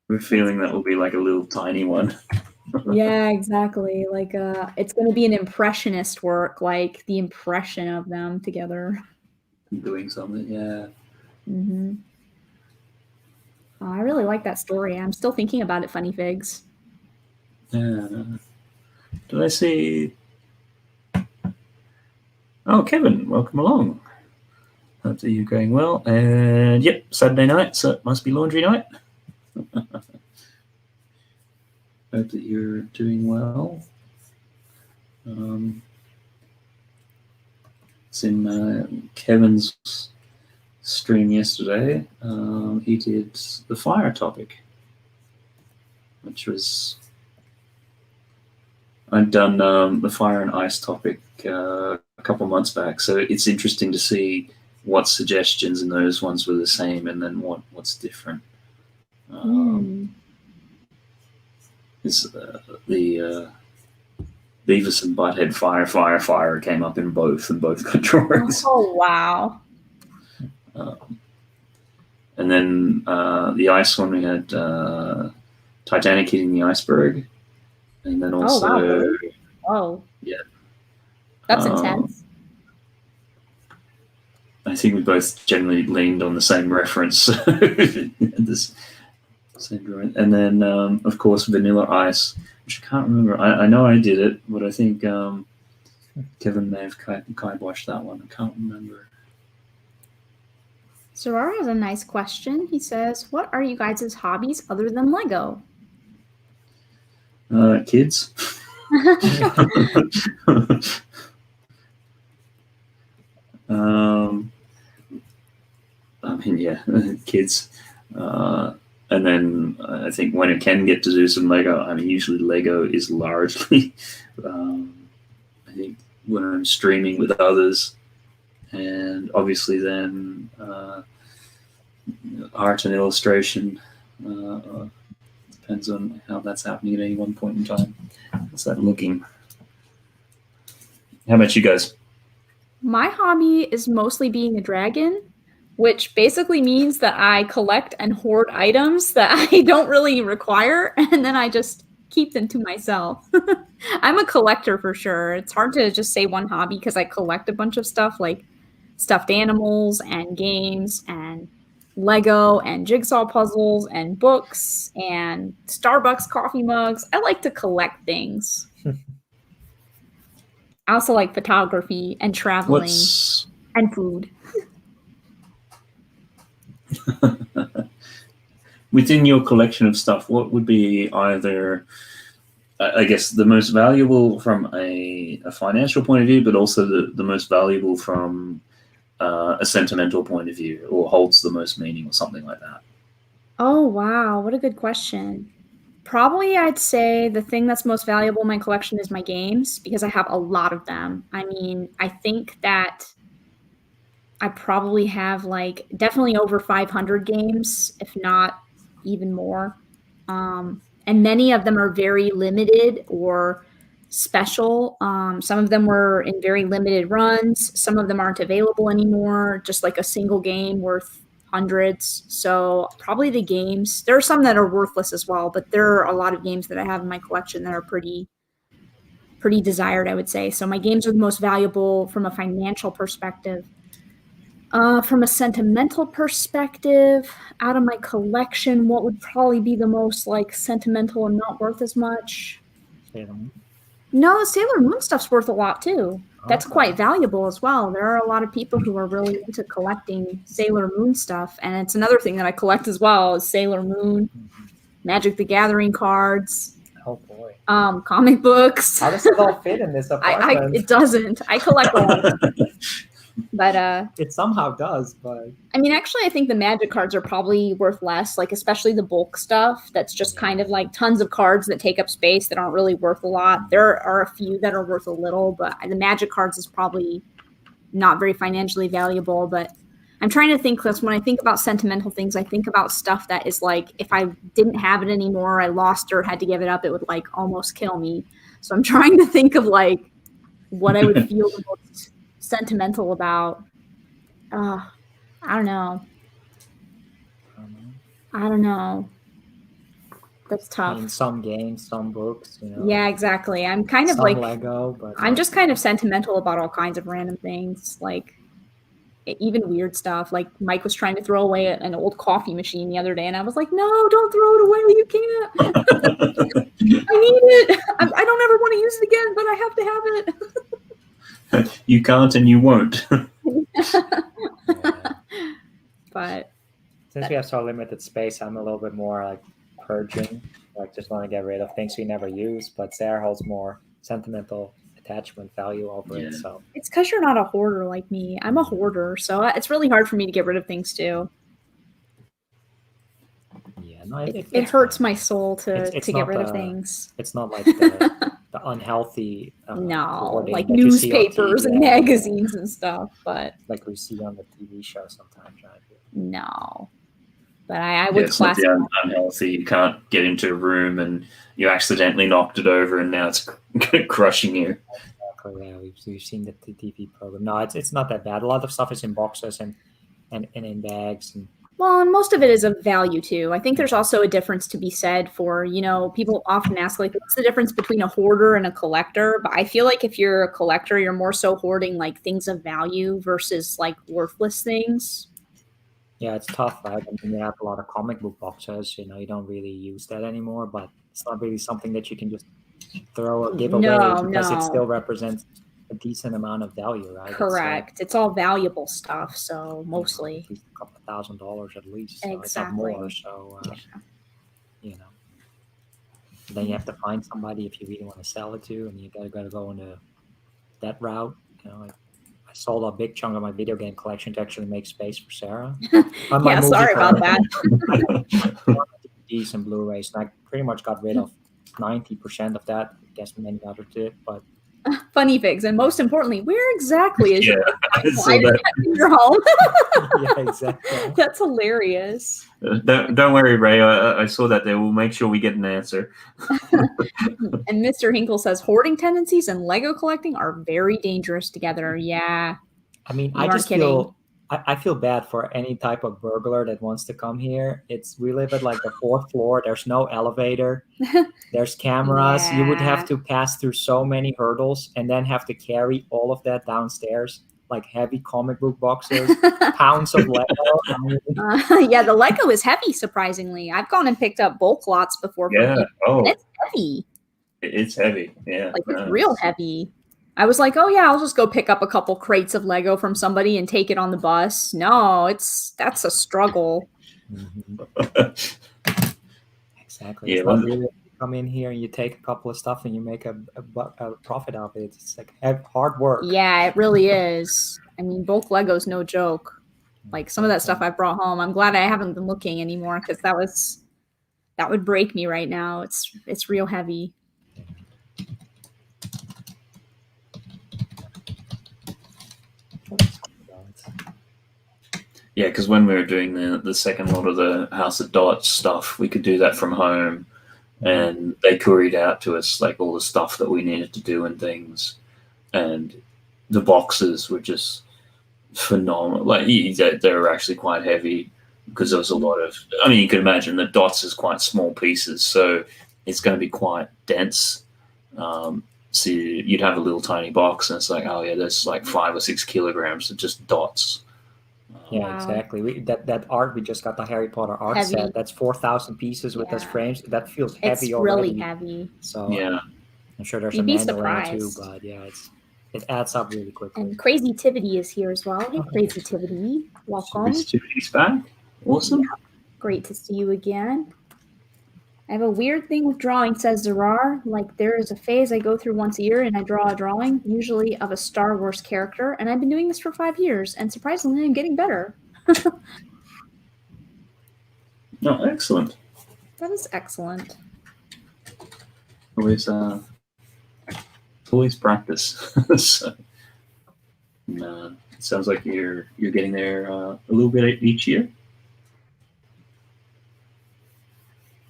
We're feeling that will be like a little tiny one. Yeah, exactly. Like it's going to be an impressionist work, like the impression of them together. Doing something, yeah. Mm-hmm. Oh, I really like that story. I'm still thinking about it, Funny Figs. Yeah. Did I see Oh, Kevin, welcome along. Hope that you're going well. And yep, Saturday night, so it must be laundry night. Hope that you're doing well. It's in Kevin's stream yesterday. He did the fire topic, which was, I'd done the fire and ice topic a couple months back, so it's interesting to see what suggestions in those ones were the same and then what's different. Is the Beavis and Butthead fire came up in both controllers. Oh, wow. And then the ice one, we had Titanic hitting the iceberg. And then also... Oh, wow. Really? Whoa. Yeah. That's intense. I think we both generally leaned on the same reference. This same drawing. And then, of course, Vanilla Ice, which I can't remember. I know I did it, but I think Kevin may have kiboshed that one. I can't remember. Zara has a nice question. He says, what are you guys' hobbies other than Lego? Kids. I mean, yeah, kids. And then I think when I can get to do some Lego, I mean, usually Lego is largely, I think, when I'm streaming with others. And obviously then art and illustration. Depends on how that's happening at any one point in time. How's that looking? How about you guys? My hobby is mostly being a dragon, which basically means that I collect and hoard items that I don't really require, and then I just keep them to myself. I'm a collector for sure. It's hard to just say one hobby because I collect a bunch of stuff like stuffed animals and games and Lego and jigsaw puzzles and books and Starbucks coffee mugs. I like to collect things. I also like photography and traveling and food. Within your collection of stuff, what would be either, I guess, the most valuable from a financial point of view, but also the most valuable from a sentimental point of view, or holds the most meaning, or something like that? Oh, wow. What a good question. Probably I'd say the thing that's most valuable in my collection is my games, because I have a lot of them. I mean, I think that I probably have like definitely over 500 games, if not even more. And many of them are very limited or special. Some of them were in very limited runs. Some of them aren't available anymore, just like a single game worth hundreds. So probably the games. There are some that are worthless as well, but there are a lot of games that I have in my collection that are pretty desired, I would say. So my games are the most valuable from a financial perspective. From a sentimental perspective, out of my collection, what would probably be the most like sentimental and not worth as much? No, the Sailor Moon stuff's worth a lot too. That's quite valuable as well. There are a lot of people who are really into collecting Sailor Moon stuff, and it's another thing that I collect as well is Sailor Moon, Magic the Gathering cards. Oh boy. Comic books. How does it all fit in this apartment? It doesn't. I collect a lot. But it somehow does, but I mean, actually, I think the Magic cards are probably worth less, like especially the bulk stuff. That's just kind of like tons of cards that take up space that aren't really worth a lot. There are a few that are worth a little, but the Magic cards is probably not very financially valuable. But I'm trying to think, because when I think about sentimental things, I think about stuff that is like, if I didn't have it anymore, I lost or had to give it up, it would like almost kill me. So I'm trying to think of like what I would feel the most sentimental about. I don't know. That's tough. I mean, some games, some books, you know. Yeah, exactly. I'm kind of some like Lego, but I'm just kind of sentimental about all kinds of random things, like even weird stuff. Like Mike was trying to throw away an old coffee machine the other day, and I was like, "No, don't throw it away. You can't. I need it. I don't ever want to use it again, but I have to have it." You can't and you won't. But Since we have so limited space, I'm a little bit more like purging, like just want to get rid of things we never use. But Sarah holds more sentimental attachment value over it. So it's because you're not a hoarder like me. I'm a hoarder, so it's really hard for me to get rid of things too. yeah, no, It hurts my soul to get rid of things. It's not like the unhealthy No, hoarding like that you see on newspapers TV, and magazines and stuff, but like we see on the TV show sometimes. Right? no. But I would it's not classify. the unhealthy. You can't get into a room and you accidentally knocked it over and now it's crushing you. Exactly. Yeah, we've seen the TV program. No, it's not that bad. A lot of stuff is in boxes and in bags and. Well, and most of it is of value too. I think there's also a difference to be said for, people often ask, like, what's the difference between a hoarder and a collector? But I feel like if you're a collector, you're more so hoarding like things of value versus like worthless things. Yeah, it's tough, right? I mean, you have a lot of comic book boxes, you don't really use that anymore, but it's not really something that you can just throw or give away because it still represents a decent amount of value, right? Correct. It's all valuable stuff, so mostly. At least a couple $1,000 at least. So exactly. If not more, so, Then you have to find somebody if you really want to sell it to, and you gotta go into that route. I sold a big chunk of my video game collection to actually make space for Sarah. Yeah, sorry about that. DVDs and Blu-rays, and I pretty much got rid of 90% of that. I guess many others did, but funny pigs, and most importantly, where exactly is your in your home? Yeah, exactly. That's hilarious. Don't worry, Ray. I saw that there. We'll make sure we get an answer. And Mr. Hinkle says hoarding tendencies and Lego collecting are very dangerous together. Yeah. I mean, I feel bad for any type of burglar that wants to come here. We live at like the 4th floor. There's no elevator. There's cameras. You would have to pass through so many hurdles and then have to carry all of that downstairs, like heavy comic book boxes, pounds of Lego. Yeah, the Lego is heavy, surprisingly. I've gone and picked up bulk lots before. Yeah. And it's heavy. It's heavy. Yeah. Like it's real heavy. I was like, oh yeah, I'll just go pick up a couple crates of Lego from somebody and take it on the bus. No, that's a struggle. Exactly. Yeah, it's not really come in here and you take a couple of stuff and you make a profit out of it. It's like hard work. Yeah, it really is. I mean, bulk Lego's no joke. Like some of that stuff I brought home. I'm glad I haven't been looking anymore because that would break me right now. It's real heavy. Yeah, because when we were doing the second lot of the House of Dots stuff, we could do that from home, and they couried out to us like all the stuff that we needed to do and things, and the boxes were just phenomenal. Like they were actually quite heavy because there was a lot of. I mean, you can imagine the Dots is quite small pieces, so it's going to be quite dense. So you'd have a little tiny box, and it's like, oh yeah, there's like 5 or 6 kilograms of just dots. Yeah, wow. Exactly. That art we just got, the Harry Potter art set. That's 4,000 pieces with those frames. That feels heavy it's already. Really heavy. So yeah, I'm sure there's a manual in it too, but yeah, it adds up really quickly. And Crazy Tivity is here as well. Hey, Crazy Tivity, welcome. Crazy Tivity's back. Awesome. Yeah. Great to see you again. I have a weird thing with drawing, says Zarar. Like, there is a phase I go through once a year and I draw a drawing, usually of a Star Wars character, and I've been doing this for 5 years, and surprisingly, I'm getting better. Oh, excellent. That is excellent. Always practice. So, it sounds like you're getting there a little bit each year.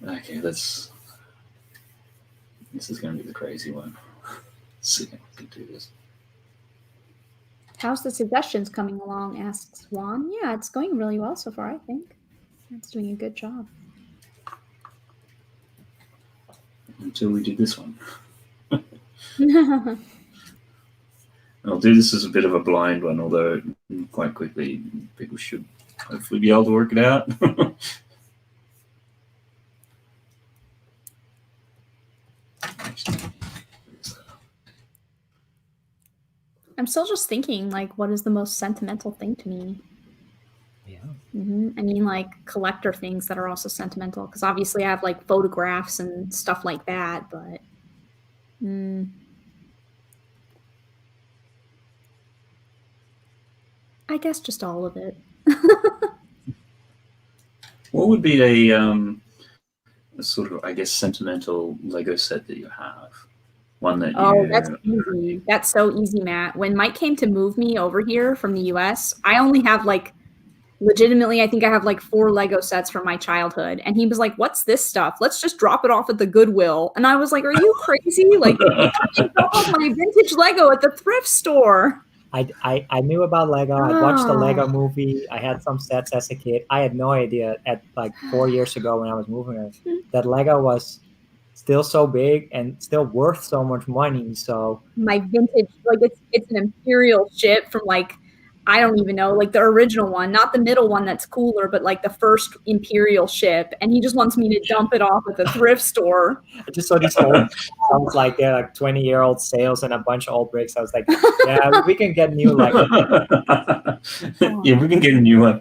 Okay, this is going to be the crazy one. Let's see if we can do this. How's the suggestions coming along, asks Juan. Yeah, it's going really well so far, I think. It's doing a good job. Until we do this one. I'll do this as a bit of a blind one, although quite quickly people should hopefully be able to work it out. I'm still just thinking, like, what is the most sentimental thing to me? Yeah. I mean, like, collector things that are also sentimental, because obviously I have, like, photographs and stuff like that, but I guess just all of it. What would be a sort of, I guess, sentimental Lego set that you have? One that Oh, that's you... easy. That's so easy, Matt. When Mike came to move me over here from the US, I only have like legitimately, I think I have like 4 Lego sets from my childhood. And he was like, "What's this stuff? Let's just drop it off at the Goodwill." And I was like, "Are you crazy? Like, I bought my vintage Lego at the thrift store." I knew about Lego. I watched the Lego movie. I had some sets as a kid. I had no idea at like 4 years ago when I was moving here that Lego was still so big and still worth so much money. So My vintage, like it's an Imperial ship from like, I don't even know, like the original one, not the middle one that's cooler, but like the first Imperial ship. And he just wants me to dump it off at the thrift store. I just saw these old, sounds like they're like 20-year-old sales and a bunch of old bricks. I was like, yeah, we can get new Lego. Yeah, we can get a new one.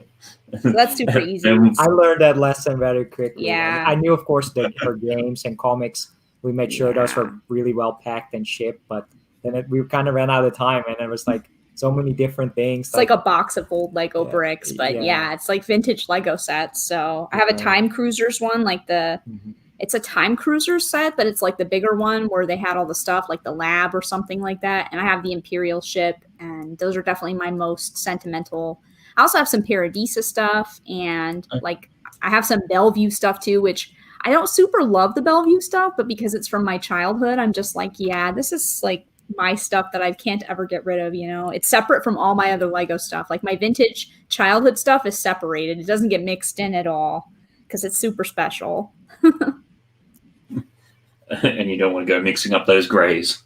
So that's super easy. I learned that lesson very quickly. Yeah. I knew, of course, that for games and comics, we made sure those were really well packed and shipped. But then we kind of ran out of time, and it was like so many different things. It's like a box of old Lego bricks, but yeah, it's like vintage Lego sets. So I have a Time Cruisers one, like it's a Time Cruisers set, but it's like the bigger one where they had all the stuff, like the lab or something like that. And I have the Imperial ship, and those are definitely my most sentimental. I also have some Paradisa stuff, and like I have some Bellevue stuff too, which I don't super love the Bellevue stuff, but because it's from my childhood, I'm just like, yeah, this is like my stuff that I can't ever get rid of, you know? It's separate from all my other Lego stuff. Like my vintage childhood stuff is separated. It doesn't get mixed in at all because it's super special. And you don't want to go mixing up those grays.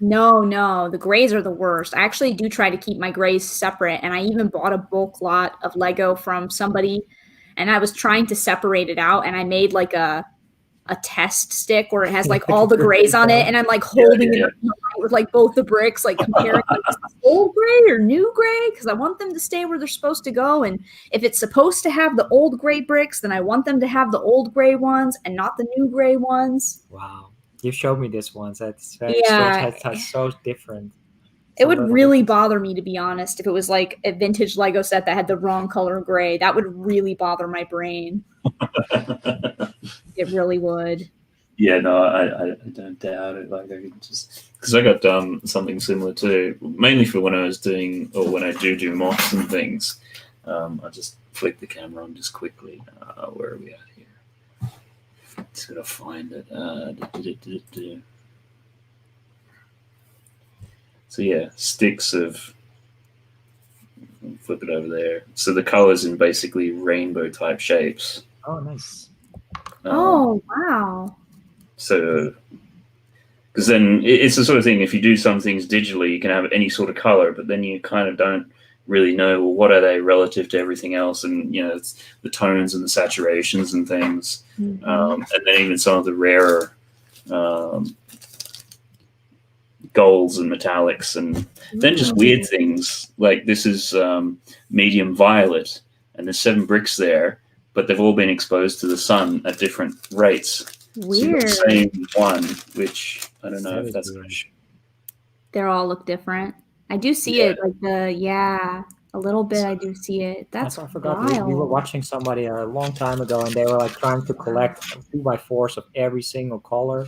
No, the grays are the worst. I actually do try to keep my grays separate, and I even bought a bulk lot of Lego from somebody, and I was trying to separate it out, and I made like a test stick where it has like all the grays on it, and I'm like holding it with like both the bricks, like comparing like, is this old gray or new gray, because I want them to stay where they're supposed to go. And if it's supposed to have the old gray bricks, then I want them to have the old gray ones and not the new gray ones. Wow. You showed me this once. That's very strange. That's so different. It would really bother me, to be honest, if it was like a vintage Lego set that had the wrong color gray. That would really bother my brain. It really would. Yeah, no, I don't doubt it. Like I could just, because I got something similar too, mainly for when I was doing, or when I do mocks and things. I just flick the camera on just quickly. Where are we at here? Just gotta find it. So yeah, sticks of, flip it over there. So the colors in basically rainbow type shapes. Oh, nice. Oh, wow. So, because then it's the sort of thing, if you do some things digitally, you can have any sort of color, but then you kind of don't really know, well, what are they relative to everything else? And, you know, it's the tones and the saturations and things. And then even some of the rarer golds and metallics, and then just weird things like this is medium violet, and there's 7 bricks there, but they've all been exposed to the sun at different rates. Weird. So the same one, which I don't know if that's going to. They all look different. I do see it, like a little bit. I do see it. That's I forgot. We were watching somebody a long time ago, and they were like trying to collect 2x4s of every single color.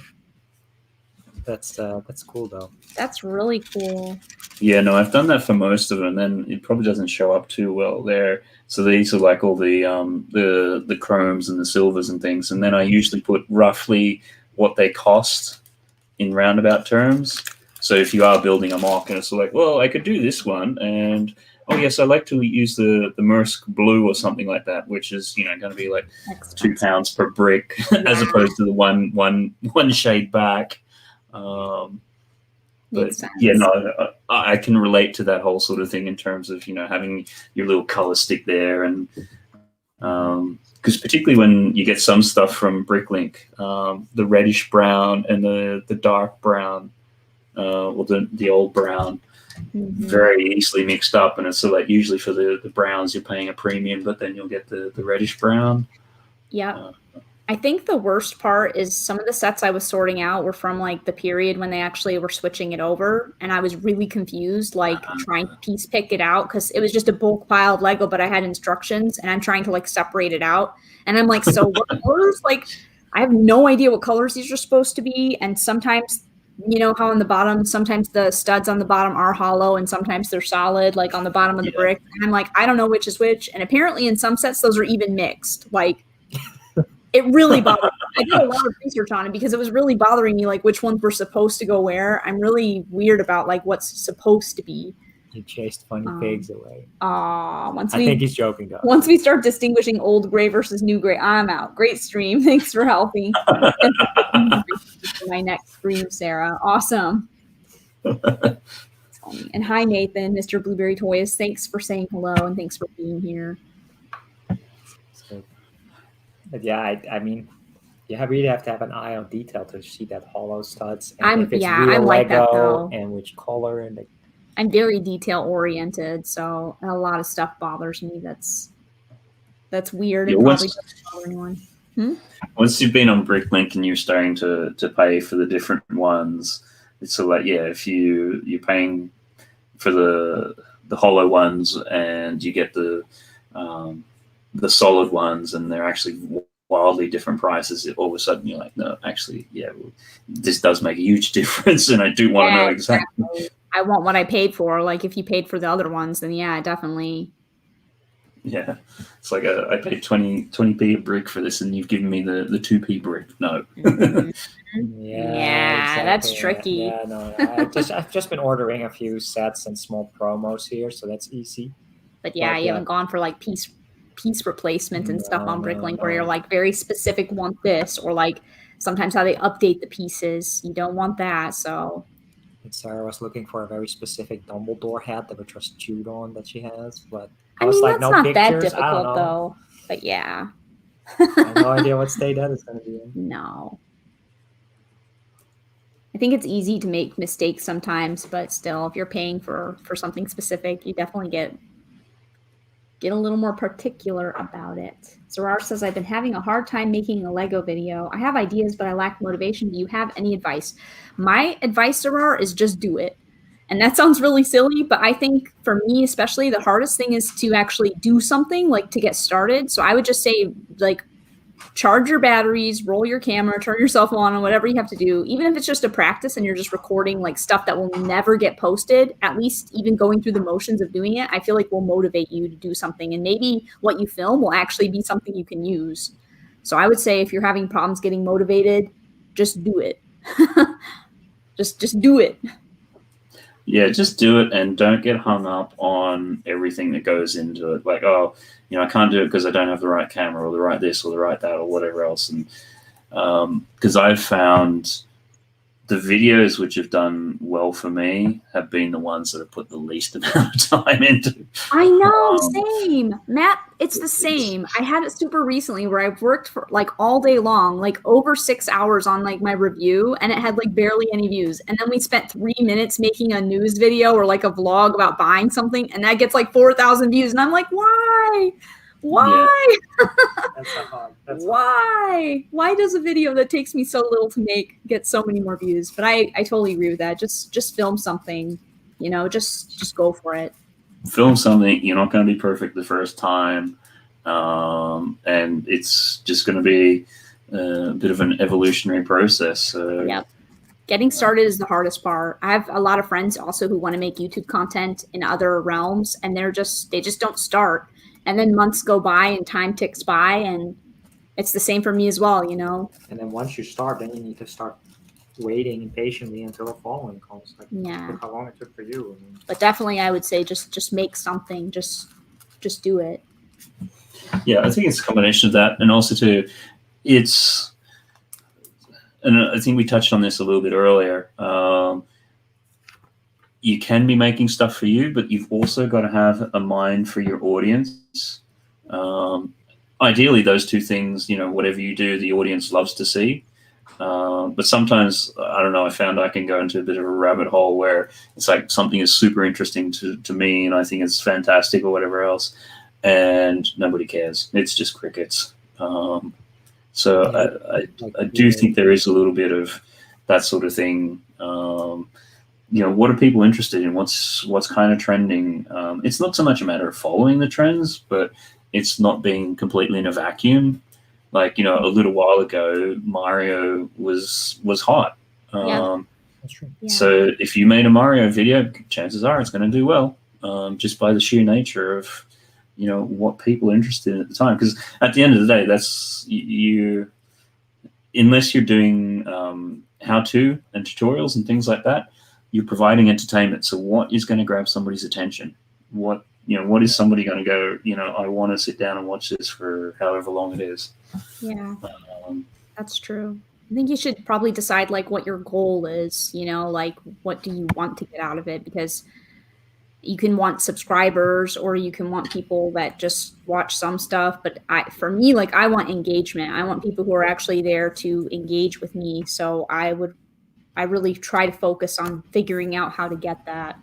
That's cool though. That's really cool. Yeah, no, I've done that for most of them, and then it probably doesn't show up too well there. So these are like all the chromes and the silvers and things, and then I usually put roughly what they cost in roundabout terms. So if you are building a mock and it's like, well, I could do this one, and oh yes, I like to use the Maersk blue or something like that, which is, you know, going to be like £2 per brick as opposed to the one shade back. But yeah, no, I can relate to that whole sort of thing in terms of, you know, having your little color stick there, and because particularly when you get some stuff from Bricklink, the reddish brown and the dark brown, or the old brown, very easily mixed up. And it's so like usually for the browns you're paying a premium, but then you'll get the reddish brown. Yeah. I think the worst part is some of the sets I was sorting out were from like the period when they actually were switching it over, and I was really confused, like trying to piece pick it out because it was just a bulk pile of Lego, but I had instructions and I'm trying to like separate it out, and I'm like, so what colors? Like, I have no idea what colors these are supposed to be, and sometimes, you know how on the bottom, sometimes the studs on the bottom are hollow and sometimes they're solid, like on the bottom of the brick, and I'm like, I don't know which is which, and apparently in some sets those are even mixed, like. It really bothered me. I did a lot of research on it because it was really bothering me, like which ones were supposed to go where. I'm really weird about like what's supposed to be. He chased funny pigs away. I think he's joking though. Once we start distinguishing old gray versus new gray, I'm out. Great stream. Thanks for helping. My next stream, Sarah. Awesome. And hi, Nathan, Mr. Blueberry Toys. Thanks for saying hello and thanks for being here. But yeah, I mean, you really have to have an eye on detail to see that hollow studs. And if it's real like Lego that though. And which color. And I'm very detail oriented, so a lot of stuff bothers me. That's weird and probably doesn't bother anyone. Once you've been on Bricklink and you're starting to pay for the different ones, it's sort of like, yeah, if you're paying for the hollow ones and you get the solid ones and they're actually wildly different prices, all of a sudden you're like, no, actually, yeah, well, this does make a huge difference, and I do want to know exactly. I want what I paid for. Like if you paid for the other ones, then yeah, definitely. Yeah, it's like I paid 20p a brick for this, and you've given me the 2p brick. No. Yeah, exactly. That's tricky. Yeah, no, I've just been ordering a few sets and small promos here, so that's easy. But yeah, you haven't gone for like piece replacement and stuff on Bricklink where you're like very specific, want this, or like sometimes how they update the pieces. You don't want that, so. And Sarah was looking for a very specific Dumbledore hat that was just chewed on that she has, but I mean, that's not that difficult though. But yeah. I have no idea what state that is going to be in. No. I think it's easy to make mistakes sometimes, but still, if you're paying for something specific, you definitely get a little more particular about it. Zarar says, I've been having a hard time making a Lego video. I have ideas, but I lack motivation. Do you have any advice? My advice, Zarar, is just do it. And that sounds really silly, but I think for me, especially, the hardest thing is to actually do something, like to get started. So I would just say, like, charge your batteries, roll your camera, turn your cell phone on, whatever you have to do. Even if it's just a practice and you're just recording like stuff that will never get posted, at least even going through the motions of doing it, I feel like will motivate you to do something. And maybe what you film will actually be something you can use. So I would say if you're having problems getting motivated, just do it. just do it. Yeah, just do it and don't get hung up on everything that goes into it. Like, oh, you know, I can't do it because I don't have the right camera or the right this or the right that or whatever else. And because I've found the videos which have done well for me have been the ones that have put the least amount of time into. I know, same. Matt, it's the same. I had it super recently where I've worked for like all day long, like over 6 hours on like my review, and it had like barely any views. And then we spent 3 minutes making a news video or like a vlog about buying something, and that gets like 4,000 views. And I'm like, why? Why? Yeah. That's Why? Why does a video that takes me so little to make get so many more views? But I totally agree with that. Just film something, you know, just go for it. Film something. You're not going to be perfect the first time. And it's just going to be a bit of an evolutionary process. So. Yep. Getting started is the hardest part. I have a lot of friends also who want to make YouTube content in other realms, and they just don't start. And then months go by and time ticks by, and it's the same for me as well, you know. And then once you start, then you need to start waiting patiently until a following comes. Like, yeah. Look how long it took for you. I mean, but definitely, I would say just make something. Just do it. Yeah, I think it's a combination of that, and also too, it's. And I think we touched on this a little bit earlier. You can be making stuff for you, but you've also got to have a mind for your audience. Ideally, those two things, you know, whatever you do, the audience loves to see. But sometimes, I don't know, I found I can go into a bit of a rabbit hole where it's like something is super interesting to me and I think it's fantastic or whatever else, and nobody cares. It's just crickets. So I do think there is a little bit of that sort of thing. What are people interested in? What's kind of trending? It's not so much a matter of following the trends, but it's not being completely in a vacuum. Like, a little while ago, Mario was hot. That's true. Yeah. So if you made a Mario video, chances are it's going to do well, just by the sheer nature of, what people are interested in at the time. Because at the end of the day, that's unless you're doing how-to and tutorials and things like that, you're providing entertainment. So what is going to grab somebody's attention? What is somebody going to go, I want to sit down and watch this for however long it is. Yeah, that's true. I think you should probably decide like what your goal is, like what do you want to get out of it? Because you can want subscribers or you can want people that just watch some stuff. But for me, like I want engagement. I want people who are actually there to engage with me. So I really try to focus on figuring out how to get that.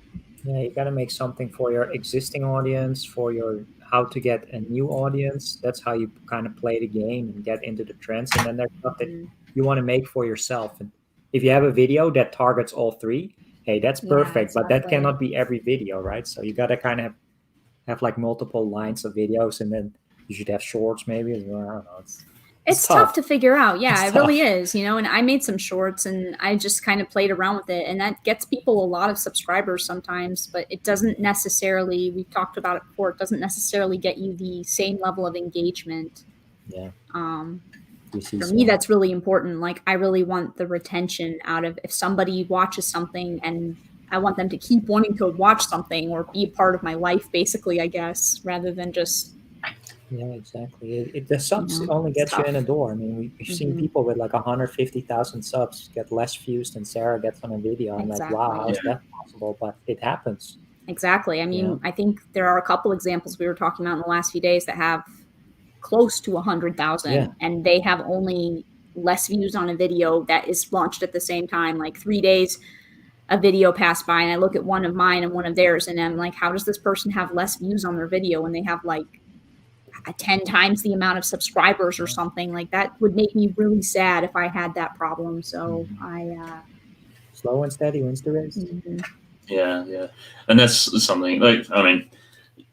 Yeah, you got to make something for your existing audience, for your how to get a new audience. That's how you kind of play the game and get into the trends. And then there's stuff that you want to make for yourself. And if you have a video that targets all three, hey, that's perfect. But that cannot be every video, right? So you got to kind of have like multiple lines of videos, and then you should have shorts maybe as well. I don't know. It's tough to figure out. Yeah, it really is, and I made some shorts and I just kind of played around with it, and that gets people a lot of subscribers sometimes, but it doesn't necessarily, we've talked about it before, it doesn't necessarily get you the same level of engagement. Yeah. For me, that's really important. Like I really want the retention out of, if somebody watches something and I want them to keep wanting to watch something or be a part of my life, basically, I guess, rather than just. Yeah, exactly. The subs only gets you in the door. I mean, we've seen people with like 150,000 subs get less views than Sarah gets on a video. I'm like, wow, how is that possible? But it happens. Exactly. I mean, I think there are a couple examples we were talking about in the last few days that have close to 100,000 and they have only less views on a video that is launched at the same time. Like 3 days, a video passed by and I look at one of mine and one of theirs and I'm like, how does this person have less views on their video when they have like 10 times the amount of subscribers or something? Like that would make me really sad if I had that problem. So slow and steady wins the race. Yeah. And that's something like, I mean,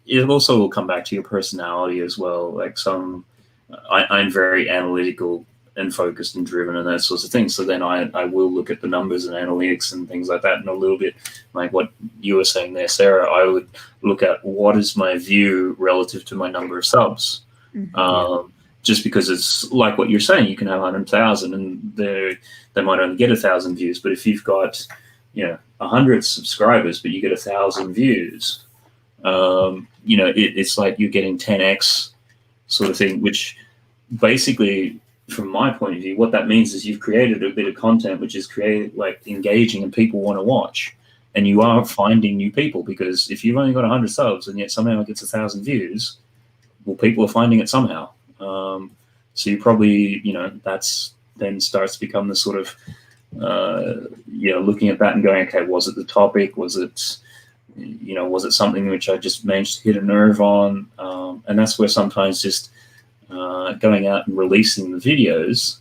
it also will come back to your personality as well. Like I'm very analytical and focused and driven and that sorts of things. So then I will look at the numbers and analytics and things like that. And a little bit like what you were saying there, Sarah, I would look at what is my view relative to my number of subs. Just because it's like what you're saying, you can have 100,000 and they might only get 1,000 views. But if you've got, 100 subscribers, but you get 1,000 views, it's like you're getting 10x sort of thing, which basically, from my point of view, what that means is you've created a bit of content which is engaging and people want to watch, and you are finding new people, because if you've only got 100 subs and yet somehow it gets 1,000 views, well, people are finding it somehow. So you probably, that's then starts to become the sort of, looking at that and going, okay, was it the topic? Was it, was it something which I just managed to hit a nerve on? And that's where sometimes just going out and releasing the videos,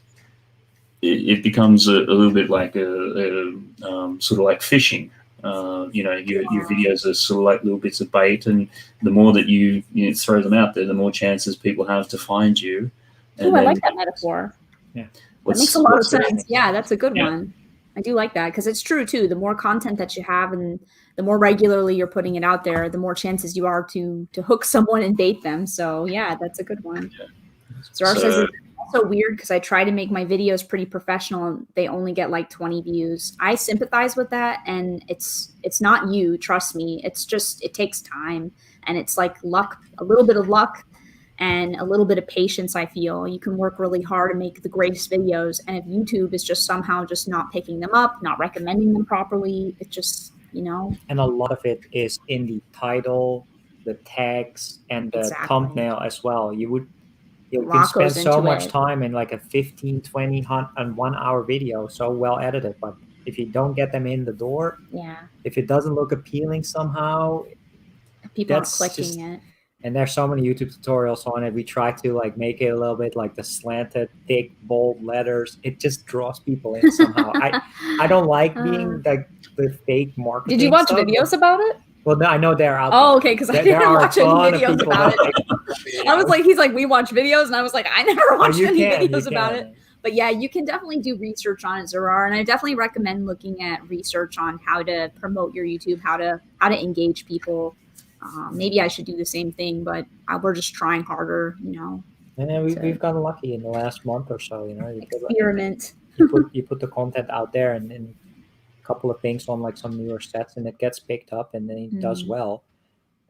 it becomes a little bit like sort of like fishing. Your videos are sort of like little bits of bait, and the more that you throw them out there, the more chances people have to find you. Oh, I like that metaphor. Yeah, that makes a lot of sense. Yeah, that's a good one. I do like that, because it's true too. The more content that you have and the more regularly you're putting it out there, the more chances you are to hook someone and bait them. So yeah, that's a good one. Zara says it's also weird because I try to make my videos pretty professional and they only get like 20 views. I sympathize with that, and it's not you, trust me. It's just, it takes time, and it's like luck, a little bit of luck and a little bit of patience. I feel you can work really hard and make the greatest videos, and if YouTube is just somehow just not picking them up, not recommending them properly, it just, And a lot of it is in the title, the tags, and the thumbnail as well. you lot can goes spend so into much it. time in like a 15, 20, and 1 hour video, so well edited. But if you don't get them in the door, Yeah, if it doesn't look appealing somehow, people aren't that's clicking just, it. and there's so many YouTube tutorials on it. We try to like make it a little bit like the slanted, thick, bold letters. It just draws people in somehow. I don't like being like the fake marketing. Did you watch stuff, videos about it? Well, no, I know they're out Oh, there. okay, because I There didn't are a watch any ton of videos people about that it. I was like, he's like, we watch videos, and I was like, I never watched you any can, videos you about can. it. But yeah, you can definitely do research on it, Zarar, and I definitely recommend looking at research on how to promote your YouTube, how to engage people. Maybe I should do the same thing, but we're just trying harder, you know. And then we've gotten lucky in the last month or so. You know, Experiment. you put the content out there and a couple of things on like some newer sets, and it gets picked up, and then it does well.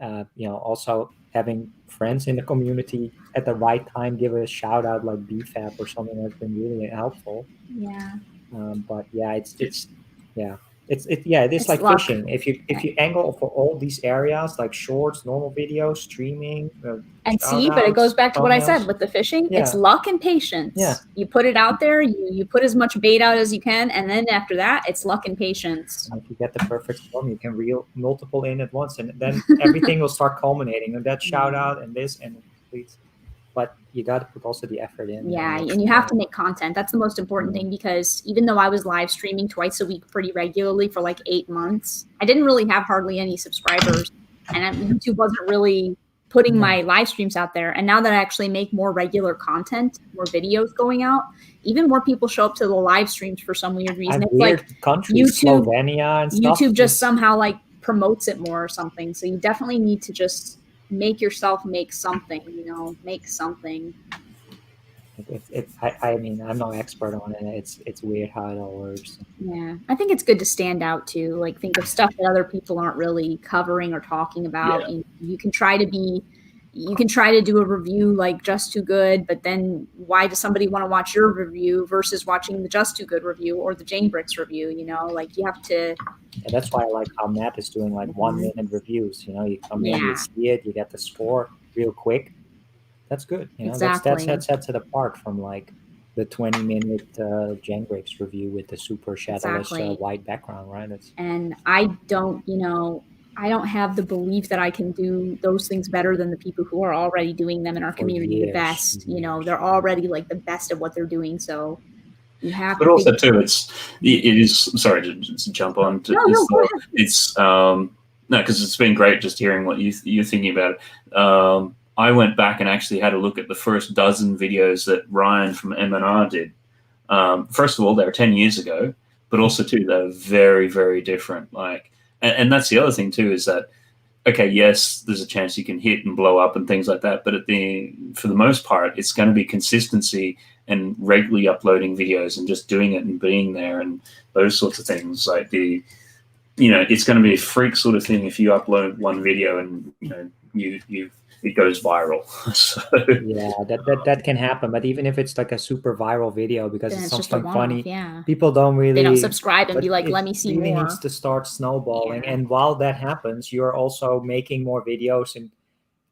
You know, also having friends in the community at the right time give a shout out like BFAP or something has been really helpful. Yeah. But yeah, it is like luck. fishing. If you angle for all these areas like shorts, normal videos, streaming, and see, but it goes back to what I said with the fishing. Yeah. It's luck and patience. Yeah. You put it out there, you put as much bait out as you can, and then after that, it's luck and patience. And if you get the perfect storm, you can reel multiple in at once, and then everything will start culminating. And that shout out and this and please. But you got to put also the effort in. Yeah, and you have to make content. That's the most important thing, because even though I was live streaming twice a week pretty regularly for like 8 months, I didn't really have hardly any subscribers, and YouTube wasn't really putting my live streams out there. And now that I actually make more regular content, more videos going out, even more people show up to the live streams for some weird reason. It's like countries, YouTube, Slovenia and stuff. YouTube just somehow like promotes it more or something. So you definitely need to just make yourself make something, you know, make something. I mean, I'm no expert on it. It's weird how it all works. Yeah, I think it's good to stand out too. Like, think of stuff that other people aren't really covering or talking about. Yeah. You can try to do a review like Just Too Good, but then why does somebody want to watch your review versus watching the Just Too Good review or the Jane Bricks review? You know, like you have to. And that's why I like how Matt is doing like 1 minute reviews. You know, you come in, you see it, you get the score real quick. That's good. You know, exactly. that sets it apart from like the 20-minute Jane Bricks review with the super shadowless white background, right? And I don't have the belief that I can do those things better than the people who are already doing them in our community the best. You know, they're already like the best at what they're doing. So you have but to. Also too, it is. Sorry to jump on. It's no, because it's been great just hearing what you're thinking about it. I went back and actually had a look at the first dozen videos that Ryan from M&R did. First of all, they were 10 years ago, but also too, they're very, very different. Like, and that's the other thing too, is that, okay, yes, there's a chance you can hit and blow up and things like that, but for the most part, it's going to be consistency and regularly uploading videos and just doing it and being there and those sorts of things. Like it's going to be a freak sort of thing if you upload one video and it goes viral. So yeah, that can happen. But even if it's like a super viral video because it's something funny, people they don't subscribe and be like, let me see more. It more. needs to start snowballing. And while that happens, you're also making more videos and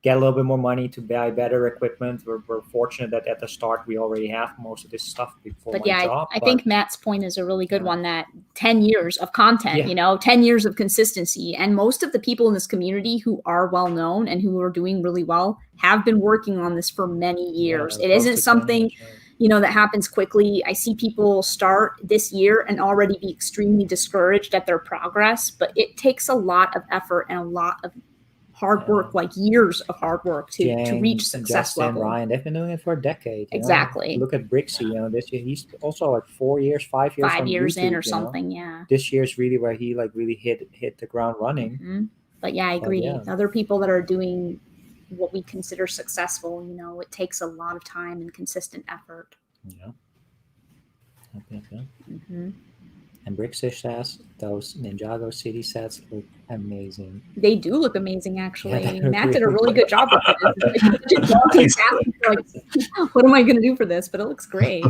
get a little bit more money to buy better equipment. We're fortunate that at the start we already have most of this stuff before but my job. I think Matt's point is a really good one, that 10 years of content, 10 years of consistency. And most of the people in this community who are well known and who are doing really well have been working on this for many years. It isn't something that happens quickly. I see people start this year and already be extremely discouraged at their progress, but it takes a lot of effort and a lot of hard work, like years of hard work to reach success level. Ryan, they've been doing it for a decade. Exactly. Look at Brixie. This year he's also like 5 years 5 years in or something. Yeah. This year's really where he like really hit the ground running. Mm-hmm. But yeah, I agree. Other people that are doing what we consider successful, it takes a lot of time and consistent effort. Yeah. Mm-hmm. And Brixie says those Ninjago City sets look amazing. They do look amazing, actually. Matt did a really good job with it. What am I going to do for this? But it looks great.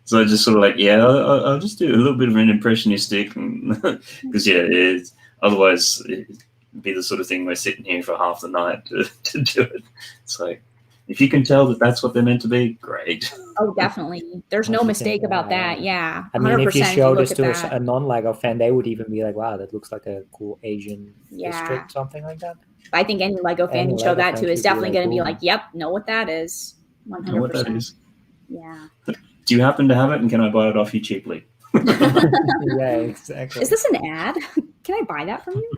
So I just sort of like, I'll just do a little bit of an impressionistic, because otherwise it'd be the sort of thing we're sitting here for half the night to do it. It's like, if you can tell that that's what they're meant to be, great. Oh, definitely. There's no mistake about that. Yeah. I mean, if you 100% show look this at to that. a non-Lego fan, they would even be like, wow, that looks like a cool Asian Yeah. district, something like that. I think any Lego fan Any you show Lego that fan to is should be definitely like, going to be boom. like, yep, know what that is. 100%. Know what that is. Yeah. Do you happen to have it, and can I buy it off you cheaply? Yeah, exactly. Is this an ad? Can I buy that from you?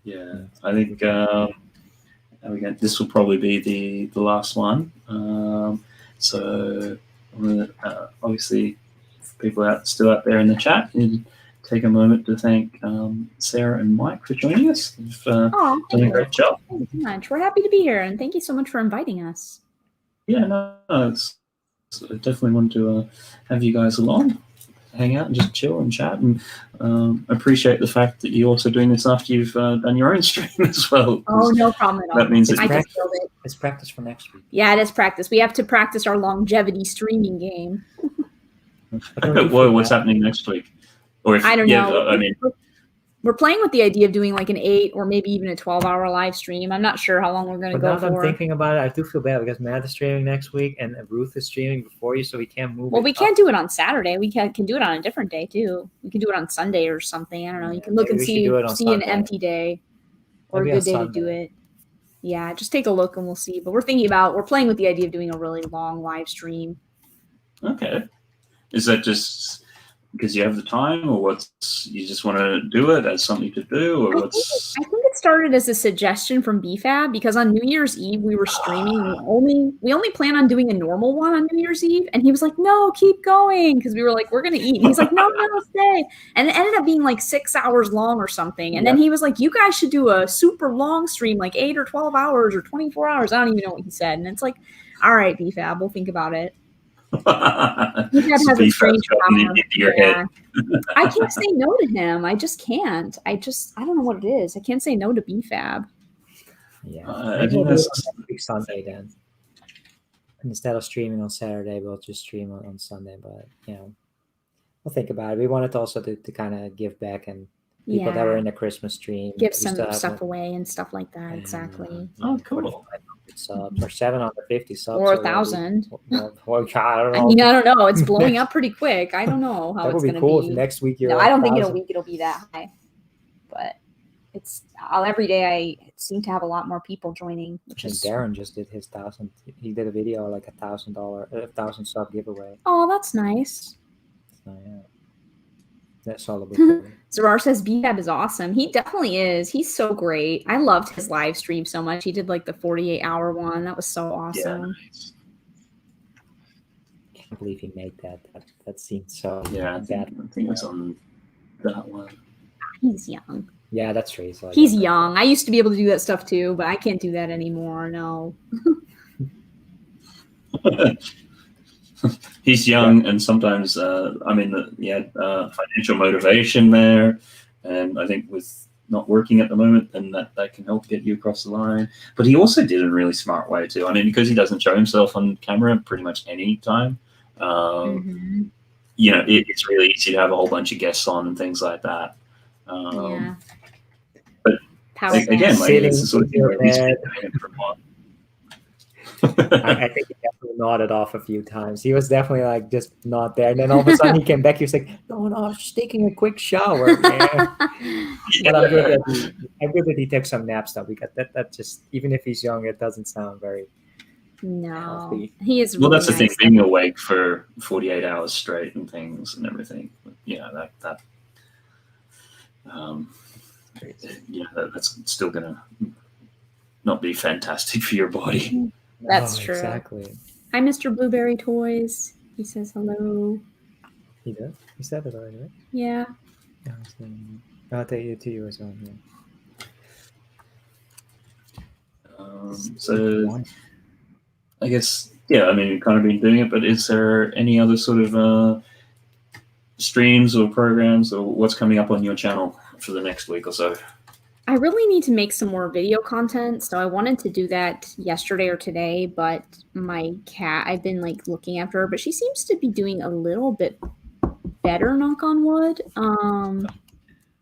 Yeah, I think this will probably be the last one. So I'm gonna, obviously, people still out there in the chat, and take a moment to thank Sarah and Mike for joining us. They've done a great job. Thank you so much. We're happy to be here, and thank you so much for inviting us. Yeah, no, I definitely wanted to have you guys along, hang out and just chill and chat, and appreciate the fact that you're also doing this after you've done your own stream as well. Oh, no problem at all. That means I just built it. It's practice for next week. Yeah, it is practice. We have to practice our longevity streaming game. Whoa, what's happening next week? Or if, I don't know. I mean, we're playing with the idea of doing like an 8 or maybe even a 12-hour live stream. I'm not sure how long we're going to go now that for. I'm thinking about it, I do feel bad because Matt is streaming next week and Ruth is streaming before you, so we can't move. Well, we can't do it on Saturday. We can do it on a different day too. We can do it on Sunday or something. I don't know. You can look and see an empty day or Maybe a good day to do it. Yeah, just take a look and we'll see. But we're playing with the idea of doing a really long live stream. Okay. Is that just because you have the time, or you just want to do it as something to do, or what's? I think it started as a suggestion from BFAB because on New Year's Eve we were streaming. We only plan on doing a normal one on New Year's Eve, and he was like, "No, keep going," because we were like, "We're gonna eat." And he's like, "No, stay." And it ended up being like 6 hours long or something. And then he was like, "You guys should do a super long stream, like 8 or 12 hours or 24 hours." I don't even know what he said. And it's like, "All right, BFAB, we'll think about it." BFAB has a strange power. Yeah. I can't say no to him. I just can't. I don't know what it is. I can't say no to BFAB. Yeah. I think we'll do it on next Sunday then. And instead of streaming on Saturday, we'll just stream on Sunday. But we'll think about it. We wanted also to kind of give back and people that were in the Christmas stream give some stuff away and stuff like that. Exactly. Oh, cool. Subs or 750 subs or 1,000. Well, I don't know. I mean, I don't know. It's blowing up pretty quick. I don't know how it's going to be. That would be cool if next week you're. No, I don't think in a week it'll be that high. But every day I seem to have a lot more people joining. Which is Darren just did his 1,000. He did a video like $1,000 sub giveaway. Oh, that's nice. So yeah. That's all about Zarar says BFAB is awesome. He definitely is. He's so great. I loved his live stream so much. He did like the 48-hour one. That was so awesome. Yeah, nice. I can't believe he made that. That seemed so bad. I think it was on that one. He's young. Yeah, that's true. He's young. I used to be able to do that stuff too, but I can't do that anymore. No. He's young, and sometimes financial motivation there, and I think with not working at the moment, and that can help get you across the line. But he also did it in a really smart way too. I mean, because he doesn't show himself on camera pretty much any time. It's really easy to have a whole bunch of guests on and things like that. But again, it's the sort of thing where he's been doing it for a while. I think he definitely nodded off a few times. He was definitely like just not there, and then all of a sudden he came back. He was like, "No, I was just taking a quick shower." But I'm good that he took some naps. Though that just even if he's young, it doesn't sound very healthy. He is. Well, that's the thing. Being awake for 48 hours straight and things and everything. That's still gonna not be fantastic for your body. That's true. Exactly. Hi, Mr. Blueberry Toys. He says hello. He did? He said it already, right? Yeah. I'll take it to you as well. Yeah. So I guess, you've kind of been doing it, but is there any other sort of streams or programs or what's coming up on your channel for the next week or so? I really need to make some more video content, so I wanted to do that yesterday or today, but my cat, I've been like looking after her, but she seems to be doing a little bit better, knock on wood.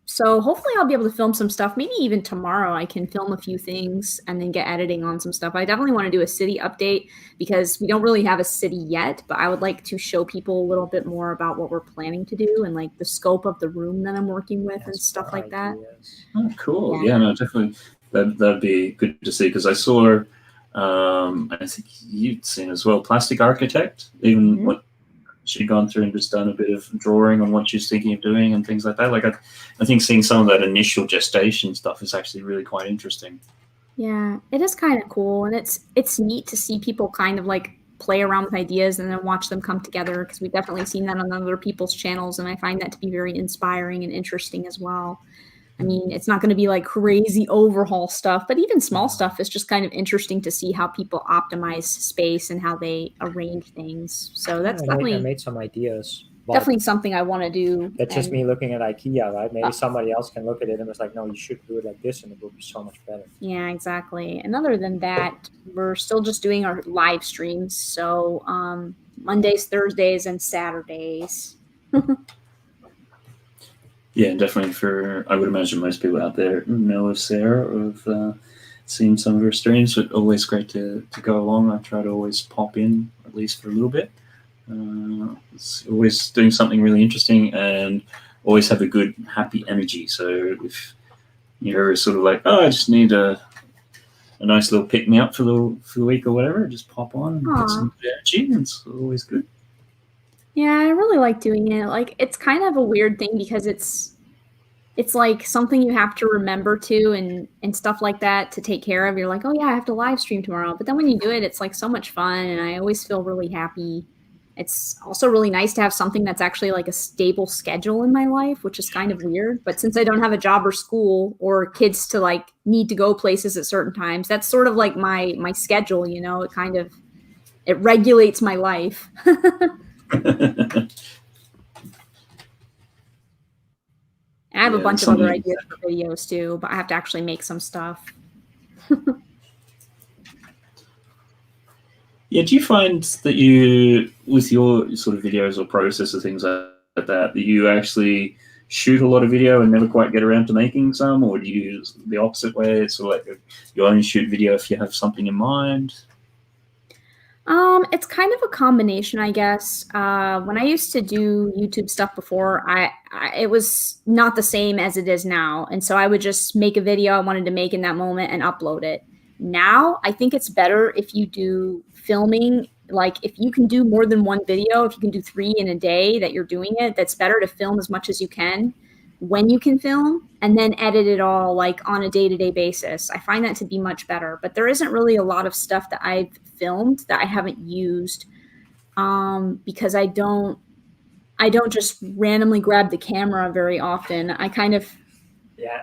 So hopefully I'll be able to film some stuff. Maybe even tomorrow I can film a few things and then get editing on some stuff. I definitely want to do a city update because we don't really have a city yet, but I would like to show people a little bit more about what we're planning to do and like the scope of the room that I'm working with and stuff like that. Oh, cool. Yeah, no, definitely. That'd be good to see because I saw, I think you'd seen as well, Plastic Architect, even what she'd gone through and just done a bit of drawing on what she's thinking of doing and things like that. Like I think seeing some of that initial gestation stuff is actually really quite interesting. Yeah, it is kind of cool, and it's neat to see people kind of like play around with ideas and then watch them come together because we've definitely seen that on other people's channels, and I find that to be very inspiring and interesting as well. I mean, it's not going to be like crazy overhaul stuff, but even small stuff is just kind of interesting to see how people optimize space and how they arrange things. So that's definitely I made some ideas. Definitely something I want to do. That's just me looking at IKEA, right? Maybe somebody else can look at it and it's like, no, you should do it like this, and it will be so much better. Yeah, exactly. And other than that, we're still just doing our live streams. So Mondays, Thursdays, and Saturdays. Yeah, definitely. I would imagine most people out there know of Sarah, or have seen some of her streams, but always great to go along. I try to always pop in, at least for a little bit. It's always doing something really interesting and always have a good, happy energy. So if you're sort of like, oh, I just need a nice little pick-me-up for the week or whatever, just pop on and get some energy. It's always good. Yeah, I really like doing it. Like, it's kind of a weird thing because it's like something you have to remember to and stuff like that to take care of. You're like, oh yeah, I have to live stream tomorrow. But then when you do it, it's like so much fun, and I always feel really happy. It's also really nice to have something that's actually like a stable schedule in my life, which is kind of weird. But since I don't have a job or school or kids to like need to go places at certain times, that's sort of like my schedule, you know. It regulates my life. I have a bunch of other ideas for videos too, but I have to actually make some stuff. Yeah, do you find that you, with your sort of videos or process or things like that you actually shoot a lot of video and never quite get around to making some, or do you use the opposite way? It's sort of like you only shoot video if you have something in mind? It's kind of a combination, I guess. When I used to do YouTube stuff before, it was not the same as it is now. And so I would just make a video I wanted to make in that moment and upload it. Now, I think it's better if you do filming. Like, if you can do more than one video, if you can do 3 in a day that you're doing it, that's better to film as much as you can when you can film and then edit it all like on a day-to-day basis. I find that to be much better, but there isn't really a lot of stuff that I've filmed that I haven't used because I don't just randomly grab the camera very often. I kind of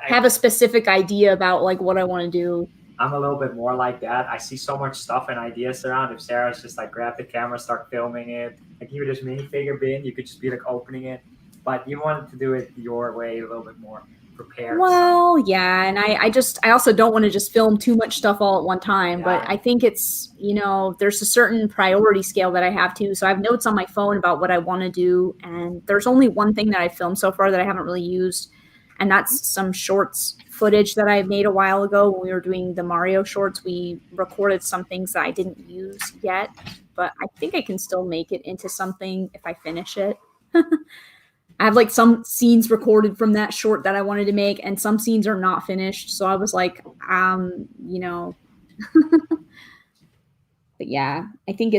have a specific idea about like what I want to do. I'm a little bit more like that. I see so much stuff and ideas around. If Sarah's just like grab the camera, start filming it, like even this minifigure bin, you could just be like opening it. But you wanted to do it your way, a little bit more prepared. Well, yeah, and I also don't want to just film too much stuff all at one time. Yeah. But I think it's, you know, there's a certain priority scale that I have too. So I have notes on my phone about what I want to do, and there's only one thing that I've filmed so far that I haven't really used, and that's some shorts footage that I made a while ago when we were doing the Mario shorts. We recorded some things that I didn't use yet, but I think I can still make it into something if I finish it. I have like some scenes recorded from that short that I wanted to make, and some scenes are not finished. So I was like, you know, but yeah, I think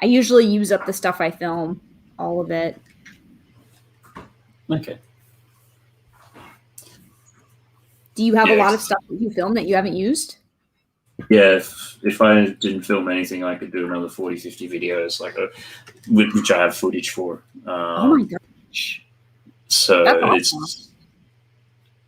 I usually use up the stuff I film, all of it. Okay. Do you have a lot of stuff that you film that you haven't used? Yeah, if I didn't film anything, I could do another 40, 50 videos, like which I have footage for. Oh my gosh! So that's awesome.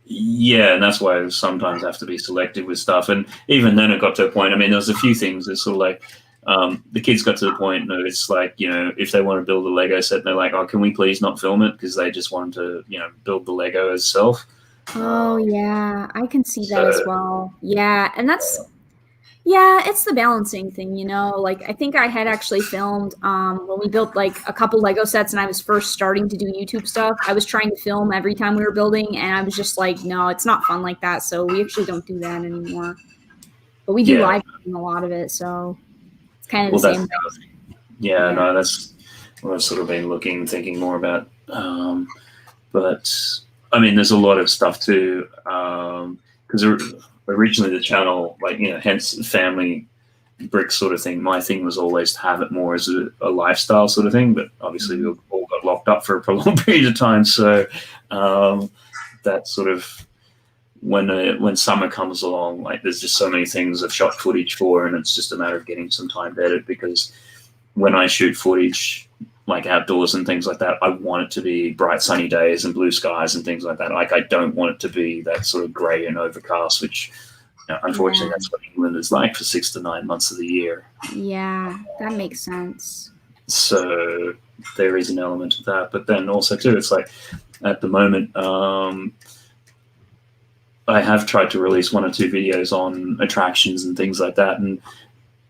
Yeah, and that's why I sometimes have to be selective with stuff. And even then, it got to a point. I mean, there's a few things that sort of like the kids got to the point. No, it's like, you know, if they want to build a Lego set, and they're like, "Oh, can we please not film it?" Because they just want to, you know, build the Lego as self. Oh yeah, I can see that as well. Yeah, and Yeah, it's the balancing thing, you know. Like I think I had actually filmed when we built like a couple Lego sets and I was first starting to do YouTube stuff. I was trying to film every time we were building and I was just like, no, it's not fun like that. So we actually don't do that anymore. But we do Yeah. live stream a lot of it, so it's kind of Well, the that's same. the other thing. Yeah, Yeah. no, that's what I've sort of been thinking more about. But I mean, there's a lot of stuff too, because originally the channel, like, you know, hence Family Bricks sort of thing. My thing was always to have it more as a lifestyle sort of thing, but obviously we all got locked up for a prolonged period of time. So that sort of when summer comes along, like there's just so many things I've shot footage for, and it's just a matter of getting some time to edit, because when I shoot footage like outdoors and things like that, I want it to be bright sunny days and blue skies and things like that. Like I don't want it to be that sort of grey and overcast, which unfortunately that's what England is like for 6 to 9 months of the year. Yeah, that makes sense. So there is an element of that, but then also too, it's like at the moment, I have tried to release 1 or 2 videos on attractions and things like that, and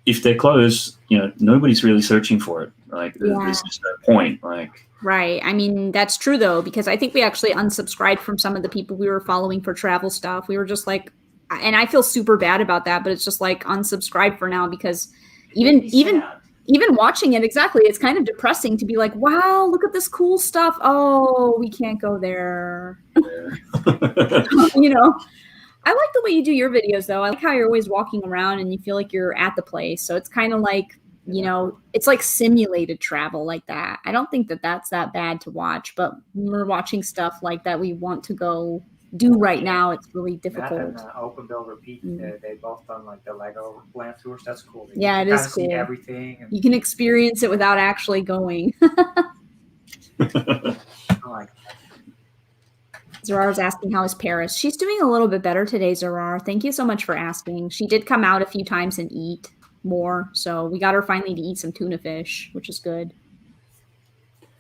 if they're closed, you know, nobody's really searching for it. Like there's just no point. Like, right. I mean, that's true though, because I think we actually unsubscribed from some of the people we were following for travel stuff. We were just like, and I feel super bad about that, but it's just like unsubscribe for now, because even watching it, exactly, it's kind of depressing to be like, wow, look at this cool stuff. Oh, we can't go there. You know. I like the way you do your videos, though. I like how you're always walking around and you feel like you're at the place. So it's kind of like, you know, it's like simulated travel like that. I don't think that that's that bad to watch, but when we're watching stuff like that we want to go do right now, it's really difficult. Matt and Open Build Repeat, they both done like the Lego land tours. That's cool. Yeah, it is cool. See everything. And you can experience it without actually going. I like that. Zarar's asking how is Paris. She's doing a little bit better today, Zarar. Thank you so much for asking. She did come out a few times and eat more, so we got her finally to eat some tuna fish, which is good.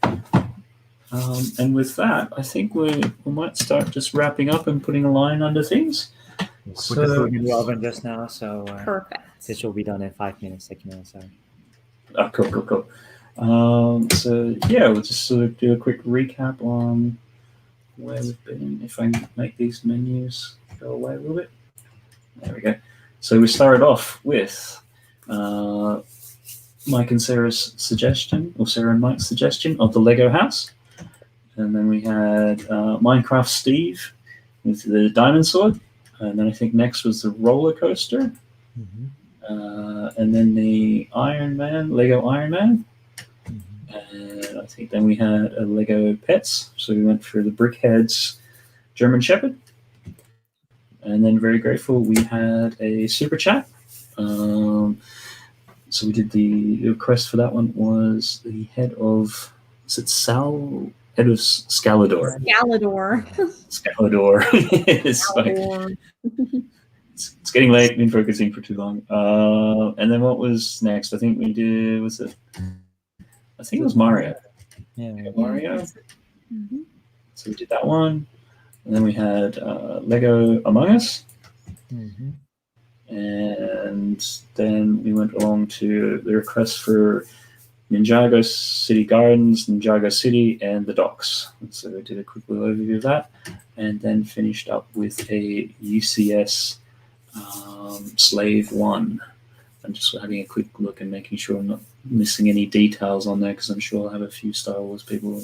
And with that, I think we might start just wrapping up and putting a line under things. Put the food in the oven just now, so perfect. This will be done in 5 minutes, 6 minutes. Sorry. Oh, cool. So yeah, we'll just sort of do a quick recap on where we've been. If I can make these menus go away a little bit. There we go. So we started off with Mike and Sarah's suggestion, or Sarah and Mike's suggestion of the Lego house. And then we had Minecraft Steve with the diamond sword. And then I think next was the roller coaster. And then the Iron Man, Lego Iron Man. And I think then we had a Lego Pets. So we went for the Brickheads German Shepherd. And then very grateful we had a super chat. So we did the request for that one was the head of, is it head of Scalador. Scalador. It's getting late, been focusing for too long. And then what was next? I think we did, I think it was Mario. Yeah, Mario. So we did that one. And then we had Lego Among Us. And then we went along to the request for Ninjago City Gardens, Ninjago City, and the docks. So we did a quick little overview of that. And then finished up with a UCS Slave 1. I'm just having a quick look and making sure I'm not missing any details on there, because I'm sure I'll have a few Star Wars people.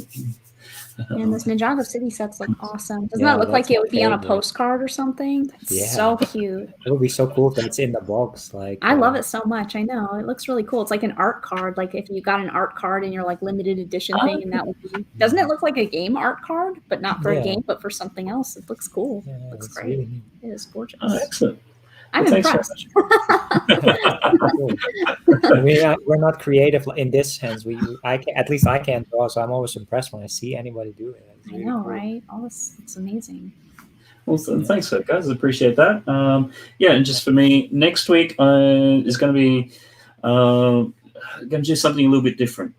And this Ninjago City set's like awesome. Doesn't that look like it would be on a postcard or something? It's so cute. It would be so cool if that's in the box. Like I love it so much. I know it looks really cool. It's like an art card. Like if you got an art card in your like limited edition thing, and that would be. Doesn't it look like a game art card, but not for a game, but for something else? It looks cool. Yeah, it looks great. Really it is gorgeous. Oh, excellent. I'm impressed. We're not creative in this sense. At least I can't draw, so I'm always impressed when I see anybody do it. I know, right? It's amazing. Well, thanks for that, guys. I appreciate that. Yeah, and just for me, next week is going to be going to do something a little bit different.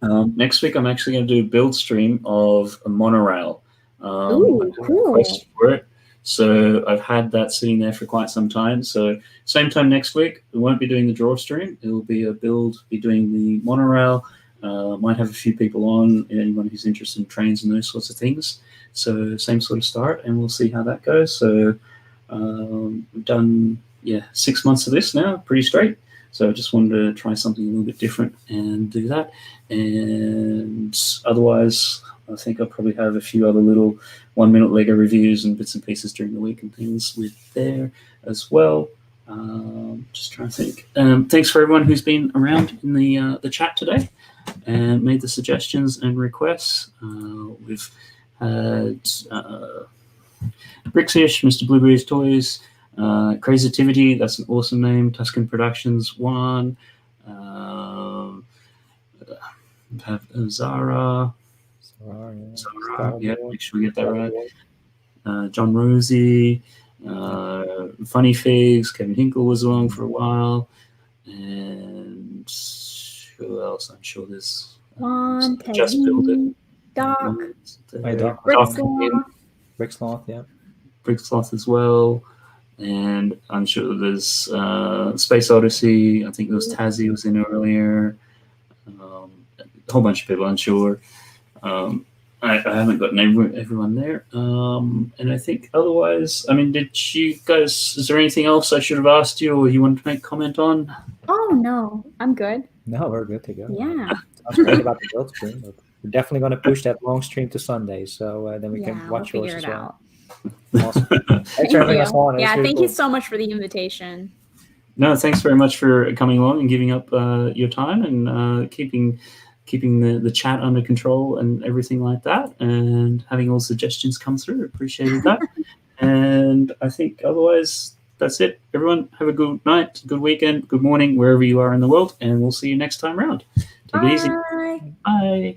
Next week, I'm actually going to do a build stream of a monorail. Ooh, cool. For it. So I've had that sitting there for quite some time. So same time next week, we won't be doing the draw stream. It will be a build, be doing the monorail. Might have a few people on, anyone who's interested in trains and those sorts of things. So same sort of start, and we'll see how that goes. So we've done 6 months of this now, pretty straight. So I just wanted to try something a little bit different and do that. And otherwise, I think I'll probably have a few other little 1-minute Lego reviews and bits and pieces during the week and things with there as well. Just trying to think. Thanks for everyone who's been around in the chat today and made the suggestions and requests. We've had Brixish, Mr. Blueberry's Toys, Crazitivity, that's an awesome name, Tuscan Productions 1, have Zara, make sure we get that right. John Rosie, Funny Figs, Kevin Hinkle was along for a while, and who else? I'm sure there's just build it. Doc, Bricksloth, yeah. Bricksloth as well. And I'm sure there's Space Odyssey. I think there was Tazzy was in earlier. A whole bunch of people, I'm sure. I haven't gotten everyone there. And I think otherwise, I mean, did you guys, is there anything else I should have asked you or you wanted to make comment on? Oh, no, I'm good. No, we're good to go. Yeah. Sounds great about the build stream. But we're definitely going to push that long stream to Sunday. So then we can watch yours as well. Awesome. Thanks for having us on. Yeah, really thank cool. you so much for the invitation. No, thanks very much for coming along and giving up your time and keeping the chat under control and everything like that, and having all suggestions come through. Appreciated that. And I think otherwise that's it. Everyone have a good night, good weekend, good morning, wherever you are in the world, and we'll see you next time around. Take it easy. Bye. Bye.